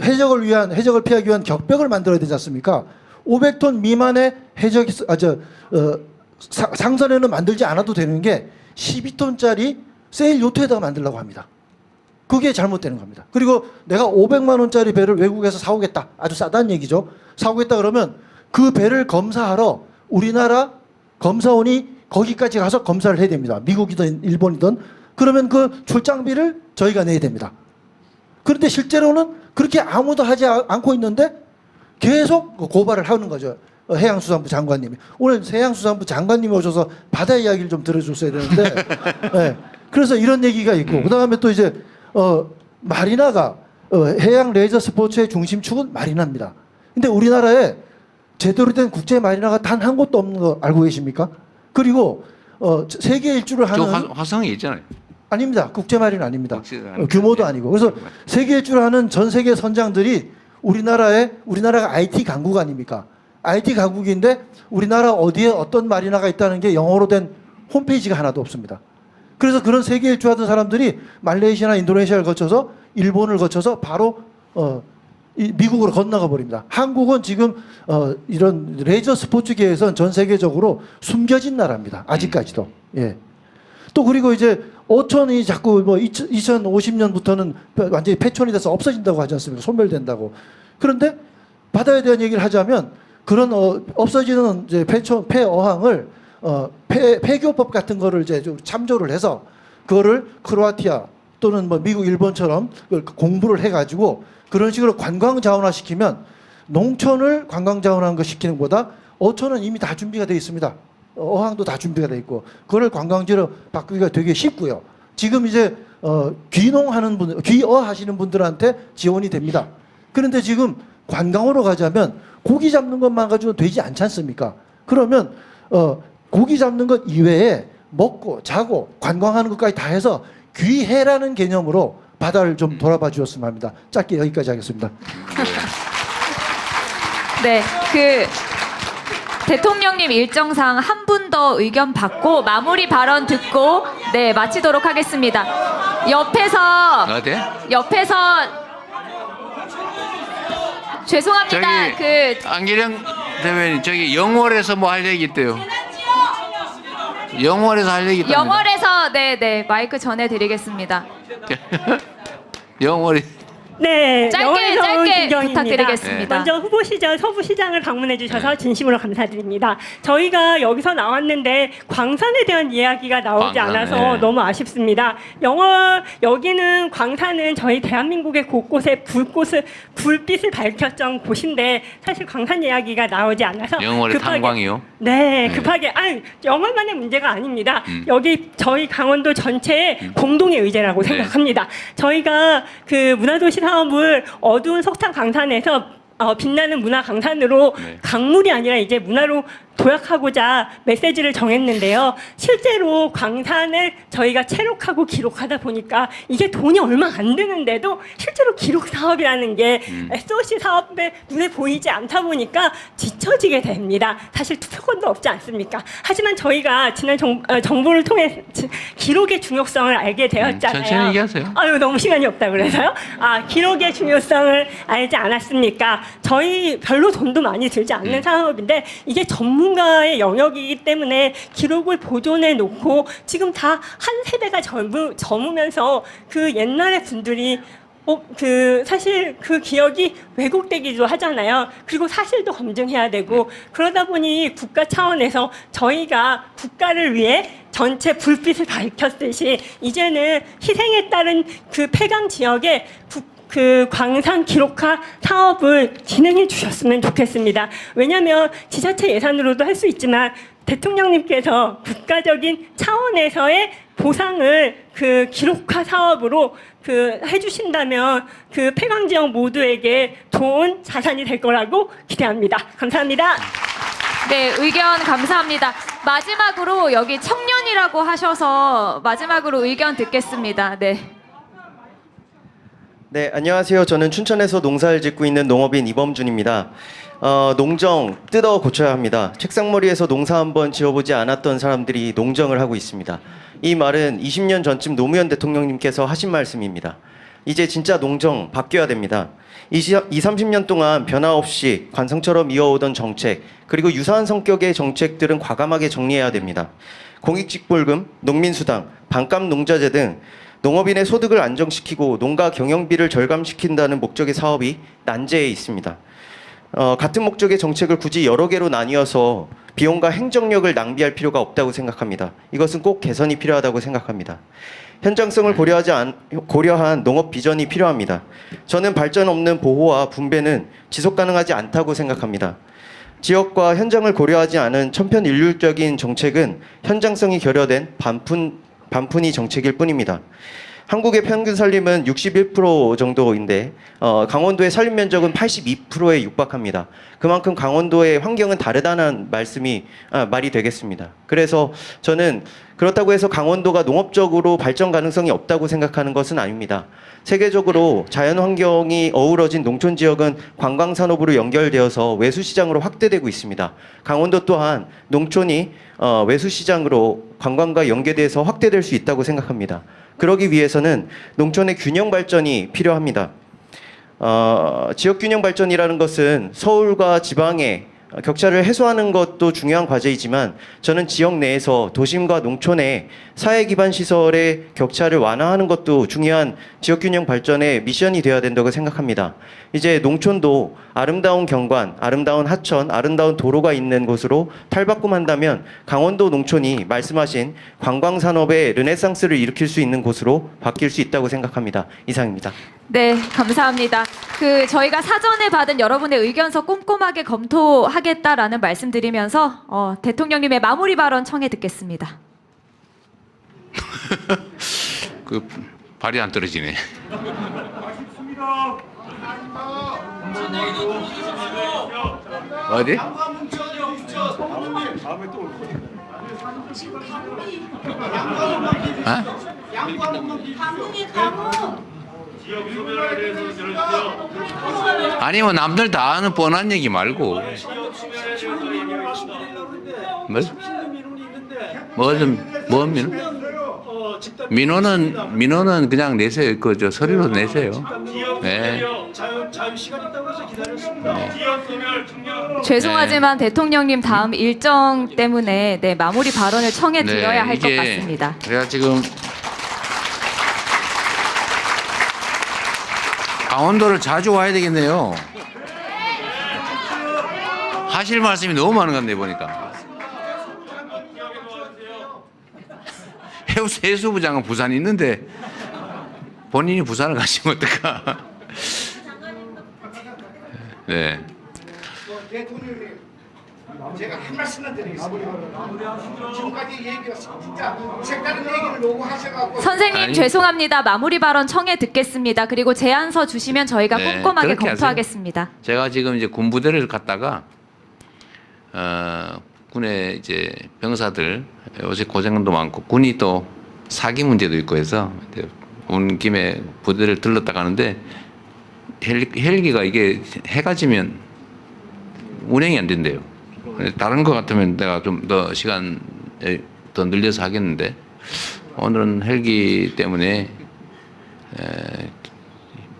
해적을 피하기 위한 격벽을 만들어야 되지 않습니까? 500톤 미만의 상선에는 만들지 않아도 되는 게 12톤짜리 세일 요트에다가 만들려고 합니다. 그게 잘못되는 겁니다. 그리고 내가 500만 원짜리 배를 외국에서 사오겠다. 아주 싸다는 얘기죠. 사오겠다 그러면 그 배를 검사하러 우리나라 검사원이 거기까지 가서 검사를 해야 됩니다. 미국이든 일본이든. 그러면 그 출장비를 저희가 내야 됩니다. 그런데 실제로는 그렇게 아무도 하지 않고 있는데 계속 고발을 하는 거죠. 해양수산부 장관님이. 오늘 해양수산부 장관님이 오셔서 바다 이야기를 좀 들어줬어야 되는데 네. 그래서 이런 얘기가 있고 그다음에 또 이제 마리나가 해양 레저 스포츠의 중심축은 마리나입니다. 근데 우리나라에 제대로 된 국제 마리나가 단 한 곳도 없는 거 알고 계십니까? 그리고 세계 일주를 하는 화성에 있잖아요. 아닙니다. 국제 마리나 아닙니다. 규모도 아니고. 그래서 세계 일주를 하는 전 세계 선장들이 우리나라가 IT 강국 아닙니까? IT 강국인데 우리나라 어디에 어떤 마리나가 있다는 게 영어로 된 홈페이지가 하나도 없습니다. 그래서 그런 세계 일주 하던 사람들이 말레이시아나 인도네시아를 거쳐서 일본을 거쳐서 바로 미국으로 건너가 버립니다. 한국은 지금 이런 레저 스포츠계에선 전 세계적으로 숨겨진 나라입니다. 아직까지도. 예. 또 그리고 이제 어촌이 자꾸 2050년부터는 완전히 폐촌이 돼서 없어진다고 하지 않습니까? 소멸된다고. 그런데 바다에 대한 얘기를 하자면 그런 없어지는 이제 폐어항을 폐교법 같은 거를 이제 좀 참조를 해서 그거를 크로아티아 또는 미국, 일본처럼 공부를 해가지고 그런 식으로 관광 자원화 시키면 농촌을 관광 자원화한 거 시키는 것보다 어촌은 이미 다 준비가 되어 있습니다. 어항도 다 준비가 되어 있고 그걸 관광지로 바꾸기가 되게 쉽고요. 지금 이제 귀어 하시는 분들한테 지원이 됩니다. 그런데 지금 관광으로 가자면 고기 잡는 것만 가지고 되지 않지 않습니까? 그러면 고기 잡는 것 이외에 먹고 자고 관광하는 것까지 다 해서 귀해라는 개념으로 바다를 좀 돌아봐 주셨으면 합니다. 짧게 여기까지 하겠습니다. 네, 대통령님 일정상 한 분 더 의견 받고 마무리 발언 듣고 네 마치도록 하겠습니다. 옆에서 죄송합니다. 안기령 대변인 저기 영월에서 뭐 할 얘기 있대요. 영월에서 할 얘기 있답니다. 영월에서 네네 마이크 전해드리겠습니다. 영월이 네, 짧게 김경희입니다. 부탁드리겠습니다. 먼저 후보 시절 서부시장을 방문해 주셔서 진심으로 감사드립니다. 저희가 여기서 나왔는데 광산에 대한 이야기가 나오지 않아서 너무 아쉽습니다. 여기는 광산은 저희 대한민국의 곳곳에 불빛을 밝혔던 곳인데 사실 광산 이야기가 나오지 않아서 영월의 탄광이요? 네, 급하게 영월만의 문제가 아닙니다. 여기 저희 강원도 전체의 공동의 의제라고 생각합니다. 저희가 그 문화도시 사업을 어두운 석탄 강산에서 빛나는 문화 강산으로 강물이 아니라 이제 문화로 도약하고자 메시지를 정했는데요. 실제로 광산을 저희가 체록하고 기록하다 보니까 이게 돈이 얼마 안 드는데도 실제로 기록 사업이라는 게 SOC 사업에 눈에 보이지 않다 보니까 뒤처지게 됩니다. 사실 투표권도 없지 않습니까? 하지만 저희가 지난 정부를 통해 기록의 중요성을 알게 되었잖아요. 천천히 얘기하세요. 아유, 너무 시간이 없다 그래서요. 기록의 중요성을 알지 않았습니까? 저희 별로 돈도 많이 들지 않는 사업인데 이게 전문가의 영역이기 때문에 기록을 보존해 놓고 지금 다 한 세대가 젊으면서 그 옛날의 분들이 사실 그 기억이 왜곡되기도 하잖아요. 그리고 사실도 검증해야 되고 그러다 보니 국가 차원에서 저희가 국가를 위해 전체 불빛을 밝혔듯이 이제는 희생에 따른 그 폐강 지역에 그 광산 기록화 사업을 진행해 주셨으면 좋겠습니다. 왜냐하면 지자체 예산으로도 할 수 있지만 대통령님께서 국가적인 차원에서의 보상을 그 기록화 사업으로 해주신다면 그 폐광 지역 모두에게 좋은 자산이 될 거라고 기대합니다. 감사합니다. 네, 의견 감사합니다. 마지막으로 여기 청년이라고 하셔서 마지막으로 의견 듣겠습니다. 네. 네, 안녕하세요. 저는 춘천에서 농사를 짓고 있는 농업인 이범준입니다. 농정 뜯어 고쳐야 합니다. 책상머리에서 농사 한번 지어보지 않았던 사람들이 농정을 하고 있습니다. 이 말은 20년 전쯤 노무현 대통령님께서 하신 말씀입니다. 이제 진짜 농정 바뀌어야 됩니다. 30년 동안 변화 없이 관성처럼 이어오던 정책, 그리고 유사한 성격의 정책들은 과감하게 정리해야 됩니다. 공익직불금, 농민수당, 반값농자재 등 농업인의 소득을 안정시키고 농가 경영비를 절감시킨다는 목적의 사업이 난제해 있습니다. 같은 목적의 정책을 굳이 여러 개로 나뉘어서 비용과 행정력을 낭비할 필요가 없다고 생각합니다. 이것은 꼭 개선이 필요하다고 생각합니다. 현장성을 고려한 농업 비전이 필요합니다. 저는 발전 없는 보호와 분배는 지속 가능하지 않다고 생각합니다. 지역과 현장을 고려하지 않은 천편일률적인 정책은 현장성이 결여된 반푼이 정책일 뿐입니다. 한국의 평균 산림은 61% 정도인데 강원도의 산림 면적은 82%에 육박합니다. 그만큼 강원도의 환경은 다르다는 말이 되겠습니다. 그래서 저는 그렇다고 해서 강원도가 농업적으로 발전 가능성이 없다고 생각하는 것은 아닙니다. 세계적으로 자연 환경이 어우러진 농촌 지역은 관광 산업으로 연결되어서 외수 시장으로 확대되고 있습니다. 강원도 또한 농촌이 외수 시장으로 관광과 연계돼서 확대될 수 있다고 생각합니다. 그러기 위해서는 농촌의 균형 발전이 필요합니다. 지역 균형 발전이라는 것은 서울과 지방의 격차를 해소하는 것도 중요한 과제이지만 저는 지역 내에서 도심과 농촌의 사회 기반 시설의 격차를 완화하는 것도 중요한 지역 균형 발전의 미션이 되어야 된다고 생각합니다. 이제 농촌도 아름다운 경관, 아름다운 하천, 아름다운 도로가 있는 곳으로 탈바꿈한다면 강원도 농촌이 말씀하신 관광 산업의 르네상스를 일으킬 수 있는 곳으로 바뀔 수 있다고 생각합니다. 이상입니다. 네, 감사합니다. 저희가 사전에 받은 여러분의 의견서 꼼꼼하게 검토하겠다라는 말씀드리면서 대통령님의 마무리 발언 청해 듣겠습니다. 발이 안 떨어지네. 어디? 아니 뭐 남들 다 아는 뻔한 얘기 말고 뭐 민원은 그냥 내세요. 저 서류로 내세요. 네. 죄송하지만 대통령님 다음 일정 때문에 마무리 발언을 청해 드려야 할 것 같습니다. 제가 지금 강원도를 자주 와야 되겠네요. 하실 말씀이 너무 많은 건데 보니까. 해수부장은 부산에 있는데 본인이 부산을 가시면 어떡하? 네. 제가 한 말씀만 드리겠습니다. 지금까지 얘기가 진짜 색다른 얘기를 요구하셔가지고 선생님 죄송합니다. 마무리 발언 청해 듣겠습니다. 그리고 제안서 주시면 저희가 꼼꼼하게 그렇게 검토하겠습니다. 제가 지금 이제 군부대를 갔다가 군의 이제 병사들 요새 고생도 많고 군이 또 사기 문제도 있고 해서 온 김에 부대를 들렀다 가는데 헬기가 이게 해가 지면 운행이 안 된대요. 다른 거 같으면 내가 좀 더 시간 더 늘려서 하겠는데 오늘은 헬기 때문에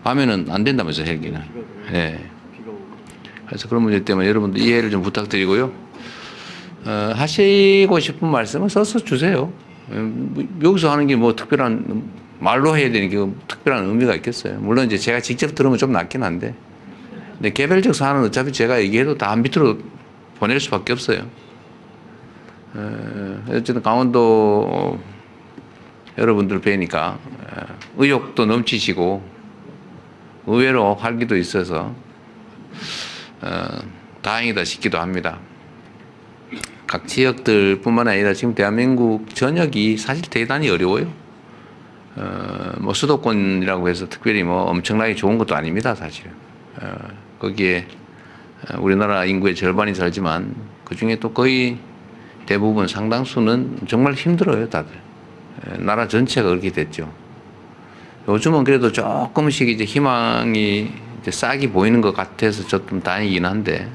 밤에는 안 된다면서 헬기는. 예. 그래서 그런 문제 때문에 여러분들 이해를 좀 부탁드리고요. 하시고 싶은 말씀은 써서 주세요. 여기서 하는 게 뭐 특별한 말로 해야 되는 게 특별한 의미가 있겠어요. 물론 이제 제가 직접 들으면 좀 낫긴 한데, 근데 개별적 사안은 어차피 제가 얘기해도 다 밑으로 보낼 수밖에 없어요. 어쨌든 강원도 여러분들 뵈니까 의욕도 넘치시고 의외로 활기도 있어서 다행이다 싶기도 합니다. 각 지역들뿐만 아니라 지금 대한민국 전역이 사실 대단히 어려워요. 뭐 수도권이라고 해서 특별히 뭐 엄청나게 좋은 것도 아닙니다, 사실. 거기에 우리나라 인구의 절반이 살지만 그 중에 또 거의 대부분 상당수는 정말 힘들어요, 다들. 나라 전체가 그렇게 됐죠. 요즘은 그래도 조금씩 이제 희망이 이제 싹이 보이는 것 같아서 좀 다행이긴 한데,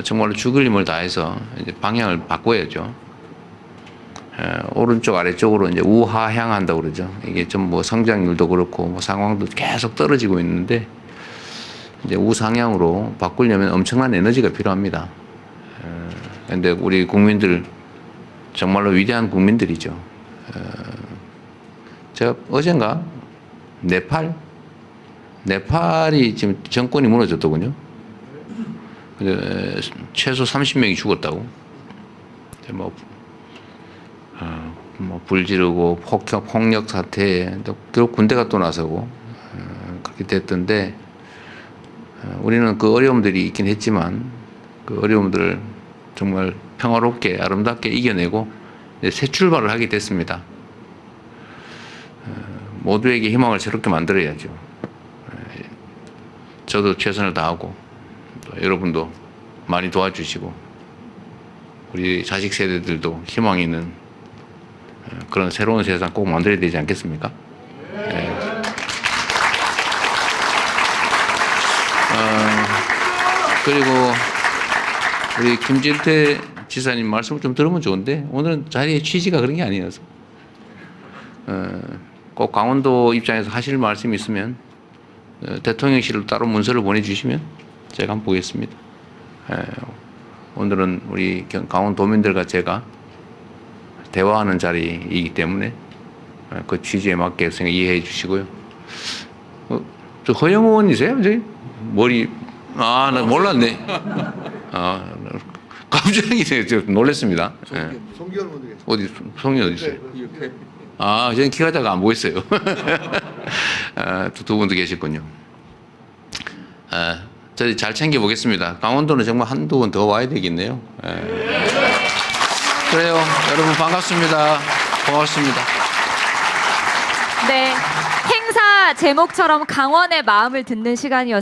정말로 죽을 힘을 다해서 이제 방향을 바꿔야죠. 오른쪽 아래쪽으로 이제 우하향한다고 그러죠. 이게 좀 뭐 성장률도 그렇고 뭐 상황도 계속 떨어지고 있는데 이제 우상향으로 바꾸려면 엄청난 에너지가 필요합니다. 근데 우리 국민들 정말로 위대한 국민들이죠. 제가 어젠가 네팔이 지금 정권이 무너졌더군요. 최소 30명이 죽었다고. 뭐 불 지르고 폭력 사태에 결국 군대가 또 나서고 그렇게 됐던데, 우리는 그 어려움들이 있긴 했지만 그 어려움들을 정말 평화롭게 아름답게 이겨내고 새 출발을 하게 됐습니다. 모두에게 희망을 새롭게 만들어야죠. 저도 최선을 다하고 또 여러분도 많이 도와주시고 우리 자식 세대들도 희망이 있는 그런 새로운 세상 꼭 만들어야 되지 않겠습니까? 네. 그리고 우리 김진태 지사님 말씀을 좀 들으면 좋은데 오늘은 자리의 취지가 그런 게 아니어서 꼭 강원도 입장에서 하실 말씀이 있으면 대통령실로 따로 문서를 보내주시면 제가 한번 보겠습니다. 오늘은 우리 강원도민들과 제가 대화하는 자리이기 때문에 그 취지에 맞게 이해해 주시고요. 저 허영 의원이세요? 저기 머리 나 몰랐네. 갑자기 저 놀랐습니다. 송기현 분도 계세요. 어디 송이 어디 있어요? 저는 키 가다가 안 보였어요. 두 분도 계셨군요. 저희 잘 챙겨 보겠습니다. 강원도는 정말 한두 번 더 와야 되겠네요. 그래요. 여러분 반갑습니다. 고맙습니다. 네. 행사 제목처럼 강원의 마음을 듣는 시간이었습니다.